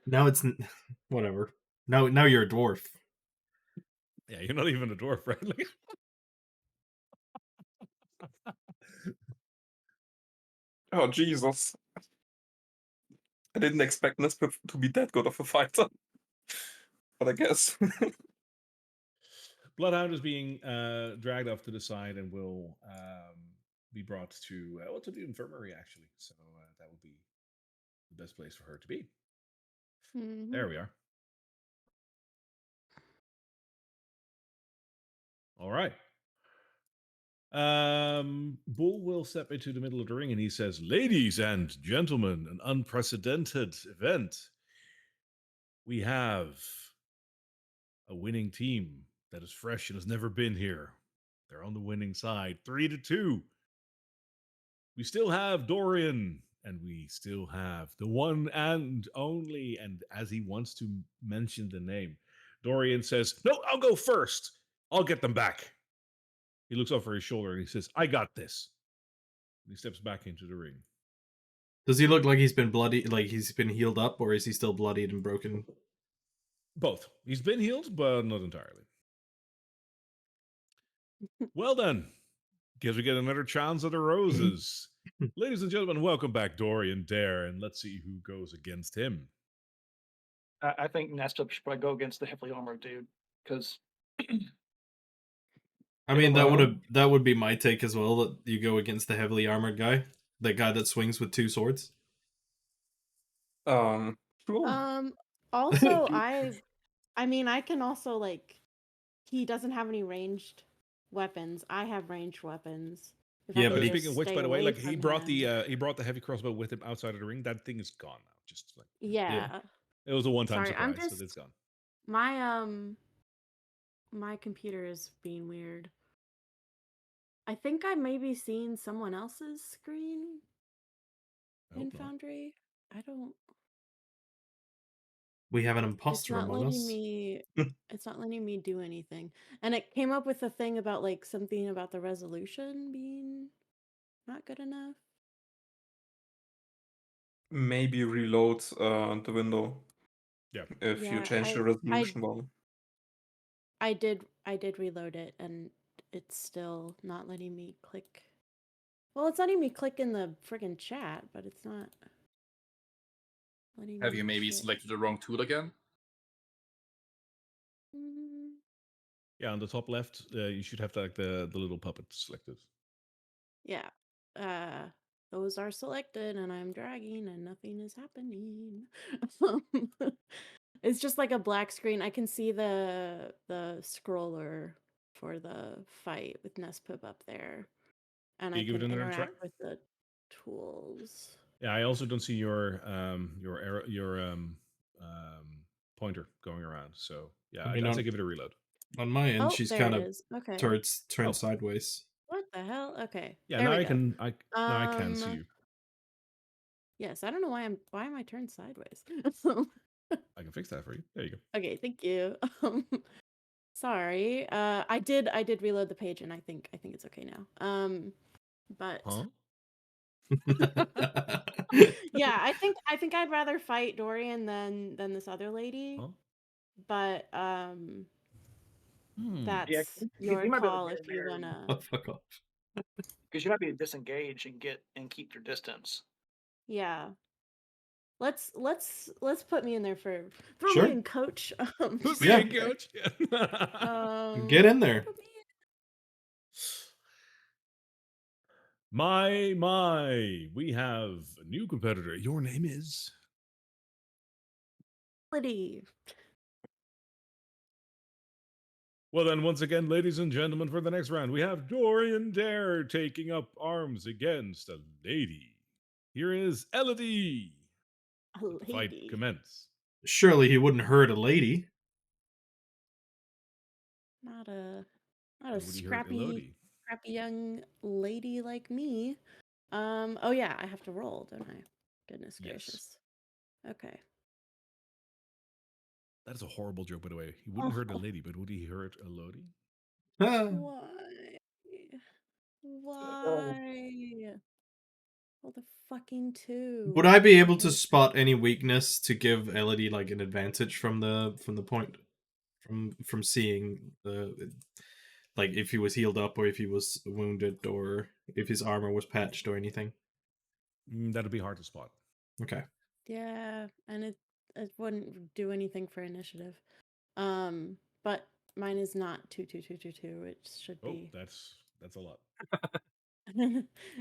[SPEAKER 6] Now it's whatever. Now you're a dwarf.
[SPEAKER 5] Yeah, you're not even a dwarf, right? Like,
[SPEAKER 3] Oh Jesus. I didn't expect Nesp to be that good of a fighter. But I guess.
[SPEAKER 5] Bloodhound is being dragged off to the side and will be brought to the infirmary, actually. So that would be the best place for her to be.
[SPEAKER 2] Mhm.
[SPEAKER 5] There we are. All right. Bull will step into the middle of the ring and he says, "Ladies and gentlemen, an unprecedented event. We have a winning team that is fresh and has never been here. They're on the winning side, 3-2. We still have Dorian, and we still have the one and only." And as he wants to mention the name, Dorian says, "No, I'll go first. I'll get them back." He looks over his shoulder and he says, "I got this." And he steps back into the ring.
[SPEAKER 6] Does he look like he's been bloody, like he's been healed up, or is he still bloodied and broken?
[SPEAKER 5] Both. He's been healed, but not entirely. Well then, guess we get another chance at the roses. Ladies and gentlemen, welcome back Dorian Dare, and let's see who goes against him.
[SPEAKER 1] I think Nesta should probably go against the heavily armored dude because
[SPEAKER 6] I mean, that would be my take as well. That you go against the heavily armored guy, the guy that swings with 2 swords.
[SPEAKER 3] Sure.
[SPEAKER 2] Also, I mean, I can also like. He doesn't have any ranged weapons. I have ranged weapons. If I
[SPEAKER 6] Yeah,
[SPEAKER 2] could
[SPEAKER 6] but
[SPEAKER 2] just
[SPEAKER 5] Speaking of which,
[SPEAKER 2] stay
[SPEAKER 5] by the way,
[SPEAKER 2] away
[SPEAKER 5] like he
[SPEAKER 2] from
[SPEAKER 5] brought
[SPEAKER 2] him.
[SPEAKER 5] the heavy crossbow with him outside of the ring. That thing is gone now. Just like
[SPEAKER 2] Yeah.
[SPEAKER 5] it was a one-time
[SPEAKER 2] Sorry, I'm
[SPEAKER 5] surprise, so
[SPEAKER 2] just
[SPEAKER 5] it's gone.
[SPEAKER 2] my computer is being weird. I think I may be seeing someone else's screen
[SPEAKER 5] I
[SPEAKER 2] in
[SPEAKER 5] hope not.
[SPEAKER 2] Foundry. I don't.
[SPEAKER 6] We have an
[SPEAKER 2] It's
[SPEAKER 6] imposter
[SPEAKER 2] not
[SPEAKER 6] among
[SPEAKER 2] letting
[SPEAKER 6] us.
[SPEAKER 2] me. It's not letting me do anything, and it came up with a thing about like something about the resolution being not good enough.
[SPEAKER 3] Maybe reload the window
[SPEAKER 5] Yeah.
[SPEAKER 3] if you
[SPEAKER 2] Yeah,
[SPEAKER 3] change the resolution volume.
[SPEAKER 2] I did reload it, and it's still not letting me click. Well, it's letting me click in the friggin' chat, but it's not letting
[SPEAKER 4] Have
[SPEAKER 2] me
[SPEAKER 4] you maybe
[SPEAKER 2] shit.
[SPEAKER 4] selected the wrong tool again?
[SPEAKER 2] Mm,
[SPEAKER 5] Yeah, on the top left, you should have like the little puppet selected.
[SPEAKER 2] yeah. Those are selected, and I'm dragging, and nothing is happening. It's just like a black screen. I can see the scroller for the fight with Nespib up there, and
[SPEAKER 5] Can
[SPEAKER 2] I
[SPEAKER 5] you give
[SPEAKER 2] can
[SPEAKER 5] it another try?
[SPEAKER 2] interact with the tools.
[SPEAKER 5] Yeah, I also don't see your arrow, your pointer going around. So yeah,
[SPEAKER 6] I mean,
[SPEAKER 5] I'd say give it a reload.
[SPEAKER 6] On my end,
[SPEAKER 2] Oh,
[SPEAKER 6] she's
[SPEAKER 2] there
[SPEAKER 6] kind
[SPEAKER 2] it
[SPEAKER 6] of
[SPEAKER 2] is. Okay.
[SPEAKER 6] turned
[SPEAKER 5] Oh.
[SPEAKER 6] sideways.
[SPEAKER 2] What the hell? Okay.
[SPEAKER 5] Yeah,
[SPEAKER 2] there
[SPEAKER 5] now
[SPEAKER 2] we
[SPEAKER 5] I
[SPEAKER 2] go.
[SPEAKER 5] can now I can see you.
[SPEAKER 2] Yes, I don't know why am I turned sideways?
[SPEAKER 5] I can fix that for you. There you go.
[SPEAKER 2] Okay, thank you. Sorry. I did reload the page, and I think it's okay now. But
[SPEAKER 5] Huh?
[SPEAKER 2] Yeah, I think I'd rather fight Dorian than this other lady.
[SPEAKER 5] Huh?
[SPEAKER 2] But
[SPEAKER 5] Hmm.
[SPEAKER 1] Yeah,
[SPEAKER 2] that's
[SPEAKER 1] you
[SPEAKER 2] your
[SPEAKER 1] might be able to
[SPEAKER 2] call
[SPEAKER 1] get
[SPEAKER 2] if
[SPEAKER 1] in
[SPEAKER 2] you
[SPEAKER 1] there
[SPEAKER 2] wanna.
[SPEAKER 6] Oh, fuck off.
[SPEAKER 1] because you might be able to disengage and keep your distance.
[SPEAKER 2] Yeah. Let's put me in there for throw me
[SPEAKER 6] Sure.
[SPEAKER 2] in, coach.
[SPEAKER 5] Put me
[SPEAKER 6] Yeah.
[SPEAKER 5] in, coach.
[SPEAKER 6] Get in there.
[SPEAKER 2] Put me
[SPEAKER 5] My, we have a new competitor. Your name is?
[SPEAKER 2] in, Liddy.
[SPEAKER 5] Well, then, once again, ladies and gentlemen, for the next round, we have Dorian Dare taking up arms against a lady. Here is Elodie.
[SPEAKER 2] A
[SPEAKER 5] Let the fight
[SPEAKER 2] lady.
[SPEAKER 5] commence.
[SPEAKER 6] Surely he wouldn't hurt a lady.
[SPEAKER 2] Not a
[SPEAKER 5] Why would he hurt
[SPEAKER 2] scrappy
[SPEAKER 5] Elodie?
[SPEAKER 2] young lady like me. Oh yeah, I have to roll, don't I? Goodness
[SPEAKER 5] Yes.
[SPEAKER 2] gracious. Okay.
[SPEAKER 5] That is a horrible joke, by the way. He wouldn't hurt a
[SPEAKER 2] Oh,
[SPEAKER 5] lady, but would he hurt Elodie?
[SPEAKER 2] why? Why? Well, the fucking
[SPEAKER 6] Would
[SPEAKER 2] two.
[SPEAKER 6] I be able to
[SPEAKER 2] Okay.
[SPEAKER 6] spot any weakness to give Elodie like an advantage from the point from seeing the like if he was healed up or if he was wounded or if his armor was patched or anything?
[SPEAKER 5] That'd be hard to spot.
[SPEAKER 6] Okay.
[SPEAKER 2] Yeah, and it wouldn't do anything for initiative. But mine is not 2 2 2 2 2. It should
[SPEAKER 5] Oh,
[SPEAKER 2] be.
[SPEAKER 5] that's a lot.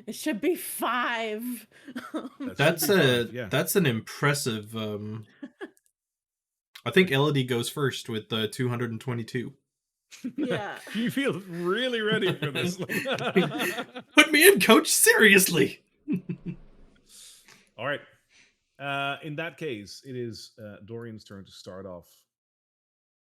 [SPEAKER 2] It should be 5.
[SPEAKER 5] That should
[SPEAKER 6] That's
[SPEAKER 5] be 5, yeah.
[SPEAKER 6] that's an impressive I think Elodie goes first with 222.
[SPEAKER 2] Yeah.
[SPEAKER 5] You feel really ready for this.
[SPEAKER 6] Put me in, coach, seriously.
[SPEAKER 5] All right. In that case, it is Dorian's turn to start off.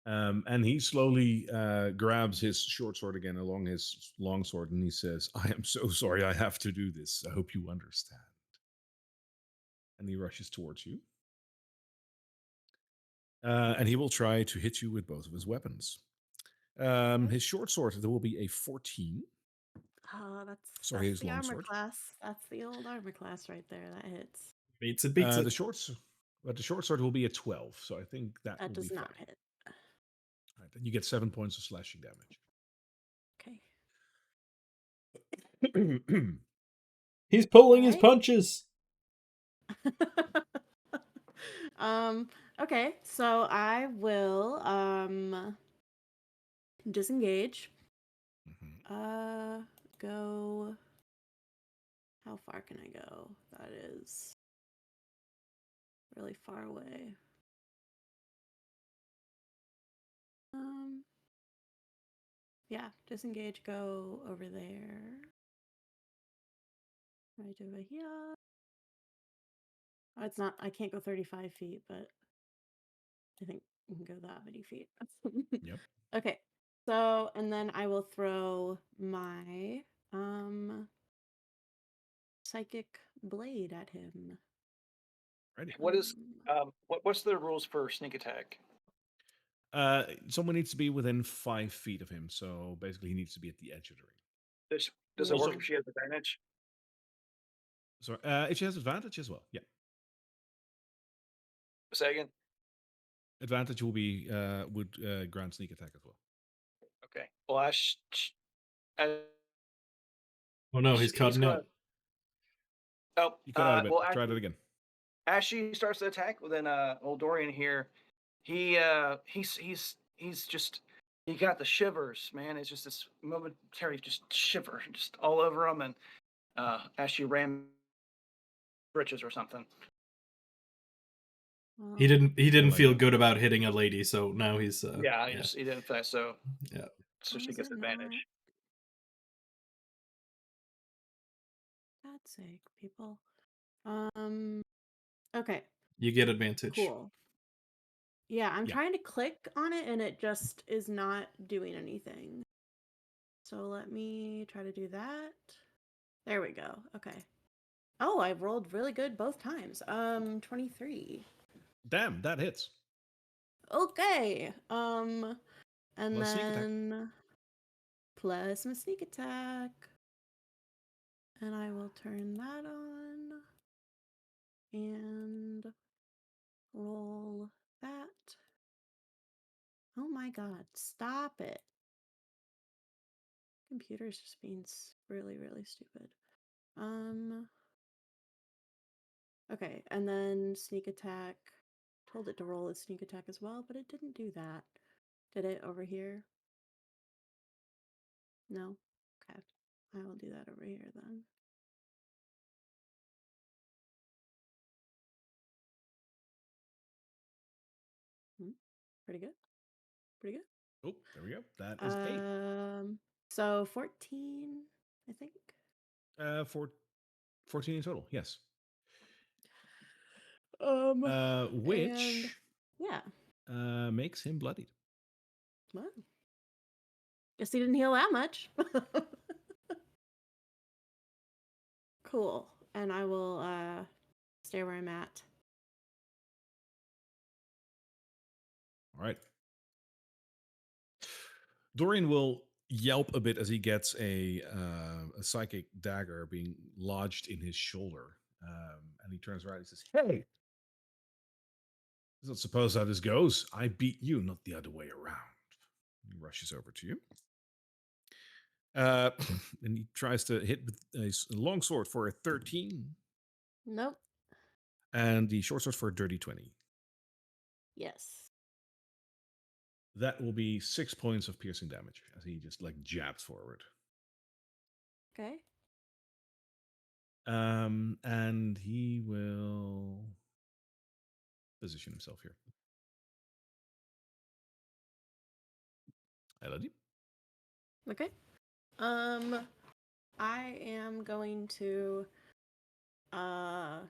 [SPEAKER 5] And he slowly grabs his short sword again along his long sword and he says, I am so sorry I have to do this. I hope you understand. And he rushes towards you. And he will try to hit you with both of his weapons. His short sword, there will be a 14.
[SPEAKER 2] Oh,
[SPEAKER 5] Sorry,
[SPEAKER 2] that's
[SPEAKER 5] his
[SPEAKER 2] the
[SPEAKER 5] long
[SPEAKER 2] armor
[SPEAKER 5] sword.
[SPEAKER 2] class. That's the old armor class right there. That hits.
[SPEAKER 6] Beats it, beats it.
[SPEAKER 5] The short sword will be a 12, so I think that
[SPEAKER 2] That
[SPEAKER 5] will
[SPEAKER 2] does
[SPEAKER 5] be
[SPEAKER 2] not
[SPEAKER 5] fine.
[SPEAKER 2] hit.
[SPEAKER 5] All right, then you get 7 points of slashing damage.
[SPEAKER 6] He's pulling his
[SPEAKER 2] Alright.
[SPEAKER 6] punches.
[SPEAKER 2] Okay, so I will disengage.
[SPEAKER 5] Mhm.
[SPEAKER 2] Go. How far can I go? That is really far away. Yeah, disengage, go over there. Right over here. Oh, it's not, I can't go 35 feet, but I think we can go that many feet.
[SPEAKER 5] Yep.
[SPEAKER 2] Okay, so, and then I will throw my psychic blade at him.
[SPEAKER 5] Ready.
[SPEAKER 1] What is what's the rules for sneak attack?
[SPEAKER 5] Someone needs to be within 5 feet of him, so basically he needs to be at the edge of the ring.
[SPEAKER 1] Does it work
[SPEAKER 5] Also-
[SPEAKER 1] if she has advantage?
[SPEAKER 5] So if she has advantage as well, yeah.
[SPEAKER 1] Say again.
[SPEAKER 5] Advantage will be would grant sneak attack as well.
[SPEAKER 1] Okay. Well, Ash,
[SPEAKER 6] Oh no, he's cutting
[SPEAKER 1] gonna.
[SPEAKER 6] out.
[SPEAKER 1] Oh,
[SPEAKER 5] You cut out a bit.
[SPEAKER 1] well,
[SPEAKER 5] Try that again.
[SPEAKER 1] as she starts the attack, well, then old Dorian here, he's just he got the shivers, man. It's just this momentary just shiver just all over him, and as she ran britches or something.
[SPEAKER 6] He didn't
[SPEAKER 5] like
[SPEAKER 6] feel
[SPEAKER 5] that.
[SPEAKER 6] good about hitting a lady, so now he's
[SPEAKER 1] Yeah, he didn't fast, so
[SPEAKER 6] Yeah.
[SPEAKER 1] so
[SPEAKER 2] Why
[SPEAKER 1] she
[SPEAKER 2] is
[SPEAKER 1] gets
[SPEAKER 2] it
[SPEAKER 1] advantage.
[SPEAKER 2] God's sake, people. Okay,
[SPEAKER 6] You get advantage.
[SPEAKER 2] cool. Yeah, I'm
[SPEAKER 5] Yeah.
[SPEAKER 2] trying to click on it and it just is not doing anything. So let me try to do that. There we go. Okay. Oh, I rolled really good both times. 23.
[SPEAKER 5] Damn, that hits.
[SPEAKER 2] Okay. And
[SPEAKER 5] Plus sneak attack.
[SPEAKER 2] then plus my sneak attack. And I will turn that on. And roll that. Oh my god, stop it. Computer's just being really, really stupid. Okay, and then sneak attack. Told it to roll a sneak attack as well, but it didn't do that. Did it over here? No? Okay. I will do that over here then. Pretty good. Pretty good.
[SPEAKER 5] Oh, there we go. That is 8.
[SPEAKER 2] So 14, I think.
[SPEAKER 5] 14 in total, yes.
[SPEAKER 2] And
[SPEAKER 5] Which
[SPEAKER 2] yeah.
[SPEAKER 5] makes him bloodied.
[SPEAKER 2] Well, guess he didn't heal that much. Cool. And I will stay where I'm at.
[SPEAKER 5] All right. Dorian will yelp a bit as he gets a psychic dagger being lodged in his shoulder. And he turns around and says, "Hey, I don't suppose how this goes. I beat you, not the other way around." He rushes over to you. And he tries to hit with a long sword for a 13.
[SPEAKER 2] Nope.
[SPEAKER 5] And the short sword for a dirty 20.
[SPEAKER 2] Yes.
[SPEAKER 5] That will be 6 points of piercing damage as he just like jabs forward.
[SPEAKER 2] Okay.
[SPEAKER 5] And he will position himself here. Elodie?
[SPEAKER 2] Okay. I am going to oh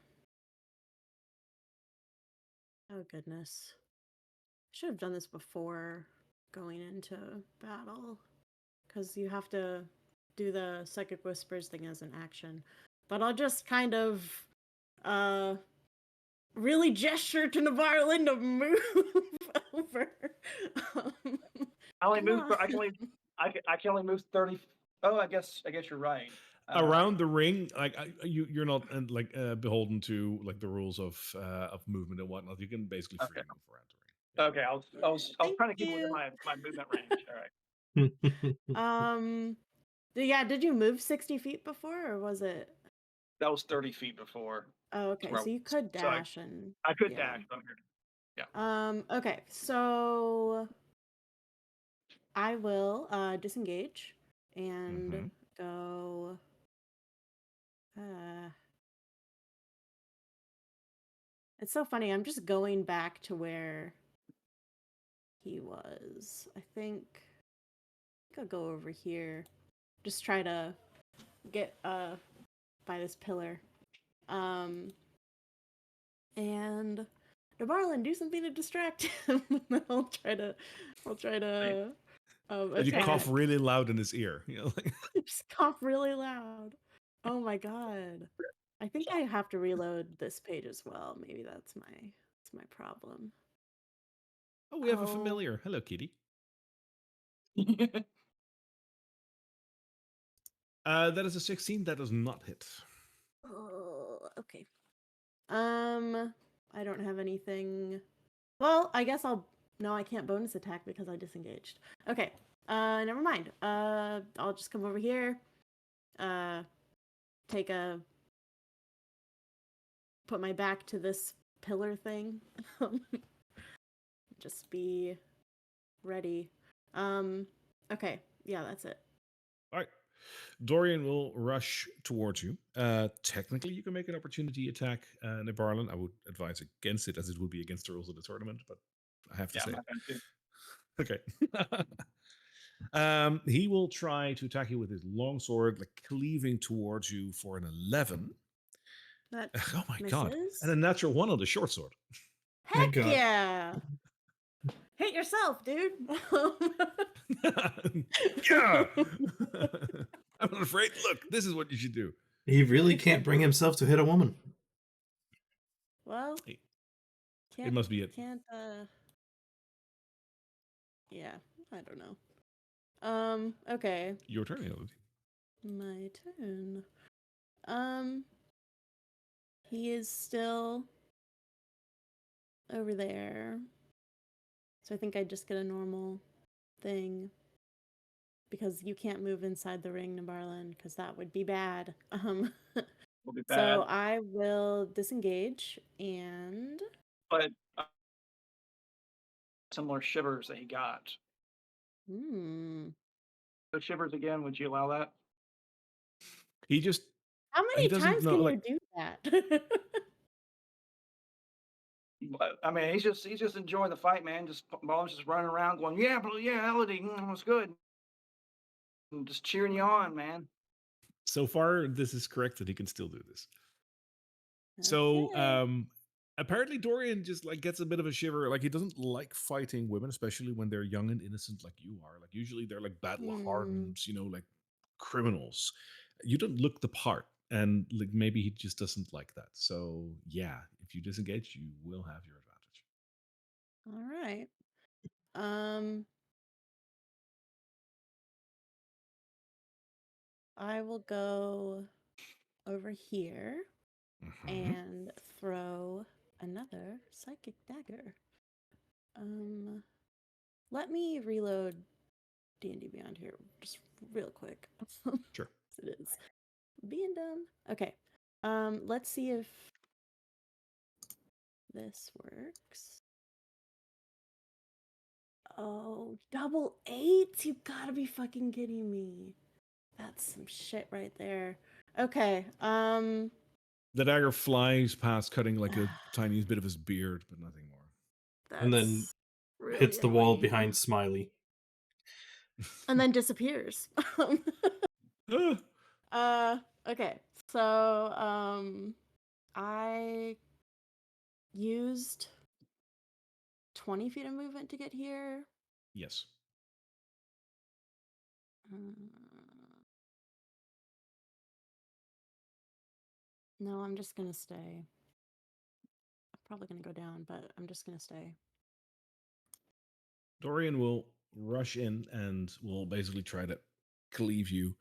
[SPEAKER 2] goodness. I should have done this before going into battle. Because you have to do the psychic whispers thing as an action. But I'll just kind of really gesture to Navarlin to move over.
[SPEAKER 1] I only
[SPEAKER 2] Come
[SPEAKER 1] move.
[SPEAKER 2] on.
[SPEAKER 1] I can only move 30. Oh, I guess you're right.
[SPEAKER 5] Around the ring, like you're not beholden to like the rules of movement and whatnot. You can basically
[SPEAKER 1] Okay.
[SPEAKER 5] freely move around the ring.
[SPEAKER 1] Okay, I was
[SPEAKER 2] Thank
[SPEAKER 1] trying to keep within
[SPEAKER 2] you.
[SPEAKER 1] my movement range. All right.
[SPEAKER 2] Yeah, did you move 60 feet before, or was it?
[SPEAKER 1] That was 30 feet before.
[SPEAKER 2] Oh, okay,
[SPEAKER 1] Where-
[SPEAKER 2] so you could
[SPEAKER 1] so I-
[SPEAKER 2] dash and
[SPEAKER 1] I could
[SPEAKER 2] yeah.
[SPEAKER 1] dash. I'm here.
[SPEAKER 2] Okay, so I will disengage and go it's so funny, I'm just going back to where he was. I think I'll go over here. Just try to get by this pillar. And Navarlin, do something to distract him. I'll try to
[SPEAKER 5] And you
[SPEAKER 2] attack.
[SPEAKER 5] cough really loud in his ear. You know, like
[SPEAKER 2] Just cough really loud. Oh my god. I think I have to reload this page as well. Maybe that's my problem.
[SPEAKER 5] oh, we have a familiar. Hello, kitty. That is a 16. That does not hit.
[SPEAKER 2] Oh, okay. I don't have anything. Well, I guess no, I can't bonus attack because I disengaged. Okay. Never mind. I'll just come over here. Put my back to this pillar thing. Just be ready. Okay. Yeah, that's it.
[SPEAKER 5] All right. Dorian will rush towards you. Technically, you can make an opportunity attack, Navarlin. I would advise against it, as it would be against the rules of the tournament, but I have to
[SPEAKER 1] Yeah,
[SPEAKER 5] say.
[SPEAKER 1] I'm not gonna do.
[SPEAKER 5] Okay. He will try to attack you with his longsword, like cleaving towards you for an 11.
[SPEAKER 2] That
[SPEAKER 5] Oh my god.
[SPEAKER 2] misses?
[SPEAKER 5] And a natural 1 on the short sword.
[SPEAKER 6] My
[SPEAKER 2] Heck
[SPEAKER 6] God.
[SPEAKER 2] yeah! Hit yourself, dude.
[SPEAKER 5] Yeah. I'm not afraid. Look, this is what you should do.
[SPEAKER 6] He really can't bring himself to hit a woman.
[SPEAKER 2] Well,
[SPEAKER 5] Hey,
[SPEAKER 2] can't,
[SPEAKER 5] it must be it.
[SPEAKER 2] Can't, yeah, I don't know. Okay.
[SPEAKER 5] Your turn, Elodie.
[SPEAKER 2] My turn. he is still over there. So I think I'd just get a normal thing. Because you can't move inside the ring, Nabarlin, because that would be bad.
[SPEAKER 1] Will be
[SPEAKER 2] So
[SPEAKER 1] bad.
[SPEAKER 2] I will disengage and
[SPEAKER 1] But similar shivers that he got. Those shivers again, would you allow that?
[SPEAKER 5] He just
[SPEAKER 2] how
[SPEAKER 5] he
[SPEAKER 2] many
[SPEAKER 5] doesn't
[SPEAKER 2] times
[SPEAKER 5] know,
[SPEAKER 2] can
[SPEAKER 5] like
[SPEAKER 2] you do that?
[SPEAKER 1] But, I mean, he's just enjoying the fight, man. Ball's just running around going, yeah, but yeah, Elodie, it was good. I'm just cheering you on, man.
[SPEAKER 5] so far this is correct that he can still do this. So
[SPEAKER 2] Okay.
[SPEAKER 5] apparently Dorian just like gets a bit of a shiver. Like he doesn't like fighting women, especially when they're young and innocent like you are. Like usually they're like battle hardened, like criminals. You don't look the part. And like maybe he just doesn't like that. So yeah, if you disengage, you will have your advantage.
[SPEAKER 2] All right. I will go over here and throw another psychic dagger. Let me reload D&D Beyond here just real quick.
[SPEAKER 5] Sure.
[SPEAKER 2] It is being done. Okay. Let's see if this works. Oh, double eights? You gotta be fucking kidding me. That's some shit right there. Okay.
[SPEAKER 5] The dagger flies past, cutting like a tiny bit of his beard, but nothing more.
[SPEAKER 2] That's
[SPEAKER 6] And then
[SPEAKER 2] really
[SPEAKER 6] hits the wall
[SPEAKER 2] annoying.
[SPEAKER 6] behind Smiley.
[SPEAKER 2] And then disappears. Okay. So, I used 20 feet of movement to get here.
[SPEAKER 5] Yes.
[SPEAKER 2] No, I'm just gonna stay. I'm probably gonna go down, but I'm just gonna stay.
[SPEAKER 5] Dorian will rush in and will basically try to cleave you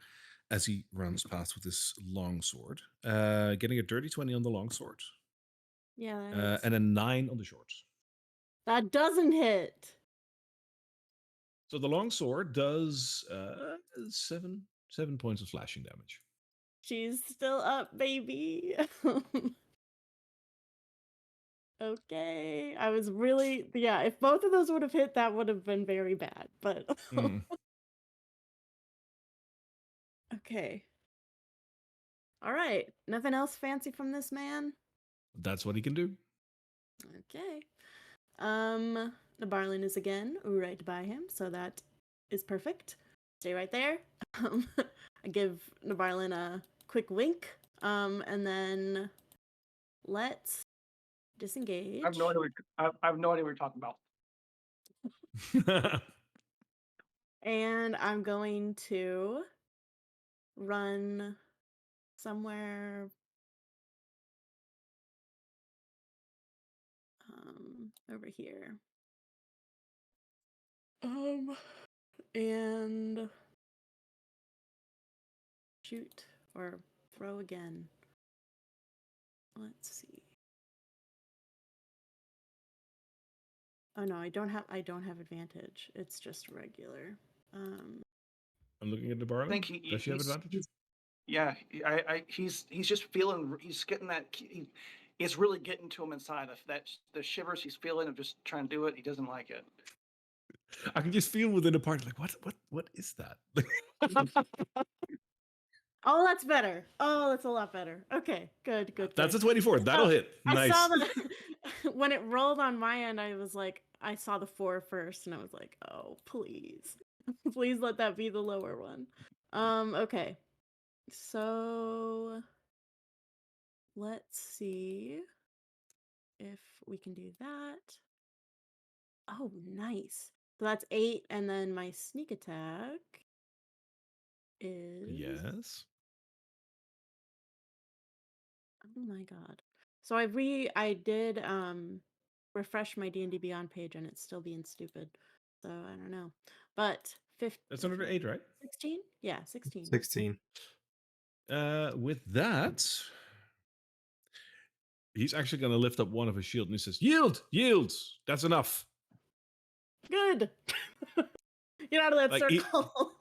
[SPEAKER 5] as he runs past with this long sword. Getting a dirty 20 on the long sword.
[SPEAKER 2] Yeah, that hits.
[SPEAKER 5] And a 9 on the short.
[SPEAKER 2] That doesn't hit.
[SPEAKER 5] So the long sword does 7 points of slashing damage.
[SPEAKER 2] She's still up, baby. Okay. I was really, yeah, if both of those would have hit, that would have been very bad, but okay. All right. Nothing else fancy from this man?
[SPEAKER 5] That's what he can do.
[SPEAKER 2] Okay. The Barlin is again right by him, so that is perfect. Stay right there. I give Nabarlin a quick wink. And then let's disengage.
[SPEAKER 1] I have no idea I have no idea what you're talking about.
[SPEAKER 2] And I'm going to run somewhere over here. And shoot or throw again. Let's see. Oh no, I don't have advantage. It's just regular.
[SPEAKER 5] I'm looking at the Barlin.
[SPEAKER 1] I think
[SPEAKER 5] Does she have advantage?
[SPEAKER 1] Yeah, he's just feeling. He's getting that. It's really getting to him inside. The shivers he's feeling of just trying to do it. He doesn't like it.
[SPEAKER 5] I can just feel within the party, like, what is that?
[SPEAKER 2] Oh, that's better. Oh, that's a lot better. Okay, good.
[SPEAKER 5] That's a 24. That'll hit. Nice.
[SPEAKER 2] I saw that when it rolled on my end. I was like, I saw the 4 first, and I was like, oh, please, please let that be the lower one. Okay. So let's see if we can do that. Oh, nice. So that's 8, and then my sneak attack is
[SPEAKER 5] Yes.
[SPEAKER 2] Oh my god. So I did refresh my D&D Beyond page and it's still being stupid. So I don't know. But 15.
[SPEAKER 5] That's another 8, right?
[SPEAKER 2] 16? Yeah, 16.
[SPEAKER 6] 16.
[SPEAKER 5] With that, he's actually going to lift up one of his shield and he says, "Yield, yield. That's enough."
[SPEAKER 2] Good. Get out of that
[SPEAKER 5] Like,
[SPEAKER 2] circle.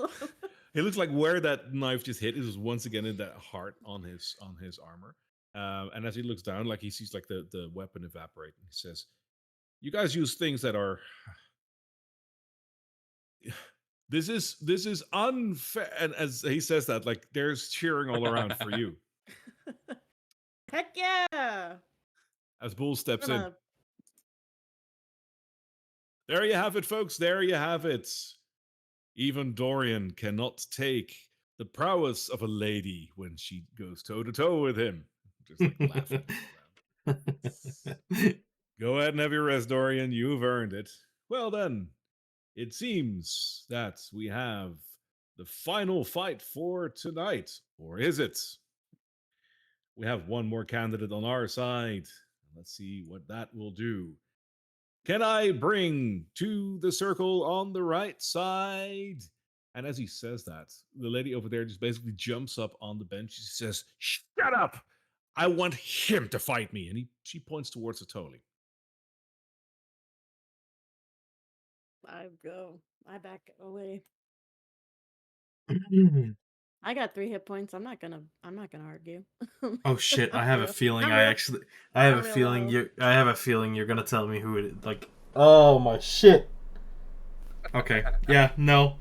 [SPEAKER 5] It looks like where that knife just hit is once again in that heart on his armor. And as he looks down, like he sees like the weapon evaporate, and he says, "You guys use things that are this is unfair." And as he says that, like there's cheering all around for you.
[SPEAKER 2] Heck yeah.
[SPEAKER 5] As Bull steps in.
[SPEAKER 2] Gonna-
[SPEAKER 5] There you have it, folks. There you have it. Even Dorian cannot take the prowess of a lady when she goes toe to toe with him. Just like laughing all around. Go ahead and have your rest, Dorian. You've earned it. Well then, it seems that we have the final fight for tonight. Or is it? We have one more candidate on our side. Let's see what that will do. Can I bring to the circle on the right side? And as he says that, the lady over there just basically jumps up on the bench. She says, "Shut up! I want him to fight me." And she points towards Atoli.
[SPEAKER 2] I back away. I got 3 hit points. I'm not gonna argue.
[SPEAKER 6] Oh shit! I have a feeling.
[SPEAKER 2] I'm
[SPEAKER 6] I
[SPEAKER 2] real-
[SPEAKER 6] actually. I have
[SPEAKER 2] I'm
[SPEAKER 6] a
[SPEAKER 2] real
[SPEAKER 6] feeling
[SPEAKER 2] low.
[SPEAKER 6] you. I have a feeling you're gonna tell me who it is. Like. Oh my shit. Okay. Yeah. No.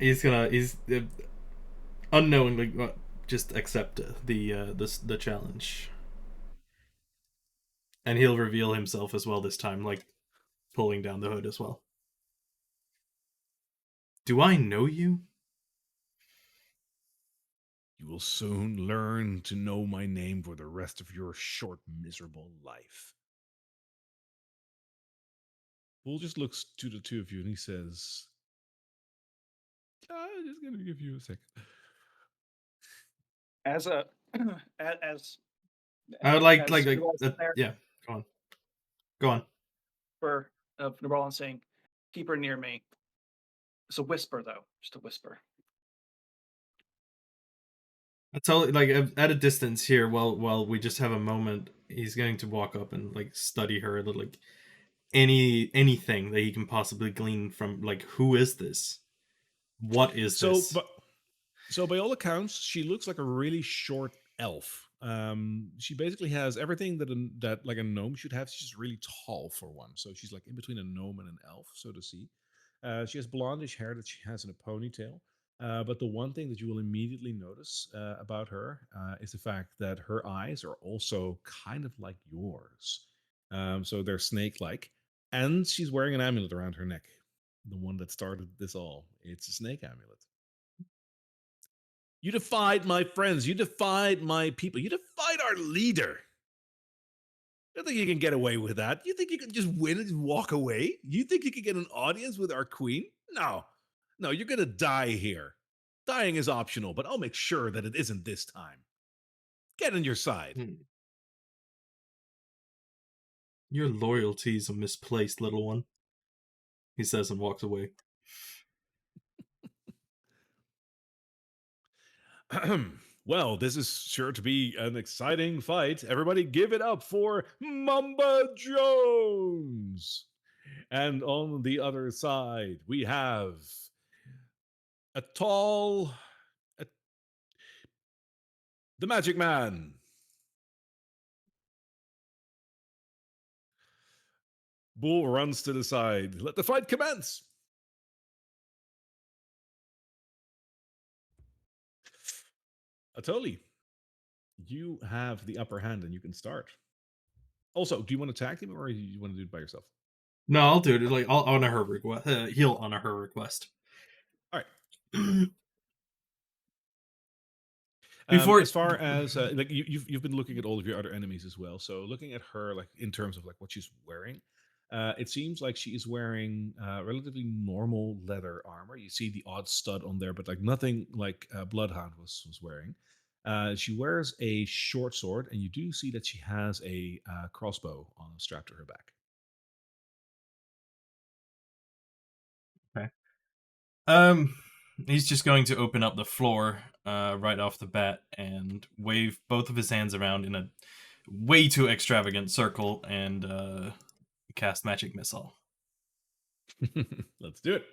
[SPEAKER 6] He's gonna. He's unknowingly just accept the challenge, and he'll reveal himself as well this time, like pulling down the hood as well. Do I know you?
[SPEAKER 5] You will soon learn to know my name for the rest of your short, miserable life. Bull just looks to the two of you and he says, "I'm just going to give you a second."
[SPEAKER 1] As a as
[SPEAKER 6] I would like
[SPEAKER 1] as Nabal's there
[SPEAKER 6] yeah. Go on. Go on.
[SPEAKER 1] for Nabal saying, "Keep her near me." It's a whisper, though, just a whisper.
[SPEAKER 6] I tell like at a distance here, while we just have a moment, he's going to walk up and like study her a little, like anything that he can possibly glean from, like, who is this? What is this?
[SPEAKER 5] So by all accounts, she looks like a really short elf. She basically has everything that like a gnome should have. She's just really tall for one. So she's like in between a gnome and an elf, so to see. She has blondish hair that she has in a ponytail. But the one thing that you will immediately notice about her is the fact that her eyes are also kind of like yours. So they're snake-like, and she's wearing an amulet around her neck. The one that started this all. It's a snake amulet. You defied my friends. You defied my people. You defied our leader. You think you can get away with that? You think you can just win and walk away? You think you can get an audience with our queen? No. No, you're going to die here. Dying is optional, but I'll make sure that it isn't this time. Get on your side.
[SPEAKER 6] Your loyalties are misplaced, little one, he says and walks away.
[SPEAKER 5] Well, this is sure to be an exciting fight. Everybody give it up for Mamba Jones. And on the other side, we have a tall, the Magic Man. Bull runs to the side. Let the fight commence. Atoli, you have the upper hand and you can start. Also, do you want to tag him or do you want to do it by yourself?
[SPEAKER 6] No, I'll do it. Like, I'll honor her request. He'll honor her request.
[SPEAKER 5] All right.
[SPEAKER 6] Before
[SPEAKER 5] as far as like you've been looking at all of your other enemies as well. So looking at her, like in terms of like what she's wearing, it seems like she is wearing relatively normal leather armor. You see the odd stud on there, but like nothing like Bloodhound was wearing. She wears a short sword, and you do see that she has a crossbow on strapped to her back.
[SPEAKER 6] Okay. He's just going to open up the floor right off the bat and wave both of his hands around in a way too extravagant circle and cast magic missile.
[SPEAKER 5] Let's do it.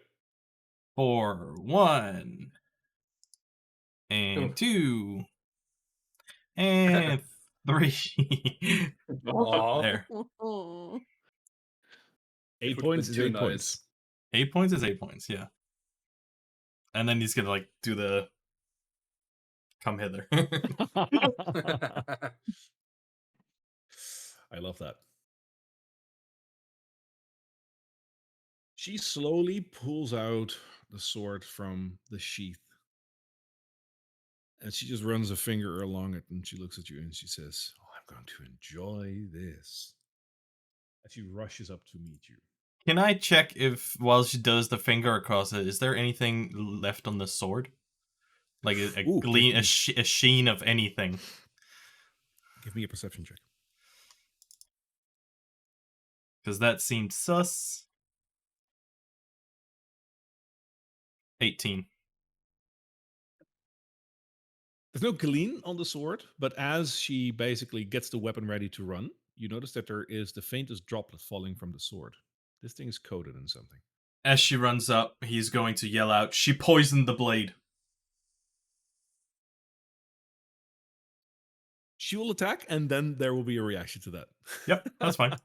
[SPEAKER 6] For 1 and
[SPEAKER 3] Oof.
[SPEAKER 6] 2 and 3.
[SPEAKER 4] Aw.
[SPEAKER 6] There.
[SPEAKER 5] 8
[SPEAKER 4] would've
[SPEAKER 5] points
[SPEAKER 4] been
[SPEAKER 5] is
[SPEAKER 4] too
[SPEAKER 5] 8
[SPEAKER 4] nice.
[SPEAKER 5] points.
[SPEAKER 6] 8 points is 8 points, yeah. And then he's gonna like do the come hither.
[SPEAKER 5] I love that. She slowly pulls out the sword from the sheath. And she just runs a finger along it and she looks at you and she says, "Oh, I'm going to enjoy this." And she rushes up to meet you.
[SPEAKER 6] Can I check if, while she does the finger across it, is there anything left on the sword? Like a
[SPEAKER 5] Ooh,
[SPEAKER 6] gleam,
[SPEAKER 5] give
[SPEAKER 6] a sheen of anything?
[SPEAKER 5] Give me a perception check.
[SPEAKER 6] Because that seemed sus. 18.
[SPEAKER 5] There's no gleam on the sword, but as she basically gets the weapon ready to run, you notice that there is the faintest droplet falling from the sword. This thing is coated in something.
[SPEAKER 6] As she runs up, he's going to yell out, "She poisoned the blade."
[SPEAKER 5] She will attack, and then there will be a reaction to that.
[SPEAKER 6] Yep, that's fine.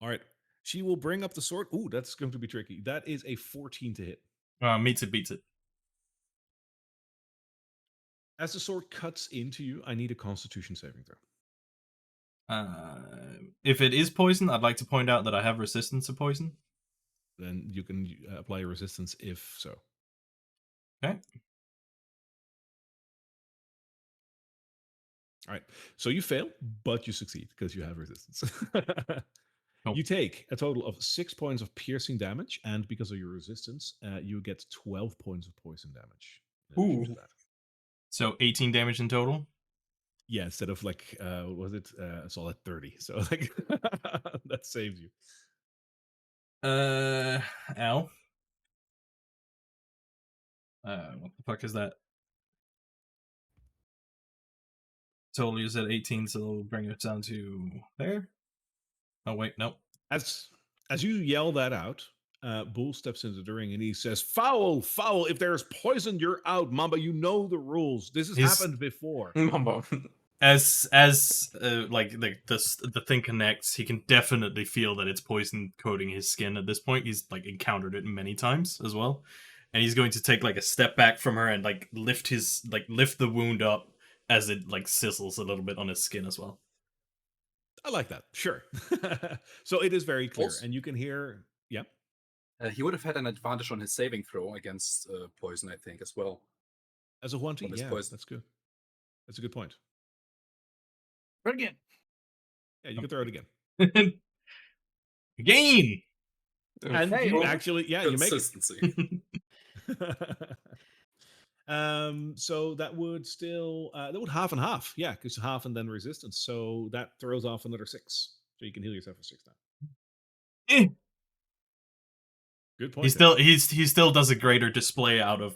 [SPEAKER 5] All right. She will bring up the sword. Ooh, that's going to be tricky. That is a 14 to hit.
[SPEAKER 6] Meets it, beats it.
[SPEAKER 5] As the sword cuts into you, I need a Constitution saving throw.
[SPEAKER 6] If it is poison, I'd like to point out that I have resistance to poison.
[SPEAKER 5] Then you can apply a resistance if so.
[SPEAKER 6] Okay.
[SPEAKER 5] All right. So you fail, but you succeed because you have resistance.
[SPEAKER 6] Cool.
[SPEAKER 5] You take a total of 6 points of piercing damage, and because of your resistance, you get 12 points of poison damage. in addition to
[SPEAKER 6] Ooh.
[SPEAKER 5] that.
[SPEAKER 6] So 18 damage in total.
[SPEAKER 5] Yeah, instead of like, what was it? A solid 30. So like, that saves you.
[SPEAKER 6] Ow. What the fuck is that? Total you said 18, so it'll bring it down to there. Oh wait, nope.
[SPEAKER 5] As you yell that out, Bull steps into the ring and he says, "Foul, foul! If there's poison, you're out, Mamba. You know the rules. This has happened before."
[SPEAKER 3] Mambo.
[SPEAKER 6] As like the thing connects, he can definitely feel that it's poison coating his skin at this point. He's like encountered it many times as well, and he's going to take like a step back from her and like lift the wound up as it like sizzles a little bit on his skin as well.
[SPEAKER 5] I like that. Sure. So it is very clear,
[SPEAKER 4] Also-
[SPEAKER 5] and you can hear. Yeah.
[SPEAKER 4] He would have had an advantage on his saving throw against poison, I think, as well.
[SPEAKER 5] As a 1-2,
[SPEAKER 4] Well, it's
[SPEAKER 5] yeah,
[SPEAKER 4] poison.
[SPEAKER 5] that's good. That's a good point.
[SPEAKER 1] But again,
[SPEAKER 5] Yeah, you can throw it again.
[SPEAKER 6] Again.
[SPEAKER 5] And
[SPEAKER 1] Hey,
[SPEAKER 5] you
[SPEAKER 1] well,
[SPEAKER 5] actually, yeah, you make it.
[SPEAKER 4] Consistency.
[SPEAKER 5] So that would still that would half and half, yeah, because half and then resistance. So that throws off another 6. So you can heal yourself for 6 now.
[SPEAKER 6] Eh.
[SPEAKER 5] Good point.
[SPEAKER 6] He still does a greater display out of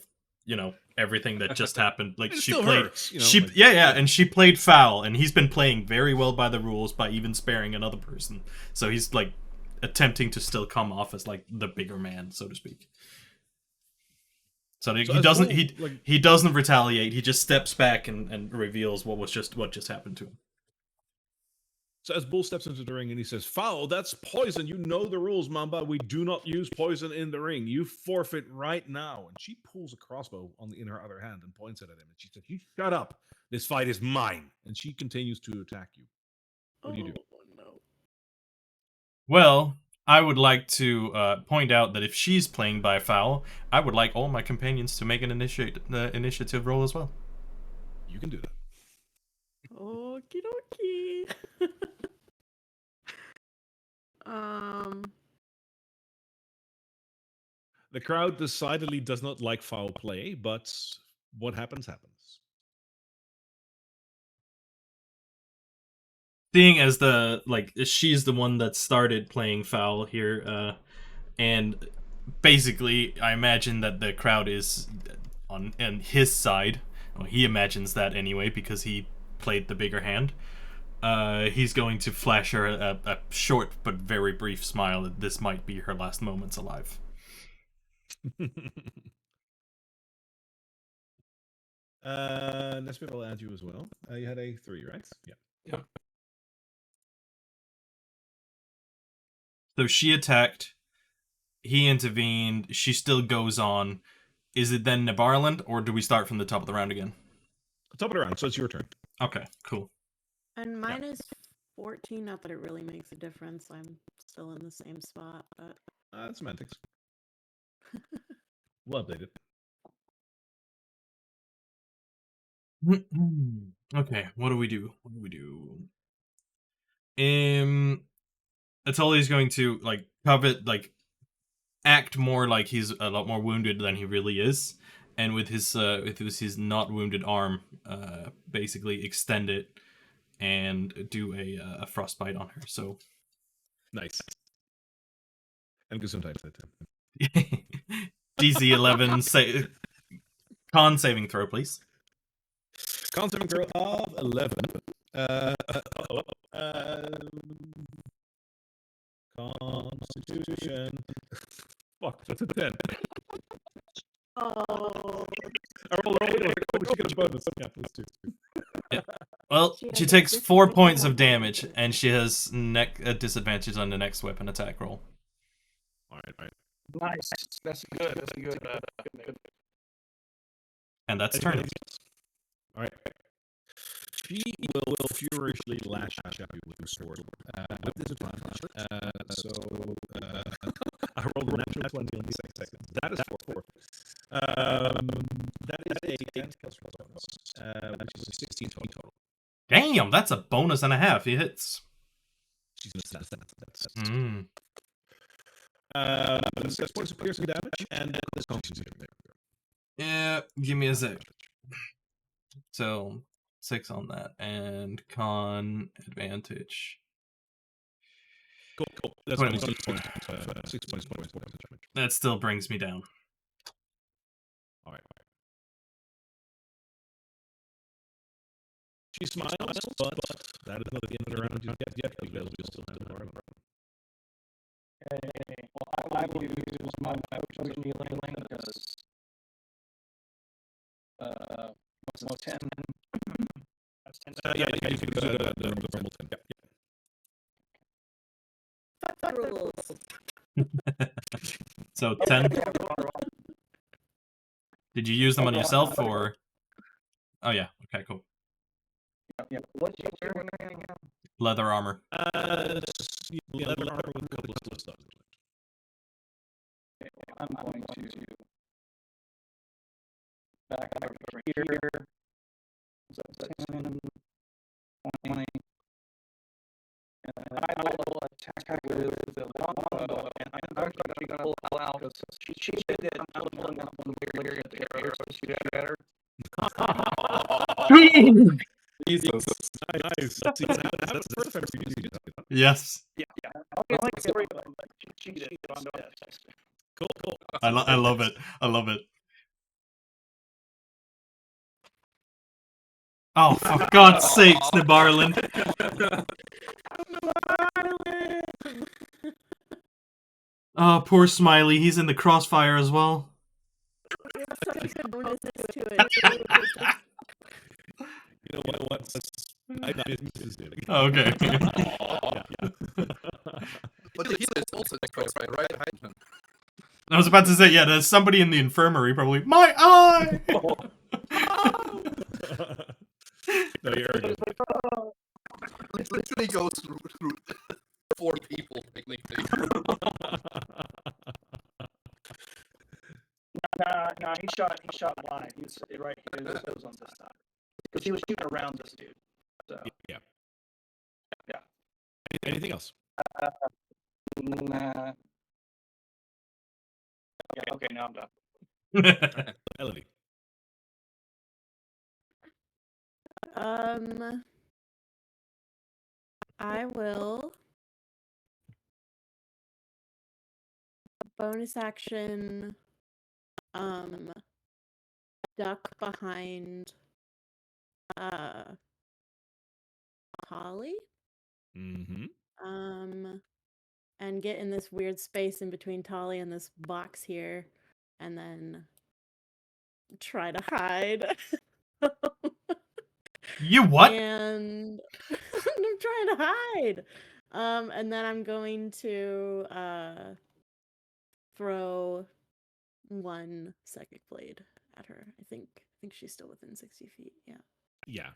[SPEAKER 6] everything that just happened. Like
[SPEAKER 5] It
[SPEAKER 6] she
[SPEAKER 5] still
[SPEAKER 6] played,
[SPEAKER 5] hurts,
[SPEAKER 6] and she played foul, and he's been playing very well by the rules by even sparing another person. So he's like attempting to still come off as like the bigger man, so to speak. So he
[SPEAKER 5] as
[SPEAKER 6] doesn't
[SPEAKER 5] Bull,
[SPEAKER 6] he doesn't retaliate. He just steps back and reveals what just happened to him.
[SPEAKER 5] So as Bull steps into the ring and he says, "Foul, that's poison. You know the rules, Mamba. We do not use poison in the ring. You forfeit right now." And she pulls a crossbow in her other hand and points it at him. And she says, "You shut up. This fight is mine." And she continues to attack you. What do you do?
[SPEAKER 2] Oh, no.
[SPEAKER 6] Well, I would like to point out that if she's playing by foul, I would like all my companions to make an initiative roll as well.
[SPEAKER 5] You can do that.
[SPEAKER 2] Okie dokie.
[SPEAKER 5] The crowd decidedly does not like foul play, but what happens, happens.
[SPEAKER 6] Seeing as she's the one that started playing foul here, and basically I imagine that the crowd is on his side. Well, he imagines that anyway because he played the bigger hand. He's going to flash her a short but very brief smile that this might be her last moments alive.
[SPEAKER 5] Nesbit, I'll add you as well. You had a 3, right? Yeah.
[SPEAKER 3] Yeah.
[SPEAKER 6] So she attacked. He intervened. She still goes on. Is it then Nebarland, or do we start from the top of the round again?
[SPEAKER 5] Top of the round, so it's your turn.
[SPEAKER 6] Okay, cool.
[SPEAKER 2] And mine is 14. Not that it really makes a difference. I'm still in the same spot, but
[SPEAKER 5] Semantics. Well updated.
[SPEAKER 6] Okay, what do we do? Atoli's going to act more like he's a lot more wounded than he really is, and with his not wounded arm, basically extend it and do a frostbite on her. So
[SPEAKER 5] nice. And good sometimes that time.
[SPEAKER 6] DC 11 con saving throw, please.
[SPEAKER 5] Con saving throw of 11. Constitution. Fuck, that's a 10.
[SPEAKER 2] oh,
[SPEAKER 5] I rolled she gets a bonus. Yeah, plus 2.
[SPEAKER 6] Well,
[SPEAKER 2] She
[SPEAKER 6] she
[SPEAKER 2] has
[SPEAKER 6] takes
[SPEAKER 2] a
[SPEAKER 6] 4 points of
[SPEAKER 2] disadvantage.
[SPEAKER 6] damage, and she has a disadvantage on the next weapon attack roll.
[SPEAKER 5] All right.
[SPEAKER 1] Nice. That's good. That's good. Good.
[SPEAKER 6] And that's turn.
[SPEAKER 5] All right. She will furiously lash at you with her sword. With disadvantage. I rolled a natural 20 on the second. That is 4. That is a 8 plus bonus, which is a 16 total.
[SPEAKER 6] Damn, that's a bonus and a half. He hits.
[SPEAKER 5] She's gonna that's 6 points of piercing damage, and this constitution there.
[SPEAKER 6] Yeah, give me a sec. So 6 on that, and con advantage.
[SPEAKER 5] Cool. That's
[SPEAKER 6] 21.
[SPEAKER 5] 6 points. 6 points of damage.
[SPEAKER 6] That still brings me down.
[SPEAKER 5] All right. She smiles, but that is not the end of the round yet. Because we'll still have the round.
[SPEAKER 1] Okay. Well, I will use my potion healing because what's 10? That's 10.
[SPEAKER 5] Yeah, you can do the normal 10. Yeah.
[SPEAKER 2] rules.
[SPEAKER 6] So 10. Did you use them on yourself or? Oh yeah. Okay. Cool.
[SPEAKER 1] Yeah. What's your turn again?
[SPEAKER 6] Leather armor.
[SPEAKER 5] Leather armor with a couple of stuff.
[SPEAKER 1] I'm going to back over here. So 10, 20. And I will attack with the longbow, and I'm actually going to pull out because she did it. I'm pulling out one weird at the arrow, so she did better.
[SPEAKER 5] Jesus. Nice. That's the first time you used it.
[SPEAKER 6] Yes.
[SPEAKER 1] Yeah. I only like 3 of them, but she did it on the test.
[SPEAKER 5] Cool.
[SPEAKER 6] I love it. I love it. Oh, for God's sakes, Nebarland. Oh, poor Smiley. He's in the crossfire as well.
[SPEAKER 2] We have such good bonuses to it.
[SPEAKER 5] You know what? I business doing.
[SPEAKER 6] Okay.
[SPEAKER 4] But the healer is also the crossfire, right?
[SPEAKER 6] I was about to say, yeah, there's somebody in the infirmary probably. My eye!
[SPEAKER 5] No, you're good.
[SPEAKER 4] It literally goes through 4 people, technically.
[SPEAKER 1] Nah, he shot blind. He's right. It was on this side because he was shooting around this dude. So
[SPEAKER 5] Yeah.
[SPEAKER 1] Yeah.
[SPEAKER 5] Anything else?
[SPEAKER 1] Nah. Okay, now I'm done.
[SPEAKER 5] Elodie.
[SPEAKER 2] I will bonus action duck behind Holly.
[SPEAKER 5] Mm-hmm.
[SPEAKER 2] And get in this weird space in between Tolly and this box here, and then try to hide.
[SPEAKER 6] You what?
[SPEAKER 2] And I'm trying to hide. And then I'm going to throw one psychic blade at her. I think she's still within 60 feet. Yeah.
[SPEAKER 5] Yeah.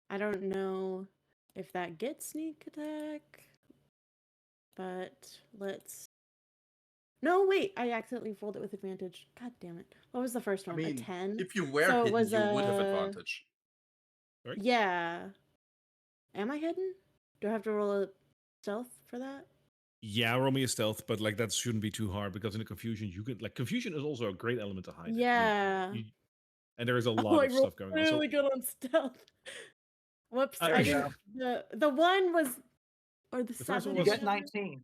[SPEAKER 2] I don't know if that gets sneak attack, but let's. No, wait! I accidentally rolled it with advantage. God damn it! What was the first one? A 10.
[SPEAKER 4] if you were
[SPEAKER 2] So it
[SPEAKER 4] hidden,
[SPEAKER 2] was
[SPEAKER 4] you would have
[SPEAKER 2] a-
[SPEAKER 4] advantage.
[SPEAKER 5] Right?
[SPEAKER 2] Yeah. Am I hidden? Do I have to roll a stealth for that?
[SPEAKER 5] Yeah, roll me a stealth, but like that shouldn't be too hard because in the confusion you can like confusion is also a great element to hide. it.
[SPEAKER 2] Yeah.
[SPEAKER 5] And there is a
[SPEAKER 2] Oh,
[SPEAKER 5] lot
[SPEAKER 2] I
[SPEAKER 5] of
[SPEAKER 2] rolled
[SPEAKER 5] stuff going on.
[SPEAKER 2] really good on stealth. Whoops!
[SPEAKER 5] There
[SPEAKER 2] I
[SPEAKER 5] you
[SPEAKER 2] didn't. The one was, or the
[SPEAKER 5] The first one
[SPEAKER 2] seven.
[SPEAKER 1] You
[SPEAKER 5] was-
[SPEAKER 1] get 19.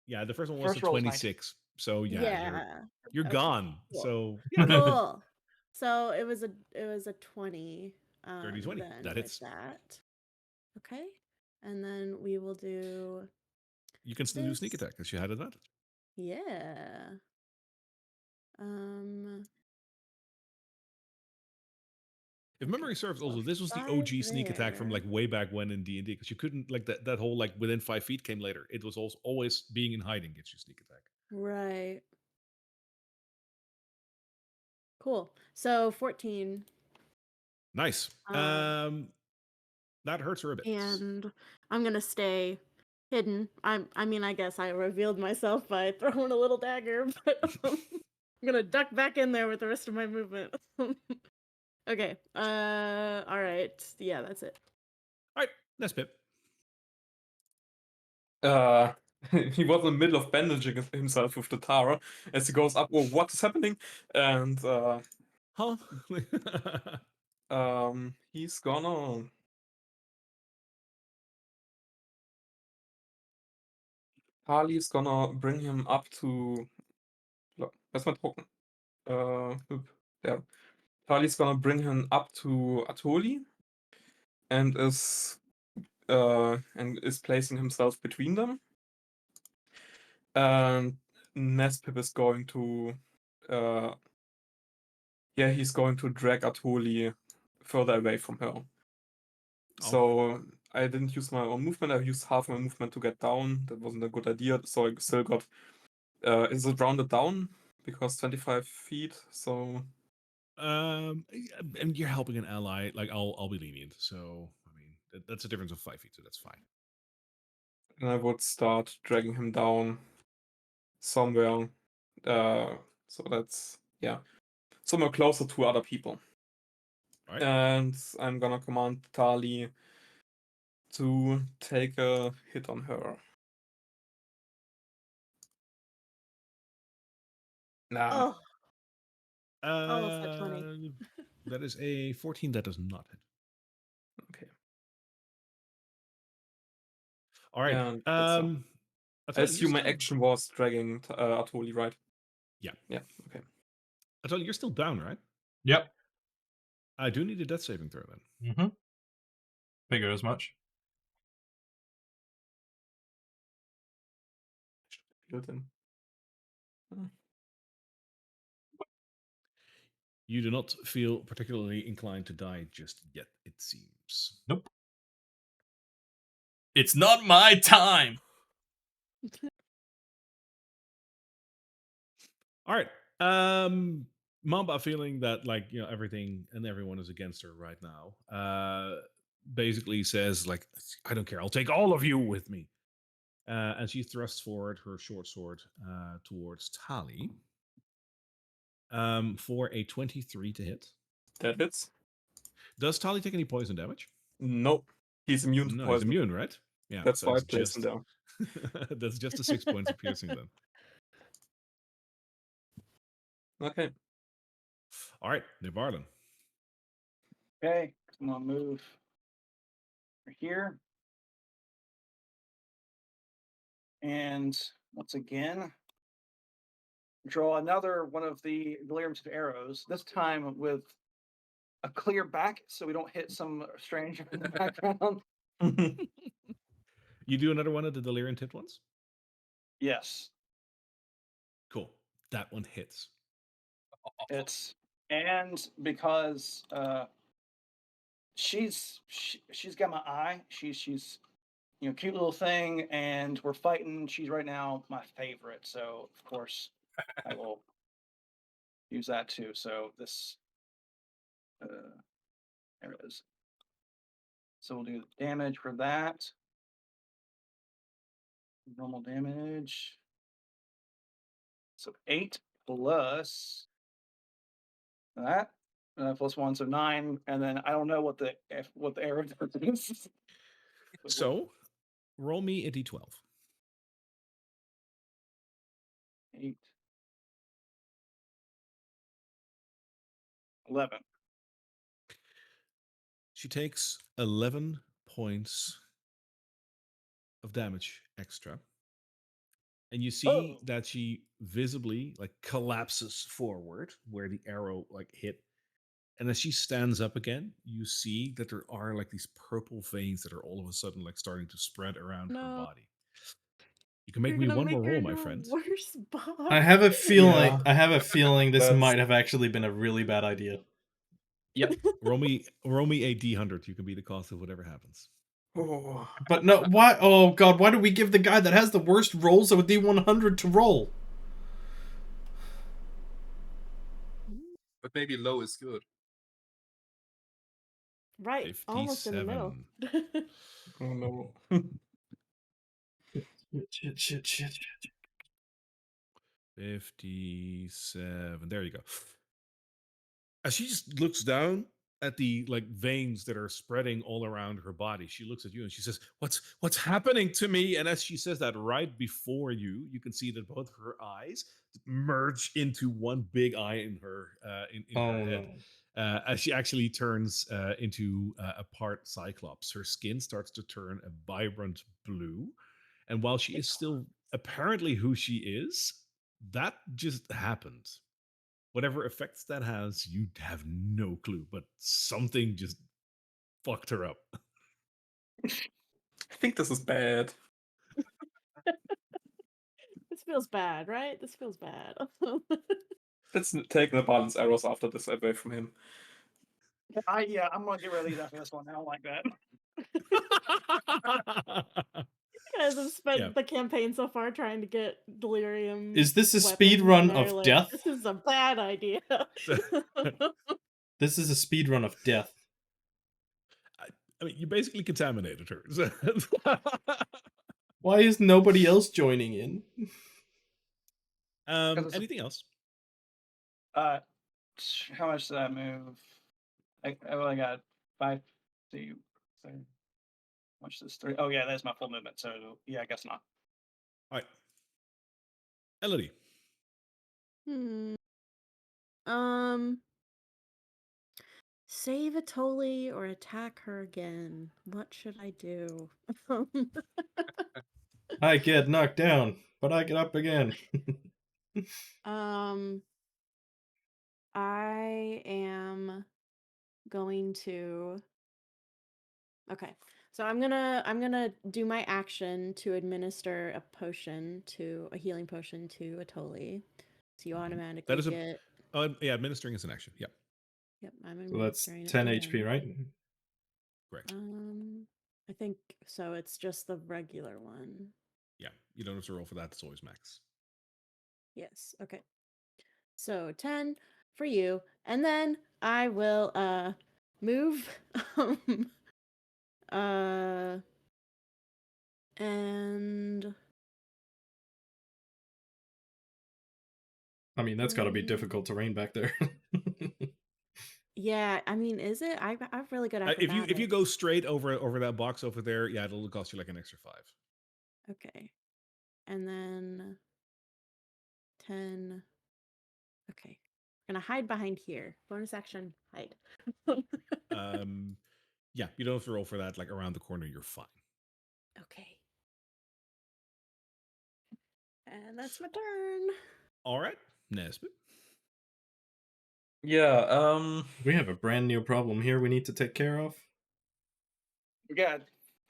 [SPEAKER 5] Yeah, the first one was
[SPEAKER 1] First
[SPEAKER 5] the
[SPEAKER 1] roll is
[SPEAKER 5] 26. So yeah,
[SPEAKER 2] Yeah.
[SPEAKER 5] you're
[SPEAKER 2] Okay,
[SPEAKER 5] gone.
[SPEAKER 2] cool.
[SPEAKER 5] So yeah,
[SPEAKER 2] Cool. So it was a 20.
[SPEAKER 5] 30-20.
[SPEAKER 2] Then
[SPEAKER 5] That
[SPEAKER 2] with
[SPEAKER 5] hits.
[SPEAKER 2] that. Okay. And then we will do.
[SPEAKER 5] You can still do sneak
[SPEAKER 2] This-
[SPEAKER 5] attack because you had advantage.
[SPEAKER 2] Yeah.
[SPEAKER 5] If memory
[SPEAKER 2] Okay,
[SPEAKER 5] serves,
[SPEAKER 2] so
[SPEAKER 5] also this was the
[SPEAKER 2] 5
[SPEAKER 5] OG sneak attack from
[SPEAKER 2] there.
[SPEAKER 5] like way back when in D&D because you couldn't like that whole like within 5 feet came later. It was also always being in hiding gets you sneak attack.
[SPEAKER 2] Right. Cool. So 14.
[SPEAKER 5] Nice. That hurts her a bit.
[SPEAKER 2] And I'm gonna stay hidden. I mean, I guess I revealed myself by throwing a little dagger, but I'm gonna duck back in there with the rest of my movement. Okay. All right. Yeah, that's it.
[SPEAKER 5] All right, that's Pip.
[SPEAKER 7] He was in the middle of bandaging himself with the Tara as he goes up. Oh, what is happening? And
[SPEAKER 5] Huh?
[SPEAKER 7] he's gonna. Harley's gonna bring him up to. Where's my token? There. Harley's gonna bring him up to Atoli and is placing himself between them. And Nespip is going to he's going to drag Atoli further away from her. So I didn't use my own movement. I used half my movement to get down. That wasn't a good idea. So I still got. Is it rounded down? Because 25 feet. So
[SPEAKER 5] And you're helping an ally. Like I'll be lenient. So I mean that's a difference of 5 feet, so that's fine.
[SPEAKER 7] and I would start dragging him down somewhere. So that's somewhere closer to other people.
[SPEAKER 5] Right.
[SPEAKER 7] And I'm gonna command Tali to take a hit on her. Nah.
[SPEAKER 2] Oh, almost at 20.
[SPEAKER 5] That is a 14. That does not hit.
[SPEAKER 7] Okay.
[SPEAKER 5] All right.
[SPEAKER 7] And
[SPEAKER 5] I
[SPEAKER 7] I assume my action was dragging Atoli, right?
[SPEAKER 5] Yeah.
[SPEAKER 7] Yeah. Okay.
[SPEAKER 5] I told you, you're still down, right?
[SPEAKER 6] Yep.
[SPEAKER 5] I do need a death saving throw then.
[SPEAKER 6] Mm-hmm. Figure as much.
[SPEAKER 7] Healed him.
[SPEAKER 5] You do not feel particularly inclined to die just yet, it seems.
[SPEAKER 6] Nope. It's not my time.
[SPEAKER 5] All right. Mamba feeling that like everything and everyone is against her right now. Basically says like, I don't care. I'll take all of you with me. And she thrusts forward her short sword towards Tali. For a 23 to hit.
[SPEAKER 7] That hits.
[SPEAKER 5] Does Tali take any poison damage?
[SPEAKER 7] Nope. He's immune to
[SPEAKER 5] No,
[SPEAKER 7] poison.
[SPEAKER 5] he's immune, right? Yeah,
[SPEAKER 7] That's
[SPEAKER 5] so
[SPEAKER 7] why I
[SPEAKER 5] it's
[SPEAKER 7] placed him
[SPEAKER 5] just
[SPEAKER 7] there.
[SPEAKER 5] that's just a 6 points of piercing then.
[SPEAKER 7] Okay.
[SPEAKER 5] All right, Nibarlan.
[SPEAKER 1] Okay, I'm gonna move here. And once again, draw another one of the Delirium Tip arrows, this time with a clear back so we don't hit some stranger in the background.
[SPEAKER 5] You do another one of the delirium tipped ones?
[SPEAKER 1] Yes,
[SPEAKER 5] Cool. That one hits.
[SPEAKER 1] it's and because she's got my eye. She's cute little thing, and we're fighting. She's right now my favorite, so of course I will use that too. So this, there it is. So we'll do damage for that. Normal damage. So 8 plus that. Plus 1, so 9, and then I don't know what the arrow does.
[SPEAKER 5] So roll me a d12.
[SPEAKER 1] 8, 11.
[SPEAKER 5] She takes 11 points of damage extra. And you see
[SPEAKER 1] Oh.
[SPEAKER 5] that she visibly like collapses forward where the arrow like hit. And as she stands up again, you see that there are like these purple veins that are all of a sudden like starting to spread around her
[SPEAKER 2] No.
[SPEAKER 5] body. You can make
[SPEAKER 2] You're
[SPEAKER 5] me
[SPEAKER 2] gonna
[SPEAKER 5] one
[SPEAKER 2] make
[SPEAKER 5] more
[SPEAKER 2] her
[SPEAKER 5] roll, my
[SPEAKER 2] into a
[SPEAKER 5] friend.
[SPEAKER 2] worse boss.
[SPEAKER 6] I have a feeling.
[SPEAKER 3] Yeah.
[SPEAKER 6] I have a feeling this
[SPEAKER 3] That's-
[SPEAKER 6] might have actually been a really bad idea.
[SPEAKER 4] Yep.
[SPEAKER 5] Roll me a d100. You can be the cost of whatever happens.
[SPEAKER 3] Oh.
[SPEAKER 6] But no, why? Oh god, why do we give the guy that has the worst rolls a D100 to roll?
[SPEAKER 4] But maybe low is good.
[SPEAKER 2] Right, almost in the middle.
[SPEAKER 5] 57.
[SPEAKER 3] Oh no.
[SPEAKER 6] Shit.
[SPEAKER 5] 57. There you go. As she just looks down at the like veins that are spreading all around her body, she looks at you and she says, "What's happening to me?" And as she says that, right before you, you can see that both her eyes merge into one big eye in her in her
[SPEAKER 6] Oh
[SPEAKER 5] head.
[SPEAKER 6] no.
[SPEAKER 5] As she actually turns into a part Cyclops, her skin starts to turn a vibrant blue, and while she is still apparently who she is, that just happened. Whatever effects that has, you have no clue, but something just fucked her up.
[SPEAKER 3] I think this is bad.
[SPEAKER 2] This feels bad, right? This feels bad.
[SPEAKER 3] Let's take the balance arrows after this away from him.
[SPEAKER 1] I'm gonna get rid of these after this one. I don't like that.
[SPEAKER 2] You guys have spent
[SPEAKER 5] Yeah.
[SPEAKER 2] the campaign so far trying to get delirium.
[SPEAKER 6] Is this a
[SPEAKER 2] weapons,
[SPEAKER 6] speed run
[SPEAKER 2] and they're
[SPEAKER 6] of
[SPEAKER 2] like,
[SPEAKER 6] death?
[SPEAKER 2] This is a bad idea.
[SPEAKER 6] This is a speed run of death.
[SPEAKER 5] I mean, you basically contaminated her.
[SPEAKER 6] Why is nobody else joining in?
[SPEAKER 1] it's a-
[SPEAKER 5] Anything else?
[SPEAKER 1] How much did I move? I only got 5. See, so how much is 3? Oh yeah, that's my full movement. So yeah, I guess not.
[SPEAKER 5] All right. Elodie.
[SPEAKER 2] Save Atoli or attack her again. What should I do?
[SPEAKER 6] I get knocked down, but I get up again.
[SPEAKER 2] I am going to. Okay, so I'm gonna do my action to administer a healing potion to Atoli. So you automatically
[SPEAKER 5] That is a.
[SPEAKER 2] get.
[SPEAKER 5] Oh, yeah, administering is an action. Yep.
[SPEAKER 2] Yep, I'm
[SPEAKER 6] So that's
[SPEAKER 2] administering it
[SPEAKER 6] 10
[SPEAKER 2] to
[SPEAKER 6] HP,
[SPEAKER 2] him.
[SPEAKER 6] right?
[SPEAKER 5] Correct.
[SPEAKER 2] I think so. It's just the regular one.
[SPEAKER 5] Yeah, you don't have to roll for that. It's always max.
[SPEAKER 2] Yes. Okay. So 10 for you, and then I will move and
[SPEAKER 6] I mean, that's got to be difficult terrain back there.
[SPEAKER 2] yeah, I mean, is it? I've really good
[SPEAKER 5] If you
[SPEAKER 2] acrobatics.
[SPEAKER 5] go straight over that box over there, yeah, it'll cost you like an extra 5.
[SPEAKER 2] Okay. And then 10. Okay. I'm gonna hide behind here. Bonus action, hide.
[SPEAKER 5] Yeah, you don't have to roll for that. Like around the corner, you're fine.
[SPEAKER 2] Okay. And that's my turn.
[SPEAKER 5] All right, Nesbit.
[SPEAKER 7] Yeah,
[SPEAKER 6] We have a brand new problem here we need to take care of.
[SPEAKER 1] We gotta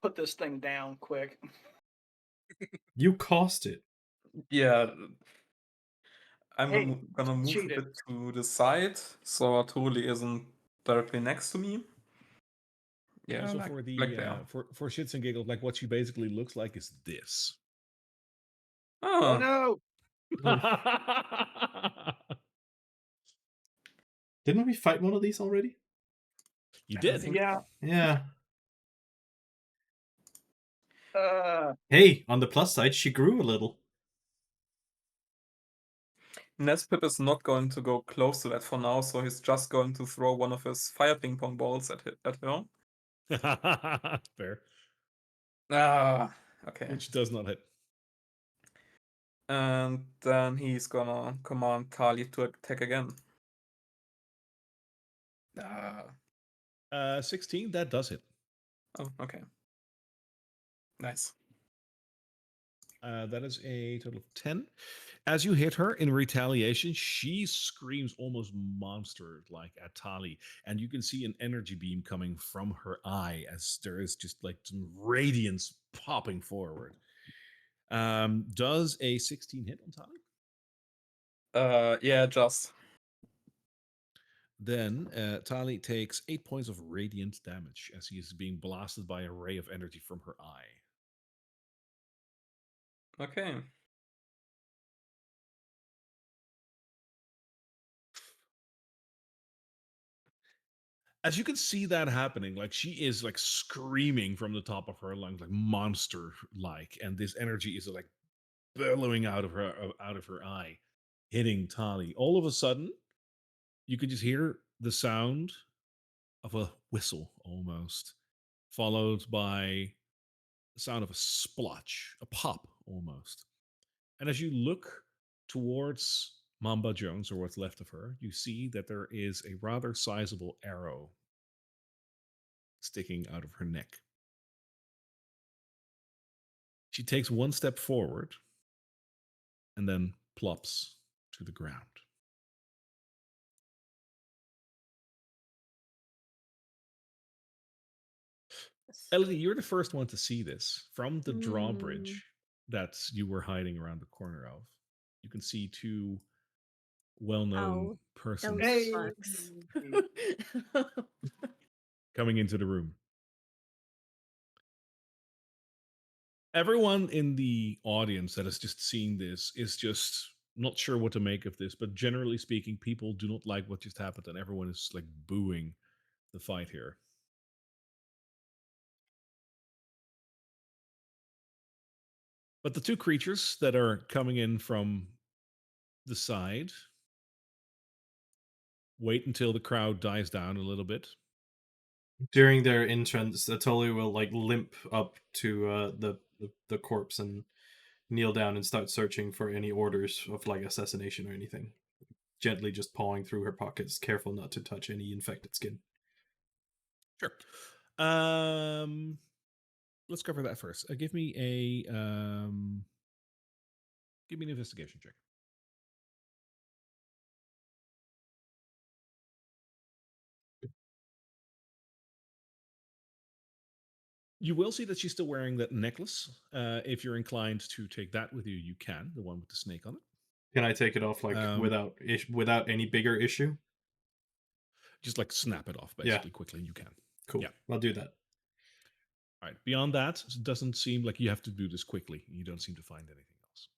[SPEAKER 1] put this thing down quick.
[SPEAKER 6] You caused it.
[SPEAKER 7] yeah. I'm
[SPEAKER 1] Hey,
[SPEAKER 7] gonna move a
[SPEAKER 1] cheated.
[SPEAKER 7] bit to the side, so Atoli isn't directly next to me. Yeah,
[SPEAKER 5] So
[SPEAKER 7] like,
[SPEAKER 5] for the
[SPEAKER 7] like there.
[SPEAKER 5] for shits and giggles, like what she basically looks like is this.
[SPEAKER 1] Oh
[SPEAKER 7] Oh,
[SPEAKER 1] no!
[SPEAKER 6] Didn't we fight one of these already?
[SPEAKER 5] You
[SPEAKER 7] I
[SPEAKER 5] did.
[SPEAKER 7] think
[SPEAKER 1] Yeah.
[SPEAKER 6] Yeah. Hey, on the plus side, she grew a little.
[SPEAKER 7] Nespip is not going to go close to that for now, so he's just going to throw one of his fire ping pong balls at her.
[SPEAKER 5] Fair.
[SPEAKER 7] Ah, okay.
[SPEAKER 5] Which does not hit.
[SPEAKER 7] And then he's gonna command Tali to attack again.
[SPEAKER 5] 16, that does hit.
[SPEAKER 7] Oh, okay. Nice.
[SPEAKER 5] That is a total of 10. As you hit her in retaliation, she screams almost monster like at Tali, and you can see an energy beam coming from her eye as there is just like some radiance popping forward. Does a 16 hit on Tali?
[SPEAKER 7] Yeah, just.
[SPEAKER 5] Then Tali takes 8 points of radiant damage as he is being blasted by a ray of energy from her eye.
[SPEAKER 7] Okay.
[SPEAKER 5] As you can see that happening, like she is like screaming from the top of her lungs, like monster like, and this energy is like billowing out of her eye, hitting Tali. All of a sudden, you can just hear the sound of a whistle almost, followed by the sound of a splotch, a pop almost. And as you look towards Mamba Jones, or what's left of her, you see that there is a rather sizable arrow sticking out of her neck. She takes one step forward and then plops to the ground. Elodie, you're the first one to see this. From the drawbridge that you were hiding around the corner of, you can see two well-known persons
[SPEAKER 1] Hey.
[SPEAKER 2] Sucks.
[SPEAKER 5] coming into the room. Everyone in the audience that is just seeing this is just not sure what to make of this, but generally speaking, people do not like what just happened, and everyone is like booing the fight here. But the two creatures that are coming in from the side wait until the crowd dies down a little bit.
[SPEAKER 6] During their entrance, Atoli will like limp up to the corpse and kneel down and start searching for any orders of like assassination or anything. Gently just pawing through her pockets, careful not to touch any infected skin.
[SPEAKER 5] Sure. Let's cover that first. Give me an investigation check. You will see that she's still wearing that necklace. If you're inclined to take that with you, you can. The one with the snake on it.
[SPEAKER 6] Can I take it off like without any bigger issue?
[SPEAKER 5] Just like snap it off basically quickly. You can.
[SPEAKER 6] Cool.
[SPEAKER 5] Yeah.
[SPEAKER 6] I'll do that.
[SPEAKER 5] All right. Beyond that, it doesn't seem like you have to do this quickly. You don't seem to find anything else.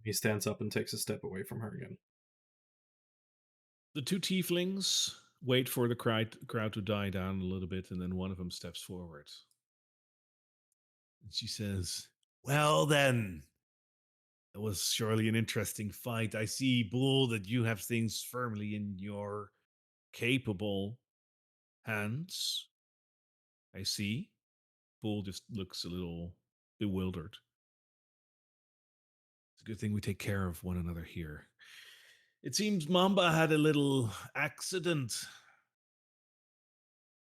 [SPEAKER 6] He stands up and takes a step away from her again.
[SPEAKER 5] The two tieflings wait for the crowd to die down a little bit, and then one of them steps forward. And she says, "Well then, it was surely an interesting fight. I see, Bull, that you have things firmly in your capable hands. I see." Bull just looks a little bewildered. It's a good thing we take care of one another here. It seems Mamba had a little accident.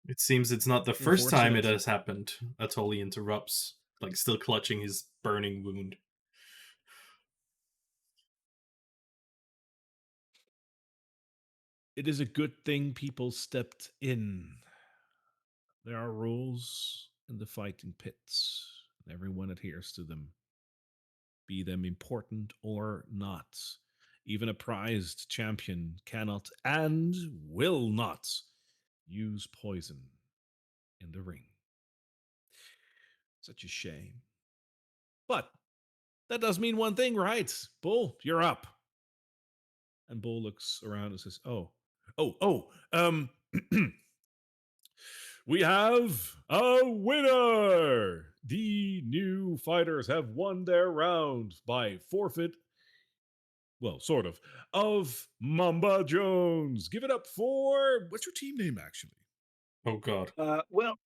[SPEAKER 6] It seems it's not the first time it
[SPEAKER 5] Unfortunate.
[SPEAKER 6] has happened. Atoli interrupts, like still clutching his burning wound.
[SPEAKER 5] It is a good thing people stepped in. There are rules in the fighting pits, and everyone adheres to them, be them important or not. Even a prized champion cannot and will not use poison in the ring. Such a shame. But that does mean one thing, right? Bull, you're up. And Bull looks around and says, we have a winner. The new fighters have won their round by forfeit. Well, sort of Mamba Jones. Give it up for, what's your team name actually?
[SPEAKER 6] Oh God.
[SPEAKER 1] Well,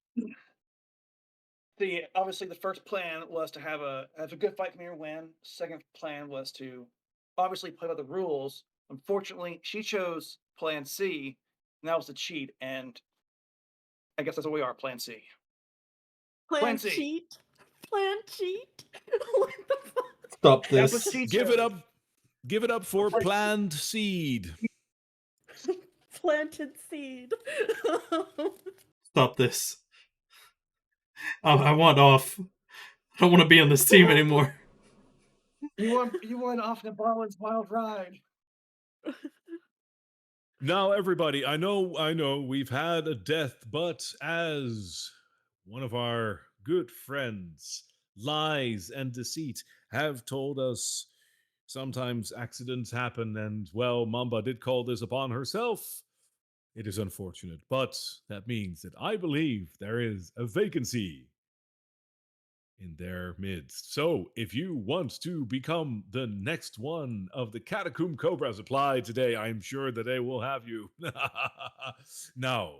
[SPEAKER 1] obviously the first plan was to have a good fight from here, win. Second plan was to obviously play by the rules. Unfortunately, she chose Plan C, and that was to cheat. And I guess that's what we are, Plan C.
[SPEAKER 2] Plan
[SPEAKER 1] C.
[SPEAKER 2] cheat. Plan cheat. What the fuck?
[SPEAKER 6] Stop
[SPEAKER 1] That's what
[SPEAKER 6] this.
[SPEAKER 1] she
[SPEAKER 5] Give
[SPEAKER 1] chose.
[SPEAKER 5] it up. Give it up for Planned Seed.
[SPEAKER 2] Planted seed.
[SPEAKER 6] Stop this. I want off. I don't want to be on this team anymore.
[SPEAKER 1] You went off the Barlin's wild ride.
[SPEAKER 5] Now, everybody, I know, we've had a death, but as one of our good friends, lies and deceit have told us, sometimes accidents happen, and well, Mamba did call this upon herself. It is unfortunate, but that means that I believe there is a vacancy in their midst. So, if you want to become the next one of the Catacomb Cobras applied today, I'm sure that they will have you. Now,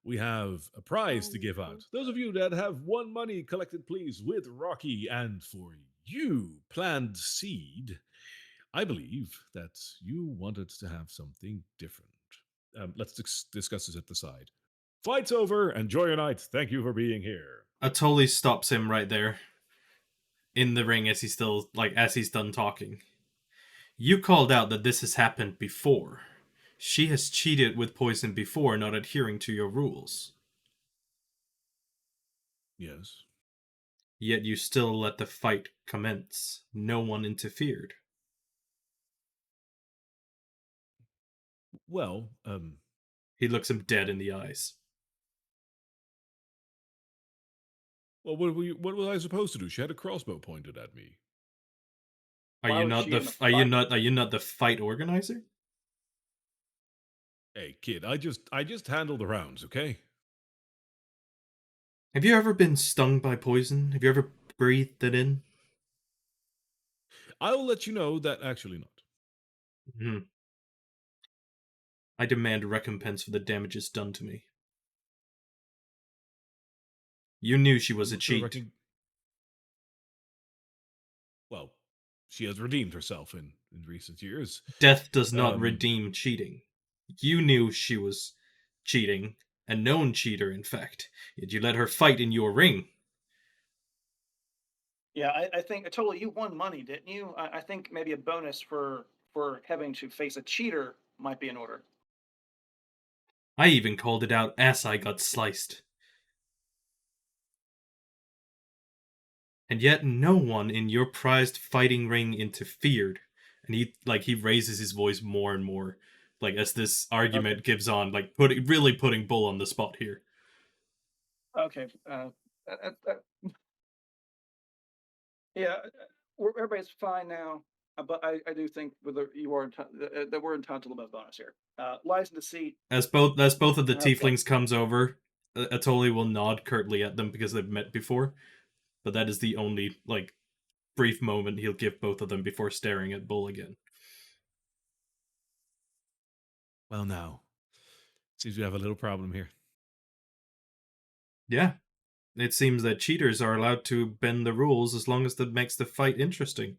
[SPEAKER 5] we have a prize to give out. Those of you that have won money collected, please, with Rocky. And for you, Planned Seed, I believe that you wanted to have something different. Let's discuss this at the side. Fight's over. Enjoy your night. Thank you for being here.
[SPEAKER 6] Atoli stops him right there in the ring as he's still as he's done talking. You called out that this has happened before. She has cheated with poison before, not adhering to your rules.
[SPEAKER 5] Yes.
[SPEAKER 6] Yet you still let the fight commence. No one interfered.
[SPEAKER 5] Well,
[SPEAKER 6] He looks him dead in the eyes.
[SPEAKER 5] well, what was I supposed to do? She had a crossbow pointed at me.
[SPEAKER 6] Are
[SPEAKER 1] Why
[SPEAKER 6] you
[SPEAKER 1] was
[SPEAKER 6] not
[SPEAKER 1] she
[SPEAKER 6] the
[SPEAKER 1] in the
[SPEAKER 6] are you
[SPEAKER 1] fight?
[SPEAKER 6] not the fight organizer?
[SPEAKER 5] Hey, kid, I just handle the rounds, okay?
[SPEAKER 6] Have you ever been stung by poison? Have you ever breathed it in?
[SPEAKER 5] I will let you know that actually not.
[SPEAKER 6] Hmm. I demand recompense for the damages done to me. You knew she was
[SPEAKER 5] I'm
[SPEAKER 6] a
[SPEAKER 5] not sure if I
[SPEAKER 6] cheat.
[SPEAKER 5] can... Well, she has redeemed herself in recent years.
[SPEAKER 6] Death does not redeem cheating. You knew she was cheating, a known cheater, in fact. Yet you let her fight in your ring.
[SPEAKER 1] Yeah, I think totally. You won money, didn't you? I think maybe a bonus for having to face a cheater might be in order.
[SPEAKER 6] I even called it out as I got sliced. And yet no one in your prized fighting ring interfered. And he raises his voice more and more, as this argument gives on, really putting Bull on the spot here.
[SPEAKER 1] Okay. Yeah, everybody's fine now, but I do think you are that we're entitled to a little bit of bonus here. Lies and deceit.
[SPEAKER 6] As both of the
[SPEAKER 1] What?
[SPEAKER 6] tieflings comes over, Atoli will nod curtly at them because they've met before. But that is the only brief moment he'll give both of them before staring at Bull again.
[SPEAKER 5] Well, now, seems we have a little problem here.
[SPEAKER 6] Yeah. It seems that cheaters are allowed to bend the rules as long as that makes the fight interesting.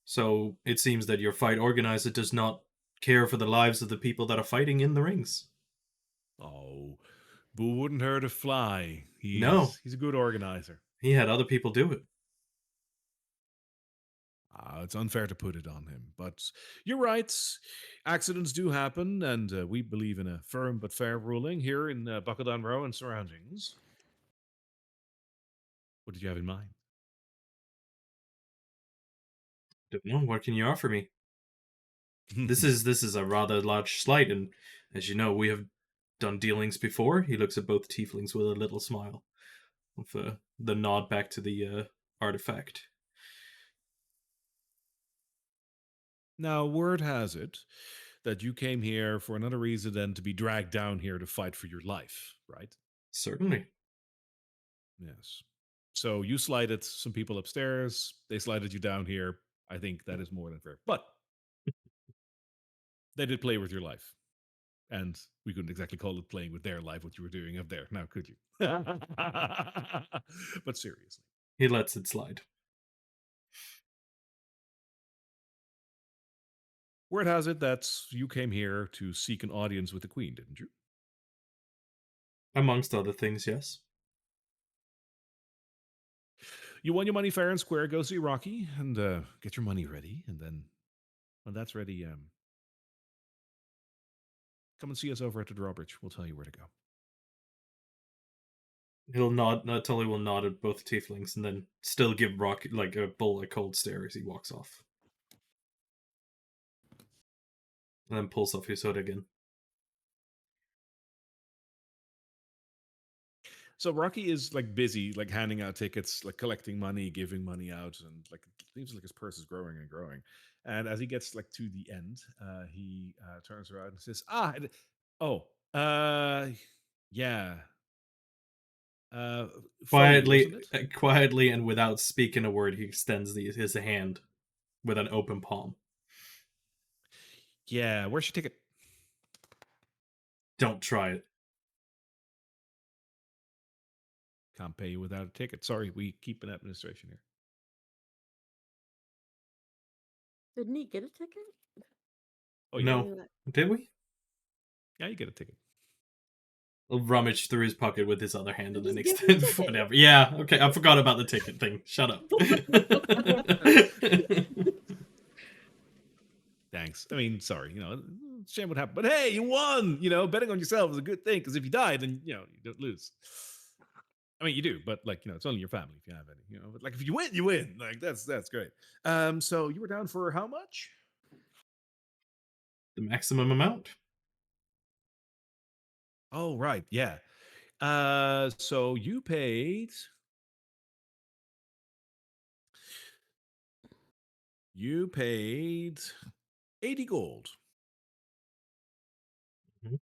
[SPEAKER 6] So it seems that your fight organizer does not care for the lives of the people that are fighting in the rings.
[SPEAKER 5] Oh, Boo wouldn't hurt a fly.
[SPEAKER 6] No.
[SPEAKER 5] He's a good organizer.
[SPEAKER 6] He had other people do it.
[SPEAKER 5] It's unfair to put it on him, but you're right. Accidents do happen, and we believe in a firm but fair ruling here in Buckle Down Row and surroundings. What did you have in mind?
[SPEAKER 6] Don't know. What can you offer me? This is a rather large slight, and as you know, we have done dealings before. He looks at both tieflings with a little smile, with the nod back to the artifact.
[SPEAKER 5] Now, word has it that you came here for another reason than to be dragged down here to fight for your life, right?
[SPEAKER 6] Certainly.
[SPEAKER 5] Yes. So you slighted some people upstairs. They slighted you down here. I think that is more than fair. But they did play with your life. And we couldn't exactly call it playing with their life, what you were doing up there. Now, could you? But seriously.
[SPEAKER 6] He lets it slide.
[SPEAKER 5] Word has it that you came here to seek an audience with the Queen, didn't you?
[SPEAKER 6] Amongst other things, yes.
[SPEAKER 5] You won your money fair and square. Go see Rocky and get your money ready. And then when that's ready, come and see us over at the drawbridge. We'll tell you where to go.
[SPEAKER 6] He'll nod. Tully will nod at both tieflings, and then still give Rock like a bull a cold stare as he walks off, and then pulls off his hood again.
[SPEAKER 5] So Rocky is like busy, like handing out tickets, like collecting money, giving money out, and like it seems like his purse is growing and growing. And as he gets like to the end, he turns around and says, "Oh, yeah, phony, wasn't it?
[SPEAKER 6] Quietly, and without speaking a word, he extends his hand with an open palm.
[SPEAKER 5] Yeah, where's your ticket?
[SPEAKER 6] Don't try it.
[SPEAKER 5] Can't pay you without a ticket. Sorry, we keep an administration here.
[SPEAKER 2] Didn't he get a ticket?
[SPEAKER 5] Oh, yeah.
[SPEAKER 6] No, did we?
[SPEAKER 5] Yeah, you get a ticket.
[SPEAKER 6] He'll rummage through his pocket with his other hand and then
[SPEAKER 2] Just give him
[SPEAKER 6] extend
[SPEAKER 2] the ticket.
[SPEAKER 6] whatever. Yeah, okay, I forgot about the ticket thing. Shut up.
[SPEAKER 5] Thanks. I mean, sorry, shame what happened. But hey, you won! Betting on yourself is a good thing, because if you die, then, you don't lose. I mean, you do, but like, it's only your family if you have any, but like if you win, you win. Like that's great. So you were down for how much?
[SPEAKER 6] The maximum amount.
[SPEAKER 5] Oh, right. Yeah. So you paid 80 gold.
[SPEAKER 6] Mhm.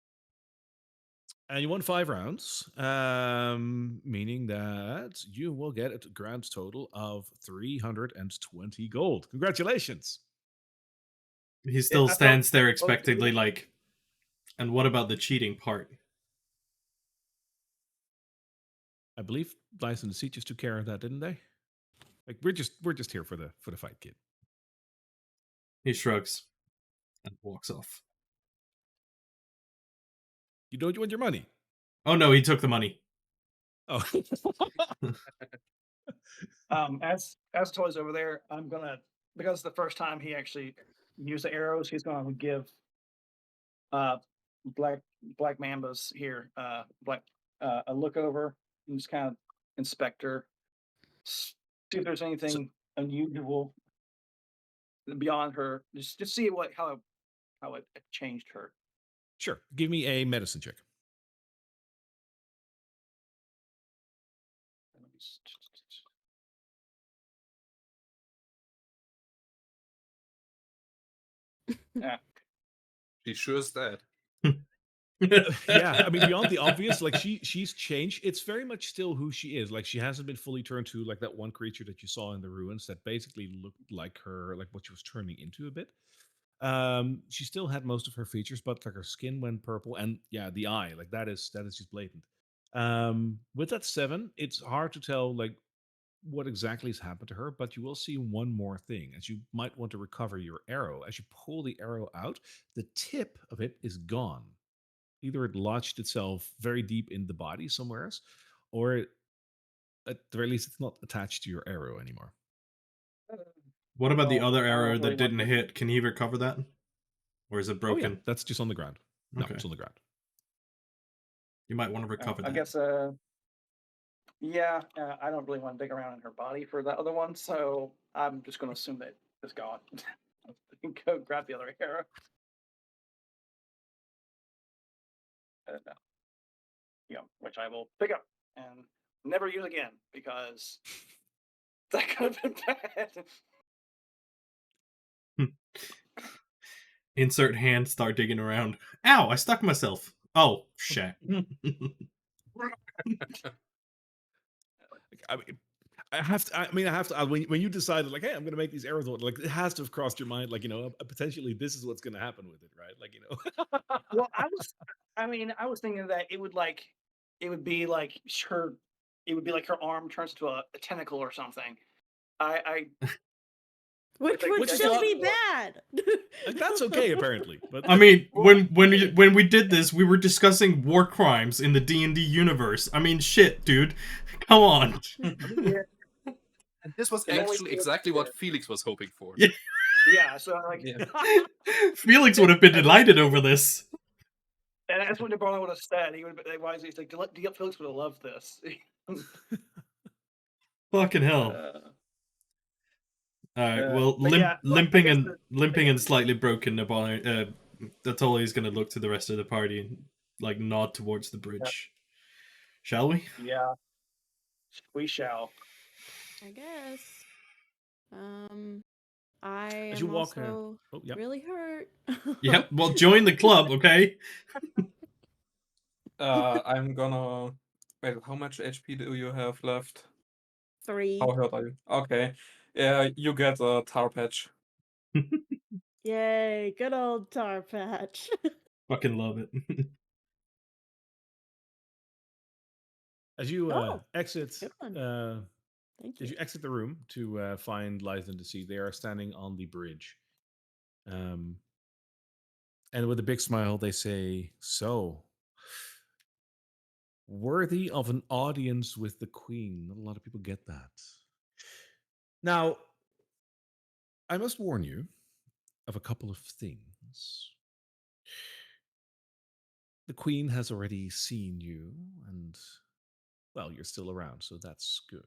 [SPEAKER 5] And you won 5 rounds, meaning that you will get a grand total of 320 gold. Congratulations.
[SPEAKER 6] He still
[SPEAKER 1] I
[SPEAKER 6] stands
[SPEAKER 1] thought-
[SPEAKER 6] there expectantly like, and what about the cheating part?
[SPEAKER 5] I believe Dice and the Sea just took care of that, didn't they? Like we're just here for the fight, kid.
[SPEAKER 6] He shrugs and walks off.
[SPEAKER 5] You don't want your money.
[SPEAKER 6] Oh no, he took the money.
[SPEAKER 5] Oh.
[SPEAKER 1] As Toy's over there, I'm gonna, because the first time he actually used the arrows, he's gonna give black mambas here a look over and just kind of inspect her, see if there's anything unusual beyond her. Just see how it changed her.
[SPEAKER 5] Sure. Give me a medicine check.
[SPEAKER 1] Yeah.
[SPEAKER 4] She sure is dead.
[SPEAKER 5] Yeah, I mean, beyond the obvious, like she's changed. It's very much still who she is. Like she hasn't been fully turned to like that one creature that you saw in the ruins that basically looked like her, like what she was turning into a bit. She still had most of her features, but like her skin went purple, and yeah, the eye, like that is just blatant. With that 7, it's hard to tell like what exactly has happened to her, but you will see one more thing as you might want to recover your arrow. As you pull the arrow out, the tip of it is gone. Either it lodged itself very deep in the body somewhere else, or at the very least, it's not attached to your arrow anymore.
[SPEAKER 6] What about the
[SPEAKER 1] Well,
[SPEAKER 6] other
[SPEAKER 1] I
[SPEAKER 6] arrow
[SPEAKER 1] don't really
[SPEAKER 6] that didn't
[SPEAKER 1] want
[SPEAKER 6] hit? Can he recover that? Or is it
[SPEAKER 5] Oh yeah,
[SPEAKER 6] broken?
[SPEAKER 5] that's just on the ground. No,
[SPEAKER 6] Okay.
[SPEAKER 5] it's on the ground.
[SPEAKER 6] You might want to recover
[SPEAKER 1] I
[SPEAKER 6] that.
[SPEAKER 1] guess, yeah, I don't really want to dig around in her body for that other one, so I'm just going to assume that it's gone. Go grab the other arrow. Which I will pick up and never use again because that could have been bad.
[SPEAKER 6] Insert hand, start digging around. Ow, I stuck myself. Oh, shit.
[SPEAKER 5] I mean, I have to. When you decided, like, hey, I'm going to make these arrows, like, it has to have crossed your mind, like, potentially this is what's going to happen with it, right? Like,
[SPEAKER 1] Well, I was thinking that it would be like her, it would be like her arm turns into a tentacle or something. I
[SPEAKER 2] Which
[SPEAKER 1] like,
[SPEAKER 2] would
[SPEAKER 5] which is
[SPEAKER 2] still
[SPEAKER 5] not-
[SPEAKER 2] be bad.
[SPEAKER 5] like, that's okay, apparently. But
[SPEAKER 6] I mean,
[SPEAKER 1] Well,
[SPEAKER 6] when we did this, we were discussing war crimes in the D&D universe. I mean, shit, dude. Come on.
[SPEAKER 1] yeah,
[SPEAKER 4] And this was
[SPEAKER 1] It only
[SPEAKER 4] actually
[SPEAKER 1] feels
[SPEAKER 4] exactly what
[SPEAKER 1] good.
[SPEAKER 4] Felix was hoping for.
[SPEAKER 6] Yeah.
[SPEAKER 1] yeah. So like,
[SPEAKER 3] Yeah.
[SPEAKER 6] Felix would have been delighted over this.
[SPEAKER 1] and that's what DeBarno would have said. He would have been why is he's like, Felix would have loved this.
[SPEAKER 6] Fucking hell. Alright, well,
[SPEAKER 1] but yeah, well, I
[SPEAKER 6] limping
[SPEAKER 1] guess
[SPEAKER 6] and slightly broken, Natoli is gonna look to the rest of the party and like nod towards the bridge. Shall we?
[SPEAKER 1] Yeah, we shall.
[SPEAKER 2] I guess. I
[SPEAKER 5] As
[SPEAKER 2] am
[SPEAKER 5] you walk,
[SPEAKER 2] also
[SPEAKER 5] oh, yeah.
[SPEAKER 2] really hurt.
[SPEAKER 6] Yep. Well, join the club, okay?
[SPEAKER 3] I'm gonna wait. How much HP do you have left?
[SPEAKER 2] 3.
[SPEAKER 3] How hurt are you? Okay. Yeah, you get a tar patch.
[SPEAKER 2] Yay, good old tar patch.
[SPEAKER 6] Fucking love it.
[SPEAKER 5] As you
[SPEAKER 2] Oh,
[SPEAKER 5] exit,
[SPEAKER 2] good one. Thank
[SPEAKER 5] as
[SPEAKER 2] you.
[SPEAKER 5] you exit the room to find Liza and Deceit, they are standing on the bridge. And with a big smile, they say, "So, worthy of an audience with the Queen." Not a lot of people get that. Now, I must warn you of a couple of things. The Queen has already seen you, and, well, you're still around, so that's good.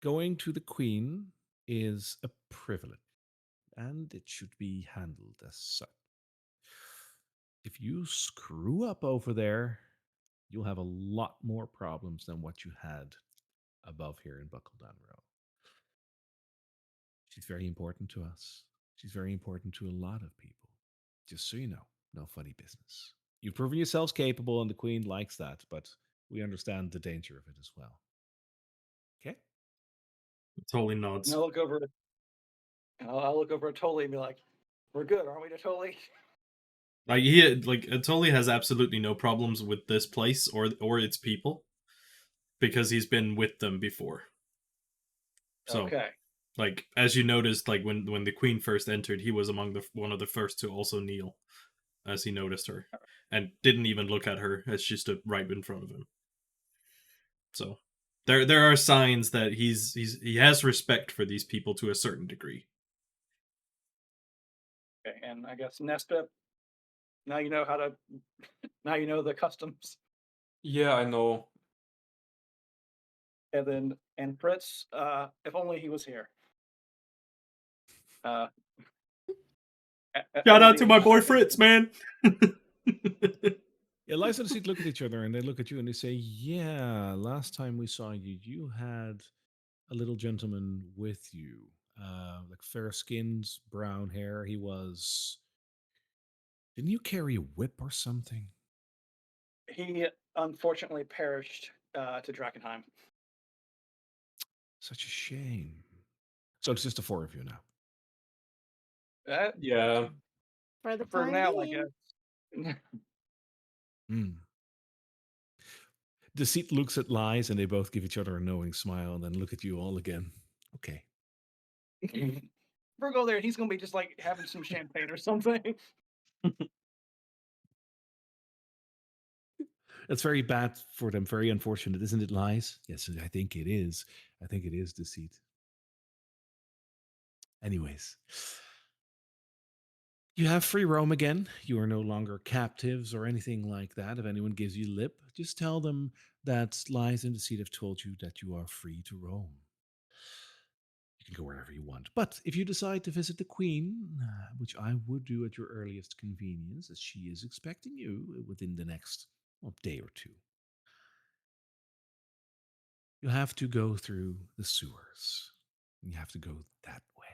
[SPEAKER 5] Going to the Queen is a privilege, and it should be handled as such. If you screw up over there, you'll have a lot more problems than what you had above here in Buckledown Row. She's very important to us. She's very important to a lot of people. Just so you know, no funny business. You've proven yourselves capable, and the Queen likes that, but we understand the danger of it as well. Okay?
[SPEAKER 6] Totally nods.
[SPEAKER 1] And I'll look over. I'll look over at Tolly and be like, "We're good, aren't we, Tolly?"
[SPEAKER 6] Like Atoli has absolutely no problems with this place or its people because he's been with them before. So,
[SPEAKER 1] Okay.
[SPEAKER 6] like as you noticed, like when the Queen first entered, he was among one of the first to also kneel as he noticed her, and didn't even look at her as she stood right in front of him. So, there are signs that he has respect for these people to a certain degree.
[SPEAKER 1] Okay, and I guess Nespip. Now you know how to. Now you know the customs.
[SPEAKER 3] Yeah, I know.
[SPEAKER 1] And Fritz. If only he was here.
[SPEAKER 6] Shout out to my boy Fritz, man.
[SPEAKER 5] Yeah, Liza and Deceit look at each other and they look at you and they say, "Yeah, last time we saw you, you had a little gentleman with you, like fair skins, brown hair. He was. Didn't you carry a whip or something?"
[SPEAKER 1] He unfortunately perished to Drakkenheim.
[SPEAKER 5] Such a shame. So it's just the four of you now.
[SPEAKER 3] Yeah.
[SPEAKER 2] For the
[SPEAKER 1] For
[SPEAKER 2] time
[SPEAKER 1] now, I
[SPEAKER 2] being.
[SPEAKER 1] guess.
[SPEAKER 5] Hmm. Deceit looks at Lies and they both give each other a knowing smile and then look at you all again. Okay.
[SPEAKER 1] We'll go there and he's gonna be just like having some champagne or something.
[SPEAKER 5] That's very bad for them. Very unfortunate, isn't it, Lies? Yes, I think it is. I think it is, Deceit. Anyways, you have free roam again. You are no longer captives or anything like that. If anyone gives you lip, just tell them that Lies and Deceit have told you that you are free to roam. You can go wherever you want. But if you decide to visit the Queen, which I would do at your earliest convenience, as she is expecting you within the next day or two, you have to go through the sewers. You have to go that way.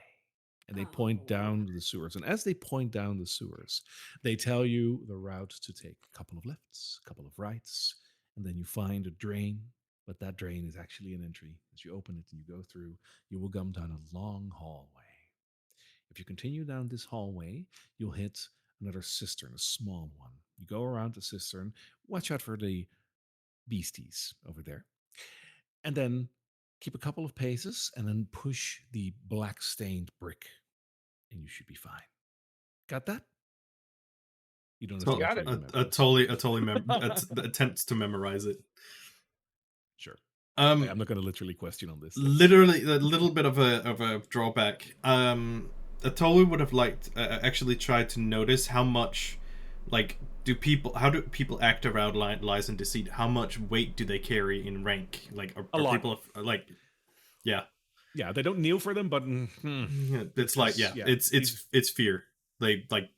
[SPEAKER 5] And they point down the sewers. And as they point down the sewers, they tell you the route to take. A couple of lefts, a couple of rights, and then you find a drain. But that drain is actually an entry. As you open it and you go through, you will come down a long hallway. If you continue down this hallway, you'll hit another cistern, a small one. You go around the cistern, watch out for the beasties over there. And then keep a couple of paces and then push the black stained brick and you should be fine. Got that? You don't have to
[SPEAKER 1] Got it.
[SPEAKER 5] remember
[SPEAKER 6] I
[SPEAKER 5] this.
[SPEAKER 6] totally attempts to memorize it.
[SPEAKER 5] Sure.
[SPEAKER 6] I'm
[SPEAKER 5] not going to literally question on this.
[SPEAKER 6] Literally, a little bit of a drawback. I totally would have liked actually tried to notice how much, like, how do people act around Lies and Deceit? How much weight do they carry in rank? Like,
[SPEAKER 5] A lot.
[SPEAKER 6] People like, yeah,
[SPEAKER 5] yeah, they don't kneel for them, but
[SPEAKER 6] it's like it's fear. They like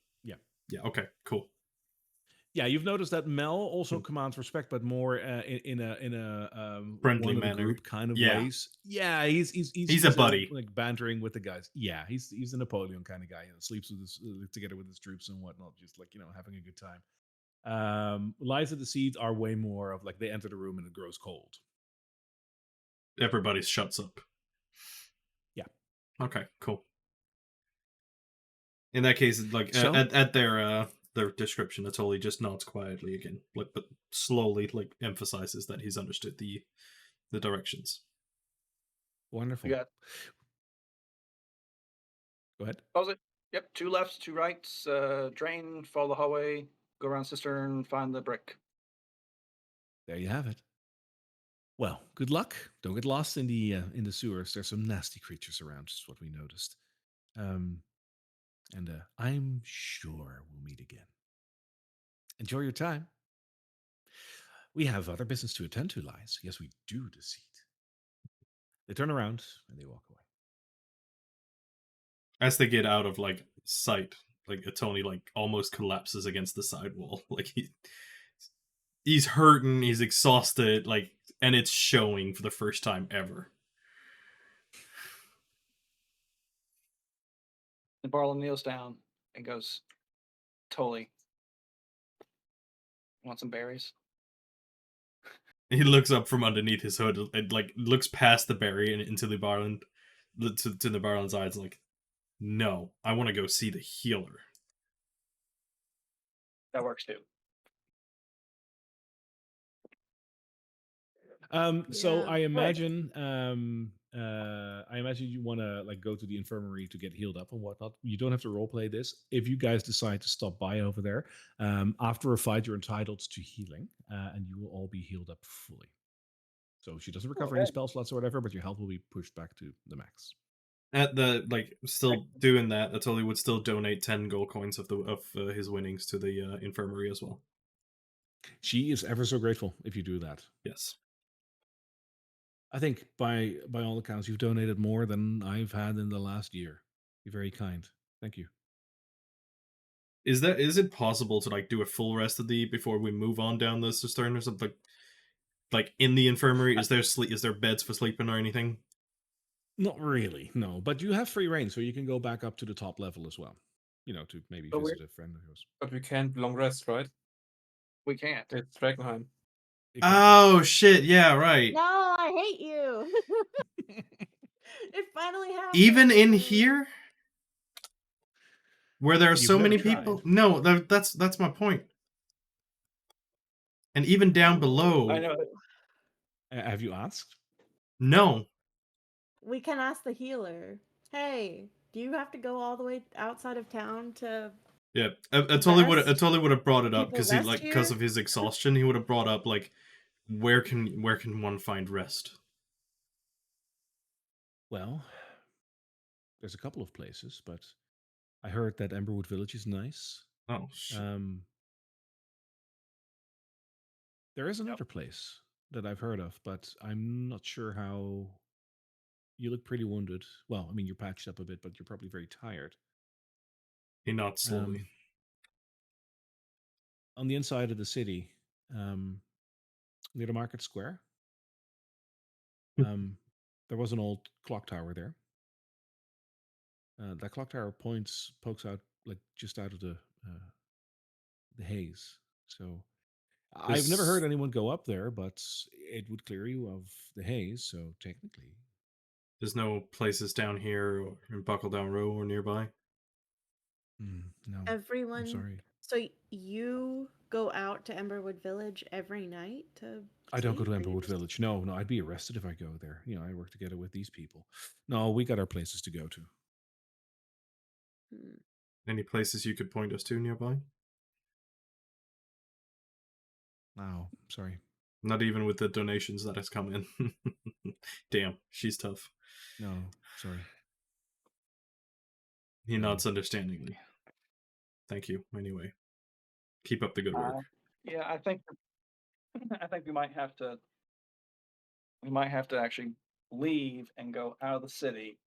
[SPEAKER 5] yeah.
[SPEAKER 6] Okay, cool.
[SPEAKER 5] Yeah, you've noticed that Mel also commands respect, but more in a
[SPEAKER 6] Friendly
[SPEAKER 5] one of the
[SPEAKER 6] manner.
[SPEAKER 5] group kind of
[SPEAKER 6] Yeah.
[SPEAKER 5] ways. Yeah, he's
[SPEAKER 6] a buddy.
[SPEAKER 5] like bantering with the guys. Yeah, he's a Napoleon kind of guy. Sleeps with his together with his troops and whatnot, just like having a good time. Lies of the Seeds are way more of like they enter the room and it grows cold.
[SPEAKER 6] Everybody shuts up.
[SPEAKER 5] Yeah.
[SPEAKER 6] Okay, cool. In that case, like
[SPEAKER 5] So?
[SPEAKER 6] at their description, Atoli just nods quietly again, like but slowly, like emphasizes that he's understood the directions.
[SPEAKER 5] Wonderful.
[SPEAKER 1] We got.
[SPEAKER 5] Go ahead.
[SPEAKER 1] Pause it. Yep. 2 lefts, 2 rights. Drain. Follow the hallway. Go around cistern. Find the brick.
[SPEAKER 5] There you have it. Well, good luck. Don't get lost in the sewers. There's some nasty creatures around, is what we noticed. And I'm sure we'll meet again. Enjoy your time. We have other business to attend to, Lies. Yes, we do, Deceit. They turn around and they walk away.
[SPEAKER 6] As they get out of like sight, like Atoni like almost collapses against the sidewall. Like he's hurting, he's exhausted, like, and it's showing for the first time ever.
[SPEAKER 1] And Barlin kneels down and goes, "Totally. Want some berries?"
[SPEAKER 6] He looks up from underneath his hood and like looks past the berry and into the Barland, to the Barland's eyes, like, no, I want to go see the healer.
[SPEAKER 1] That works too.
[SPEAKER 5] So
[SPEAKER 2] Yeah.
[SPEAKER 5] I imagine you want to like go to the infirmary to get healed up and whatnot. You don't have to role play this. If you guys decide to stop by over there, after a fight, you're entitled to healing, and you will all be healed up fully. So she doesn't recover any spell slots or whatever, but your health will be pushed back to the max.
[SPEAKER 6] At the still doing that, Atoli would still donate 10 gold coins of his winnings to the infirmary as well.
[SPEAKER 5] She is ever so grateful if you do that.
[SPEAKER 6] Yes.
[SPEAKER 5] I think by all accounts, you've donated more than I've had in the last year. You're very kind. Thank you.
[SPEAKER 6] Is it possible to like do a full rest of the before we move on down the cistern or something? Like in the infirmary, is there beds for sleeping or anything?
[SPEAKER 5] Not really, no. But you have free reign, so you can go back up to the top level as well. To maybe visit a friend of yours.
[SPEAKER 7] But we can't long rest, right?
[SPEAKER 1] We can't.
[SPEAKER 7] It's Drakkenheim.
[SPEAKER 5] Exactly.
[SPEAKER 6] Oh shit! Yeah, right.
[SPEAKER 2] No, I hate you. It finally happened.
[SPEAKER 6] Even in here, where there are
[SPEAKER 5] You've
[SPEAKER 6] so many
[SPEAKER 5] never
[SPEAKER 6] people.
[SPEAKER 5] tried.
[SPEAKER 6] No, that's my point. And even down below.
[SPEAKER 1] I know.
[SPEAKER 5] Have you asked?
[SPEAKER 6] No.
[SPEAKER 2] We can ask the healer. Hey, do you have to go all the way outside of town to?
[SPEAKER 6] Yeah, I totally would have brought it up
[SPEAKER 2] People
[SPEAKER 6] because
[SPEAKER 2] rest
[SPEAKER 6] because
[SPEAKER 2] here?
[SPEAKER 6] of his exhaustion, he would have brought up like, where can one find rest?
[SPEAKER 5] Well, there's a couple of places, but I heard that Emberwood Village is nice.
[SPEAKER 6] Oh shit.
[SPEAKER 5] There is another place that I've heard of, but I'm not sure how. You look pretty wounded. Well, I mean, you're patched up a bit, but you're probably very tired.
[SPEAKER 6] He nods slowly.
[SPEAKER 5] On the inside of the city, near the market square, there was an old clock tower there. That clock tower pokes out like just out of the haze. So I've never heard anyone go up there, but it would clear you of the haze. So technically,
[SPEAKER 6] There's no places down here or in Buckledown Row or nearby.
[SPEAKER 5] no.
[SPEAKER 2] Everyone.
[SPEAKER 5] I'm sorry.
[SPEAKER 2] So you go out to Emberwood Village every night to.
[SPEAKER 5] I don't go to
[SPEAKER 2] sleep, or you
[SPEAKER 5] Emberwood
[SPEAKER 2] just-
[SPEAKER 5] Village. No, I'd be arrested if I go there. I work together with these people. No, we got our places to go to.
[SPEAKER 2] Hmm.
[SPEAKER 6] Any places you could point us to nearby?
[SPEAKER 5] Oh, sorry.
[SPEAKER 6] Not even with the donations that has come in. Damn, she's tough.
[SPEAKER 5] No, sorry.
[SPEAKER 6] He
[SPEAKER 5] No.
[SPEAKER 6] nods understandingly. Thank you. Anyway, keep up the good work.
[SPEAKER 1] Yeah, I think we might have to. We might have to actually leave and go out of the city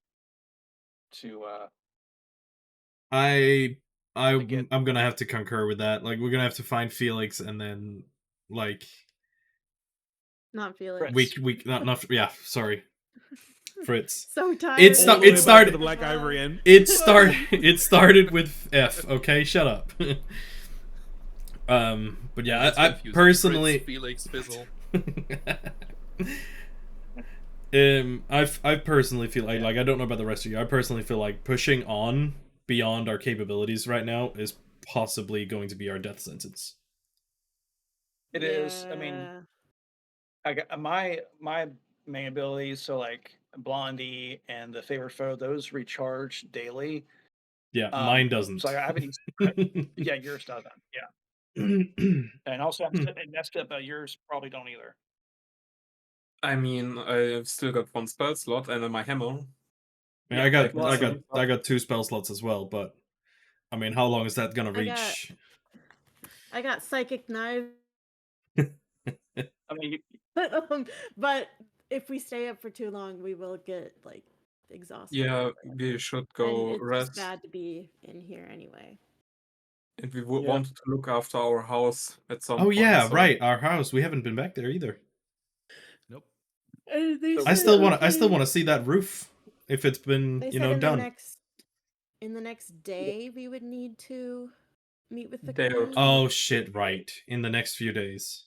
[SPEAKER 1] to.
[SPEAKER 6] I'm
[SPEAKER 1] get-
[SPEAKER 6] gonna have to concur with that. Like, we're gonna have to find Felix, and then like
[SPEAKER 2] Not Felix.
[SPEAKER 6] we not yeah. Sorry, Fritz.
[SPEAKER 2] So tired.
[SPEAKER 6] It started
[SPEAKER 5] the Black Ivory Inn.
[SPEAKER 6] It started with F. Okay, shut up. But yeah,
[SPEAKER 4] That's
[SPEAKER 6] I
[SPEAKER 4] confusing.
[SPEAKER 6] personally,
[SPEAKER 4] Fritz, Felix, Fizzle.
[SPEAKER 6] I personally feel like I don't know about the rest of you. I personally feel like pushing on beyond our capabilities right now is possibly going to be our death sentence.
[SPEAKER 1] It is. I mean,
[SPEAKER 2] Yeah.
[SPEAKER 1] I got my main abilities. So like Blondie and the favorite foe, those recharge daily.
[SPEAKER 6] Yeah, mine doesn't.
[SPEAKER 1] So I haven't used. Yeah, yours doesn't. Yeah, and also I'm sitting next up. Yours probably don't either.
[SPEAKER 7] I mean, I've still got one spell slot and then my hammer.
[SPEAKER 6] I got
[SPEAKER 1] well,
[SPEAKER 6] I got 2 spell slots as well, but I mean, how long is that gonna reach?
[SPEAKER 2] I got psychic knives.
[SPEAKER 1] I mean,
[SPEAKER 2] But if we stay up for too long, we will get like exhausted.
[SPEAKER 7] Yeah,
[SPEAKER 2] or whatever.
[SPEAKER 7] we should
[SPEAKER 2] And
[SPEAKER 7] go
[SPEAKER 2] it's
[SPEAKER 7] rest.
[SPEAKER 2] just bad to be in here anyway.
[SPEAKER 7] And we
[SPEAKER 1] Yeah.
[SPEAKER 7] wanted to look after our house at some
[SPEAKER 6] Oh
[SPEAKER 7] point.
[SPEAKER 6] yeah,
[SPEAKER 7] so-
[SPEAKER 6] right. Our house. We haven't been back there either.
[SPEAKER 5] Nope.
[SPEAKER 6] I still want to see that roof if it's been,
[SPEAKER 2] They
[SPEAKER 6] you
[SPEAKER 2] said
[SPEAKER 6] know,
[SPEAKER 2] in
[SPEAKER 6] done.
[SPEAKER 2] the next day we would need to meet with the
[SPEAKER 7] Day or
[SPEAKER 2] queen.
[SPEAKER 7] two.
[SPEAKER 6] Oh shit, right. In the next few days.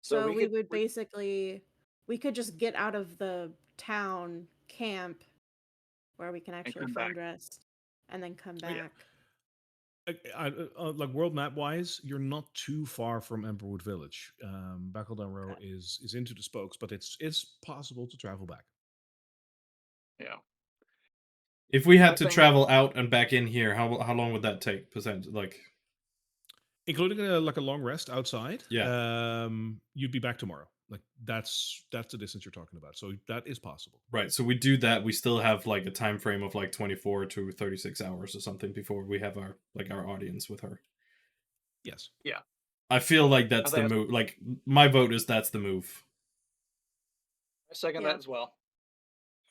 [SPEAKER 2] So we
[SPEAKER 1] could-
[SPEAKER 2] would basically we could just get out of the town camp where we can actually
[SPEAKER 1] come
[SPEAKER 2] find
[SPEAKER 1] back.
[SPEAKER 2] rest and then come
[SPEAKER 5] Oh, yeah.
[SPEAKER 2] back.
[SPEAKER 5] Like world map wise, you're not too far from Emberwood Village. Buckledown Row is into the spokes, but it's possible to travel back.
[SPEAKER 1] Yeah.
[SPEAKER 6] If we had
[SPEAKER 1] I
[SPEAKER 6] to
[SPEAKER 1] think-
[SPEAKER 6] travel out and back in here, how long would that take? Like,
[SPEAKER 5] Including a long rest outside.
[SPEAKER 6] Yeah.
[SPEAKER 5] You'd be back tomorrow. Like that's the distance you're talking about. So that is possible.
[SPEAKER 6] right, so we do that, we still have like a time frame of like 24 to 36 hours or something before we have our audience with her.
[SPEAKER 5] Yes.
[SPEAKER 6] I feel like that's the
[SPEAKER 1] think
[SPEAKER 6] move. Like, my vote is that's the move.
[SPEAKER 1] I second
[SPEAKER 2] Yeah.
[SPEAKER 1] that as well.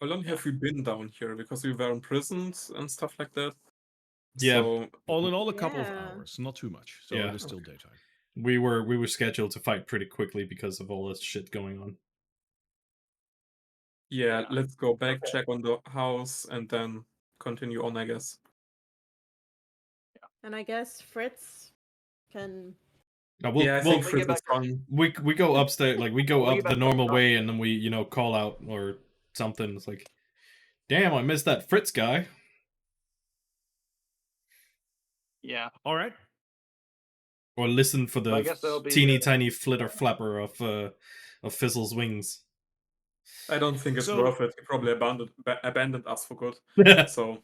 [SPEAKER 7] How long have we been down here? Because we were imprisoned and stuff like that.
[SPEAKER 6] Yeah.
[SPEAKER 7] So
[SPEAKER 5] All in all, a couple of
[SPEAKER 2] Yeah.
[SPEAKER 5] hours, not too much. So
[SPEAKER 6] Yeah.
[SPEAKER 5] it is still daytime.
[SPEAKER 6] We were scheduled to fight pretty quickly because of all this shit going on.
[SPEAKER 7] yeah,
[SPEAKER 1] Yeah.
[SPEAKER 7] let's go back,
[SPEAKER 1] Okay.
[SPEAKER 7] check on the house, and then continue on, I guess.
[SPEAKER 2] And I guess Fritz can
[SPEAKER 6] Now,
[SPEAKER 7] Yeah, I think
[SPEAKER 1] we'll
[SPEAKER 7] Fritz
[SPEAKER 1] get
[SPEAKER 7] is fun.
[SPEAKER 6] we go upstairs, like we go
[SPEAKER 1] We'll
[SPEAKER 6] up
[SPEAKER 1] get
[SPEAKER 6] the
[SPEAKER 1] back
[SPEAKER 6] normal
[SPEAKER 1] up.
[SPEAKER 6] way, and then we, you know, call out or something. It's like, damn, I missed that Fritz guy.
[SPEAKER 1] Yeah.
[SPEAKER 5] All right.
[SPEAKER 6] Or listen for
[SPEAKER 1] I
[SPEAKER 6] the
[SPEAKER 1] guess that'll be,
[SPEAKER 6] teeny tiny flitter flapper of Fizzle's wings.
[SPEAKER 7] I don't think it's
[SPEAKER 5] So-
[SPEAKER 7] worth it. He probably abandoned us for good. So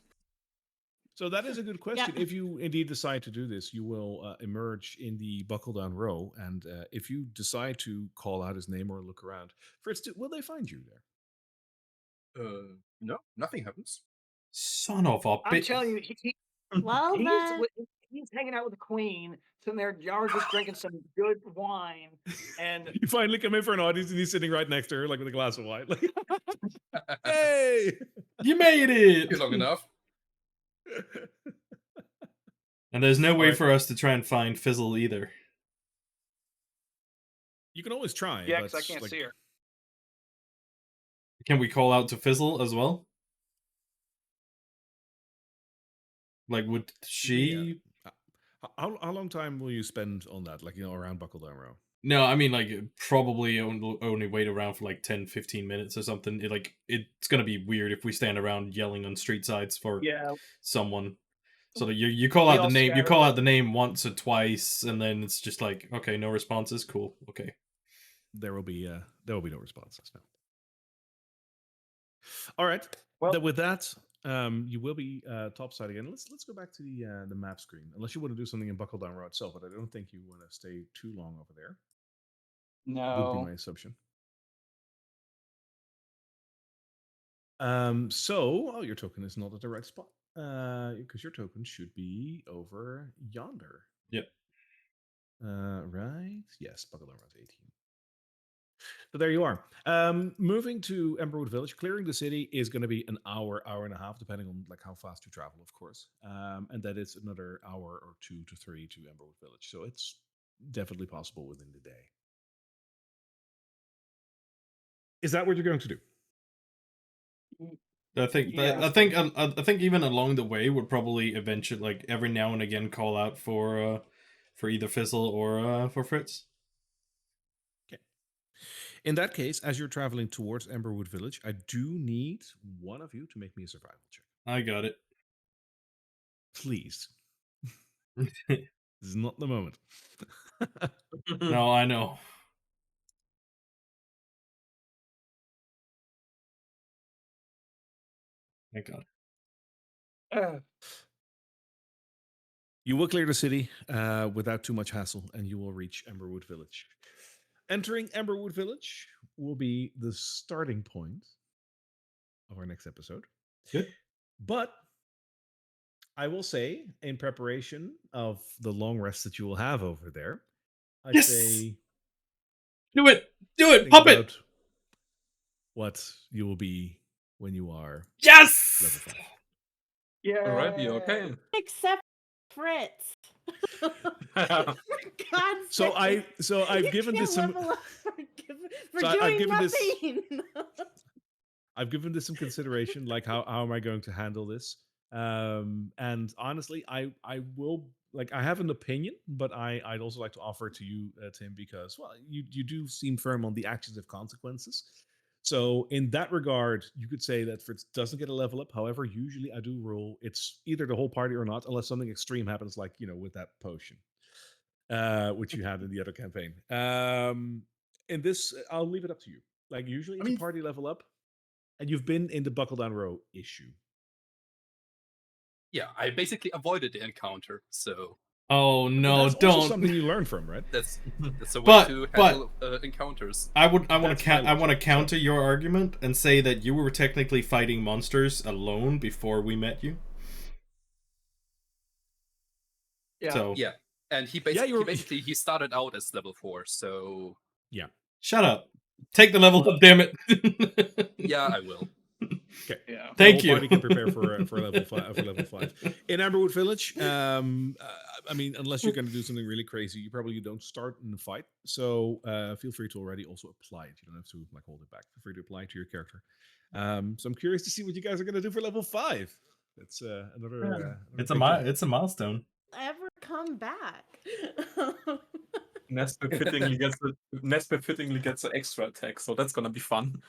[SPEAKER 5] So that is a good question. If you indeed decide to do this, you will emerge in the Buckledown Row, and if you decide to call out his name or look around, Fritz, will they find you there?
[SPEAKER 4] No, nothing happens.
[SPEAKER 6] Son of a
[SPEAKER 1] I'm
[SPEAKER 6] bitch.
[SPEAKER 1] telling you,
[SPEAKER 2] Well then,
[SPEAKER 1] he's hanging out with the queen, sitting there, y'all are just drinking some good wine, and
[SPEAKER 5] You finally come in for an audience, and he's sitting right next to her, like with a glass of wine. Like, hey!
[SPEAKER 6] You made it!
[SPEAKER 4] Long enough.
[SPEAKER 6] And there's no way
[SPEAKER 5] Alright.
[SPEAKER 6] for us to try and find Fizzle either.
[SPEAKER 5] You can always try.
[SPEAKER 1] yeah,
[SPEAKER 5] but
[SPEAKER 1] because I can't
[SPEAKER 5] like,
[SPEAKER 1] see her.
[SPEAKER 6] Can we call out to Fizzle as well? Like, would she...
[SPEAKER 5] How long time will you spend on that? Like, around Buckle Down Row?
[SPEAKER 6] No, I mean, like, probably only wait around for like 10, 15 minutes or something. It's gonna be weird if we stand around yelling on street sides for someone. So that you call out the name, you call out the name once or twice, and then it's just like, okay, no responses, cool, okay.
[SPEAKER 5] There will be no responses. No. All right.
[SPEAKER 1] Well,
[SPEAKER 5] With that, you will be topside again. Let's go back to the map screen. Unless you want to do something in Buckle Down Row itself, but I don't think you want to stay too long over there. Would be my assumption. So, your token is not at the right spot. Because your token should be over yonder.
[SPEAKER 6] Yep.
[SPEAKER 5] Right? Yes, Buckle Down Row is 18. So there you are. Moving to Emberwood Village, clearing the city is going to be an hour and a half, depending on like how fast you travel, of course. And that is another hour or 2 to 3 to Emberwood Village. So it's definitely possible within the day. Is that what you're going to do?
[SPEAKER 6] I think even along the way would probably eventually, like, every now and again call out for either Fizzle or for Fritz.
[SPEAKER 5] Okay. In that case, as you're traveling towards Emberwood Village, I do need one of you to make me a survival check.
[SPEAKER 6] I got it.
[SPEAKER 5] Please. This is not the moment.
[SPEAKER 6] No, I know. Thank God.
[SPEAKER 5] You will clear the city without too much hassle, and you will reach Emberwood Village. Entering Emberwood Village will be the starting point of our next episode.
[SPEAKER 6] Good.
[SPEAKER 5] But I will say, in preparation of the long rest that you will have over there, I say...
[SPEAKER 6] Do it! Pop it!
[SPEAKER 5] What you will be when you are
[SPEAKER 6] yes!
[SPEAKER 5] level 5.
[SPEAKER 1] Yeah.
[SPEAKER 7] Alrighty, okay.
[SPEAKER 2] except Fritz.
[SPEAKER 5] So I've given this some.
[SPEAKER 2] I've
[SPEAKER 5] given this some consideration, like how am I going to handle this? And honestly, I will, like, I have an opinion, but I'd also like to offer it to you, Tim, because, well, you do seem firm on the actions of consequences. So in that regard, you could say that Fritz doesn't get a level up. However, usually I do rule it's either the whole party or not, unless something extreme happens, like, with that potion, which you had in the other campaign. In this, I'll leave it up to you. Like, usually it's a party level up, and you've been in the Buckle Down Row issue.
[SPEAKER 4] Yeah, I basically avoided the encounter, so...
[SPEAKER 6] Oh no!
[SPEAKER 5] That's
[SPEAKER 6] don't.
[SPEAKER 5] Also something you learn from, right?
[SPEAKER 4] That's a way to handle encounters.
[SPEAKER 6] I want to counter your argument and say that you were technically fighting monsters alone before we met you.
[SPEAKER 1] Yeah.
[SPEAKER 6] So,
[SPEAKER 4] yeah, and he basically he started out as level 4, so
[SPEAKER 5] yeah.
[SPEAKER 6] Shut up! Take the level up, damn it!
[SPEAKER 4] Yeah, I will.
[SPEAKER 5] Okay.
[SPEAKER 1] Yeah.
[SPEAKER 5] Thank you. Party can prepare for level 5. For level 5 in Amberwood Village. I mean, unless you're going to do something really crazy, you probably don't start in the fight. So feel free to already also apply it. You don't have to like hold it back. Feel free to apply it to your character. So I'm curious to see what you guys are going to do for level 5. That's another.
[SPEAKER 6] It's a milestone.
[SPEAKER 2] Ever come back?
[SPEAKER 7] Nesper fittingly gets an extra attack, so that's gonna be fun.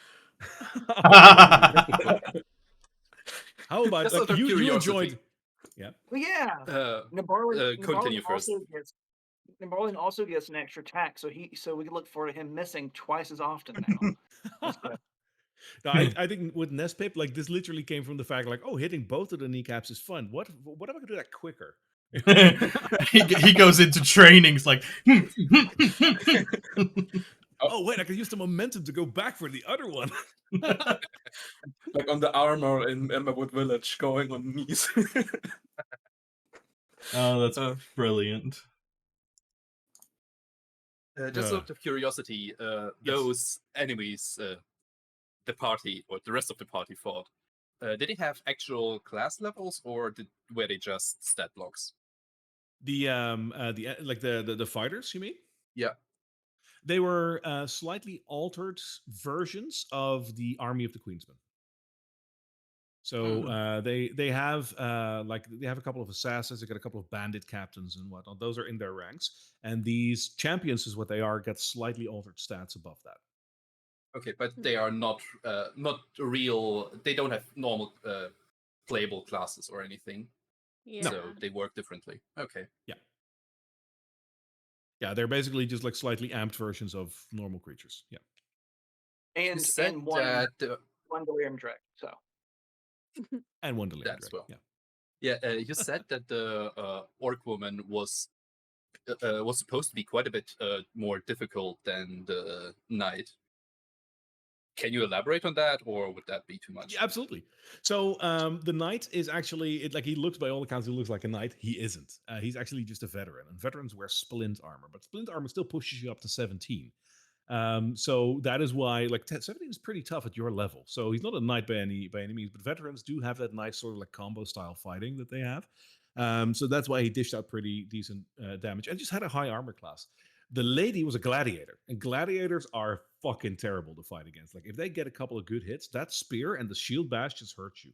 [SPEAKER 5] How about
[SPEAKER 4] Just out of
[SPEAKER 5] you
[SPEAKER 4] curiosity.
[SPEAKER 5] enjoyed? Yeah.
[SPEAKER 1] Well, yeah.
[SPEAKER 4] Continue first.
[SPEAKER 1] Nabarlin also gets an extra attack, so we can look forward to him missing twice as often now.
[SPEAKER 5] No, I think with Nespip, like, this literally came from the fact, like, oh, hitting both of the kneecaps is fun. What if I could do that quicker?
[SPEAKER 6] he goes into trainings like.
[SPEAKER 5] oh wait, I can use the momentum to go back for the other one.
[SPEAKER 3] Like on the armor in Emberwood Village, going on knees.
[SPEAKER 6] Oh, that's
[SPEAKER 3] Uh,
[SPEAKER 6] brilliant.
[SPEAKER 4] Just out of curiosity,
[SPEAKER 5] Yes.
[SPEAKER 4] those enemies the party or the rest of the party fought, did they have actual class levels or were they just stat blocks?
[SPEAKER 5] The like the fighters, you mean?
[SPEAKER 4] Yeah.
[SPEAKER 5] They were slightly altered versions of the Army of the Queensmen. So they have like they have a couple of assassins, they got a couple of bandit captains and whatnot. Those are in their ranks, and these champions is what they are. Get slightly altered stats above that.
[SPEAKER 4] Okay, but they are not real. They don't have normal playable classes or anything.
[SPEAKER 2] Yeah.
[SPEAKER 4] So they work differently. Okay.
[SPEAKER 5] Yeah, they're basically just like slightly amped versions of normal creatures. Yeah,
[SPEAKER 4] You said
[SPEAKER 1] and one
[SPEAKER 4] that
[SPEAKER 1] one delirium drag. So
[SPEAKER 5] and one delirium
[SPEAKER 4] That's
[SPEAKER 5] drag.
[SPEAKER 4] well.
[SPEAKER 5] Yeah.
[SPEAKER 4] Yeah, you said that the orc woman was supposed to be quite a bit more difficult than the knight. Can you elaborate on that, or would that be too much?
[SPEAKER 5] Yeah, absolutely. So the knight is actually like he looks by all accounts he looks like a knight. He isn't. He's actually just a veteran, and veterans wear splint armor, but splint armor still pushes you up to 17. So that is why like 17 is pretty tough at your level. So he's not a knight by any means, but veterans do have that nice sort of like combo style fighting that they have. So that's why he dished out pretty decent damage and just had a high armor class. The lady was a gladiator, and gladiators are fucking terrible to fight against. Like if they get a couple of good hits, that spear and the shield bash just hurts you.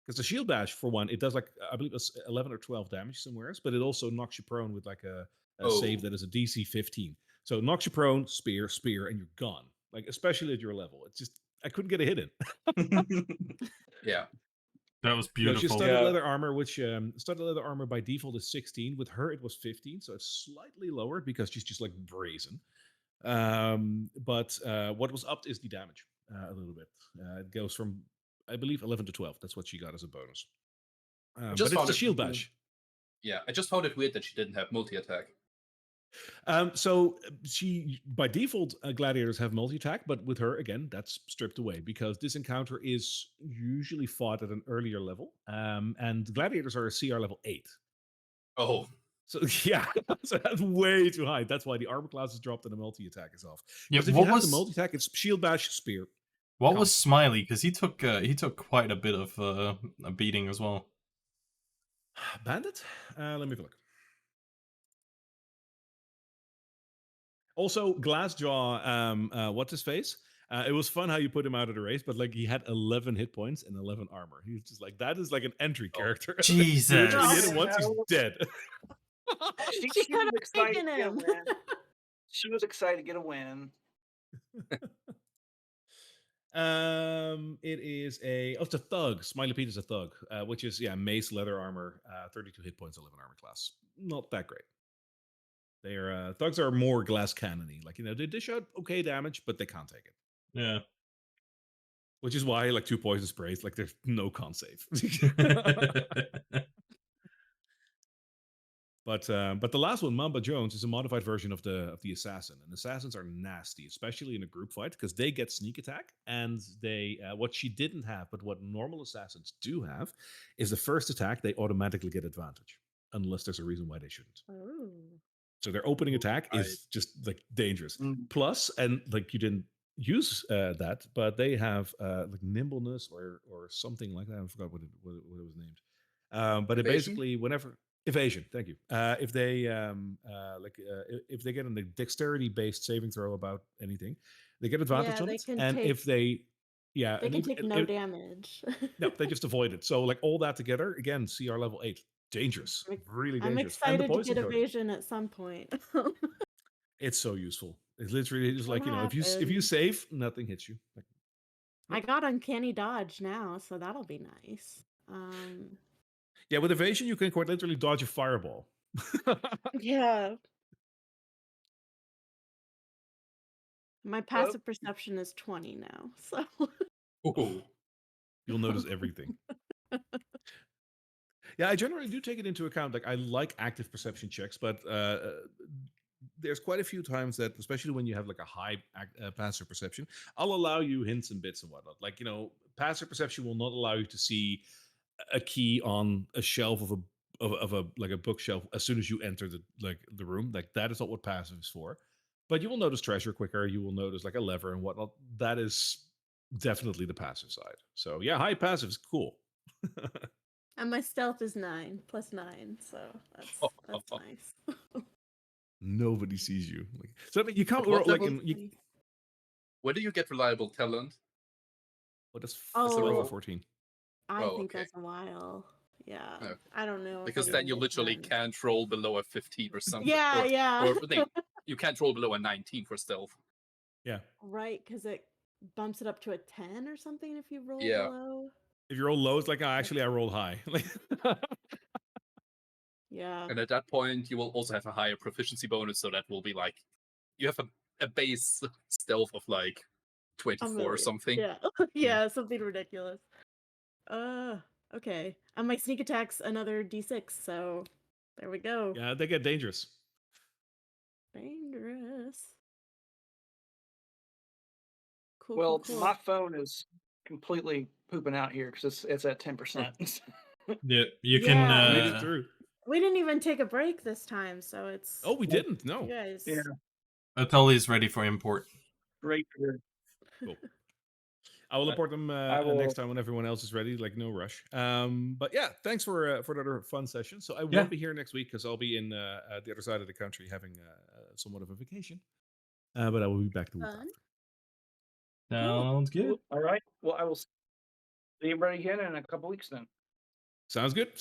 [SPEAKER 5] Because the shield bash, for one, it does like I believe it's 11 or 12 damage somewhere else, but it also knocks you prone with like a save that is a DC 15. So it knocks you prone, spear, and you're gone. Like especially at your level, it's just I couldn't get a hit in.
[SPEAKER 4] Yeah.
[SPEAKER 6] That was
[SPEAKER 5] No, she has
[SPEAKER 6] beautiful.
[SPEAKER 5] studded leather armor, which studded leather armor by default is 16. With her, it was 15, so it's slightly lower because she's just like brazen. But what was upped is the damage a little bit. It goes from I believe 11 to 12. That's what she got as a bonus. But it's the shield bash.
[SPEAKER 4] Yeah, I just found it weird that she didn't have multi-attack.
[SPEAKER 5] So she, by default, gladiators have multi-attack, but with her, again, that's stripped away because this encounter is usually fought at an earlier level, and gladiators are a CR level 8.
[SPEAKER 4] Oh,
[SPEAKER 5] So yeah, so that's way too high. That's why the armor class is dropped and the multi-attack is off.
[SPEAKER 6] Yeah,
[SPEAKER 5] Because if you have the multi-attack, it's shield bash, spear.
[SPEAKER 6] What was Smiley? Because he took quite a bit of a beating as well.
[SPEAKER 5] Bandit? Let me have a look. Also, Glassjaw, what's his face? It was fun how you put him out of the race, but like he had 11 hit points and 11 armor. He was just like, that is like an entry character.
[SPEAKER 6] Jesus.
[SPEAKER 5] You literally hit him once, he's dead.
[SPEAKER 1] she
[SPEAKER 2] She could
[SPEAKER 1] was
[SPEAKER 2] have
[SPEAKER 1] excited
[SPEAKER 2] taken
[SPEAKER 1] to get a
[SPEAKER 2] him.
[SPEAKER 1] win. She was excited to get a win.
[SPEAKER 5] It is it's a thug. Smiley Pete is a thug, which is mace, leather armor, 32 hit points, 11 armor class. Not that great. They're thugs are more glass cannony. Like they dish out okay damage, but they can't take it.
[SPEAKER 6] Yeah.
[SPEAKER 5] Which is why like 2 poison sprays, like there's no con save. But the last one, Mamba Jones, is a modified version of the assassin, and assassins are nasty, especially in a group fight because they get sneak attack, and they what she didn't have, but what normal assassins do have, is the first attack they automatically get advantage, unless there's a reason why they shouldn't.
[SPEAKER 2] Oh.
[SPEAKER 5] So their opening attack is just like dangerous. Plus, and like you didn't use that, but they have like nimbleness or something like that. I forgot what it was named. But it basically whenever evasion. Thank you. If they if they get a dexterity based saving throw about anything, they get advantage on
[SPEAKER 2] they
[SPEAKER 5] it.
[SPEAKER 2] can
[SPEAKER 5] And
[SPEAKER 2] take-
[SPEAKER 5] if they
[SPEAKER 2] They can take no damage.
[SPEAKER 5] no, they just avoid it. So like all that together, again, CR level 8. Dangerous. Really
[SPEAKER 2] I'm
[SPEAKER 5] dangerous.
[SPEAKER 2] excited to get evasion at some point.
[SPEAKER 5] It's so useful. It's literally just
[SPEAKER 2] What
[SPEAKER 5] like, if you
[SPEAKER 2] happened?
[SPEAKER 5] save, nothing hits you. Like,
[SPEAKER 2] I got uncanny dodge now, so that'll be nice.
[SPEAKER 5] yeah, with evasion, you can quite literally dodge a fireball.
[SPEAKER 2] Yeah. My passive perception is 20 now, so
[SPEAKER 5] You'll notice everything. Yeah, I generally do take it into account. Like I like active perception checks, but there's quite a few times that, especially when you have like a high passive perception, I'll allow you hints and bits and whatnot. Like, passive perception will not allow you to see a key on a shelf of a like a bookshelf as soon as you enter the room. Like, that is not what passive is for. But you will notice treasure quicker. You will notice like a lever and whatnot. That is definitely the passive side. So yeah, high passive is cool.
[SPEAKER 2] And my stealth is 9 plus 9, so that's nice.
[SPEAKER 5] Nobody sees you. So I mean, you can't
[SPEAKER 4] At what
[SPEAKER 5] like
[SPEAKER 4] level? Where do you get reliable talent?
[SPEAKER 5] What is
[SPEAKER 2] Oh,
[SPEAKER 5] 12 or 14?
[SPEAKER 2] I
[SPEAKER 4] Oh,
[SPEAKER 2] think
[SPEAKER 4] okay.
[SPEAKER 2] that's a while. Yeah.
[SPEAKER 4] No.
[SPEAKER 2] I don't know. if
[SPEAKER 4] Because
[SPEAKER 2] I
[SPEAKER 4] then
[SPEAKER 2] even
[SPEAKER 4] you
[SPEAKER 2] get
[SPEAKER 4] literally
[SPEAKER 2] 10.
[SPEAKER 4] can't roll below a 15 or something.
[SPEAKER 2] Yeah,
[SPEAKER 4] or,
[SPEAKER 2] yeah.
[SPEAKER 4] Or you can't roll below a 19 for stealth.
[SPEAKER 5] Yeah.
[SPEAKER 2] Right, because it bumps it up to a 10 or something if you roll
[SPEAKER 4] Yeah.
[SPEAKER 2] below.
[SPEAKER 5] If you roll low, it's like, oh, actually, I rolled high.
[SPEAKER 2] Yeah.
[SPEAKER 4] And at that point, you will also have a higher proficiency bonus, so that will be like you have a base stealth of like
[SPEAKER 2] A
[SPEAKER 4] 24 or
[SPEAKER 2] million.
[SPEAKER 4] something.
[SPEAKER 2] Yeah. Yeah, something ridiculous. Okay. And my sneak attack's another D6, so there we go.
[SPEAKER 5] Yeah, they get dangerous.
[SPEAKER 2] Dangerous. Cool,
[SPEAKER 1] Well,
[SPEAKER 2] cool.
[SPEAKER 1] my phone is completely pooping out here because it's at 10%.
[SPEAKER 6] Yeah, you
[SPEAKER 2] Yeah.
[SPEAKER 5] Made it
[SPEAKER 6] can.
[SPEAKER 5] through.
[SPEAKER 2] We didn't even take a break this time, so it's
[SPEAKER 5] Oh, we didn't. No.
[SPEAKER 2] you guys.
[SPEAKER 1] Yeah,
[SPEAKER 6] Tully is ready for import.
[SPEAKER 1] great.
[SPEAKER 5] Cool. I will import them
[SPEAKER 1] I will.
[SPEAKER 5] next time when everyone else is ready. Like, no rush. But yeah, thanks for another fun session. So I
[SPEAKER 6] Yeah.
[SPEAKER 5] won't be here next week because I'll be in the other side of the country having somewhat of a vacation. But I will be back the week
[SPEAKER 2] Fun.
[SPEAKER 5] after.
[SPEAKER 6] Sounds good.
[SPEAKER 1] All right. Well, I will see everybody again in a couple weeks then.
[SPEAKER 5] Sounds good.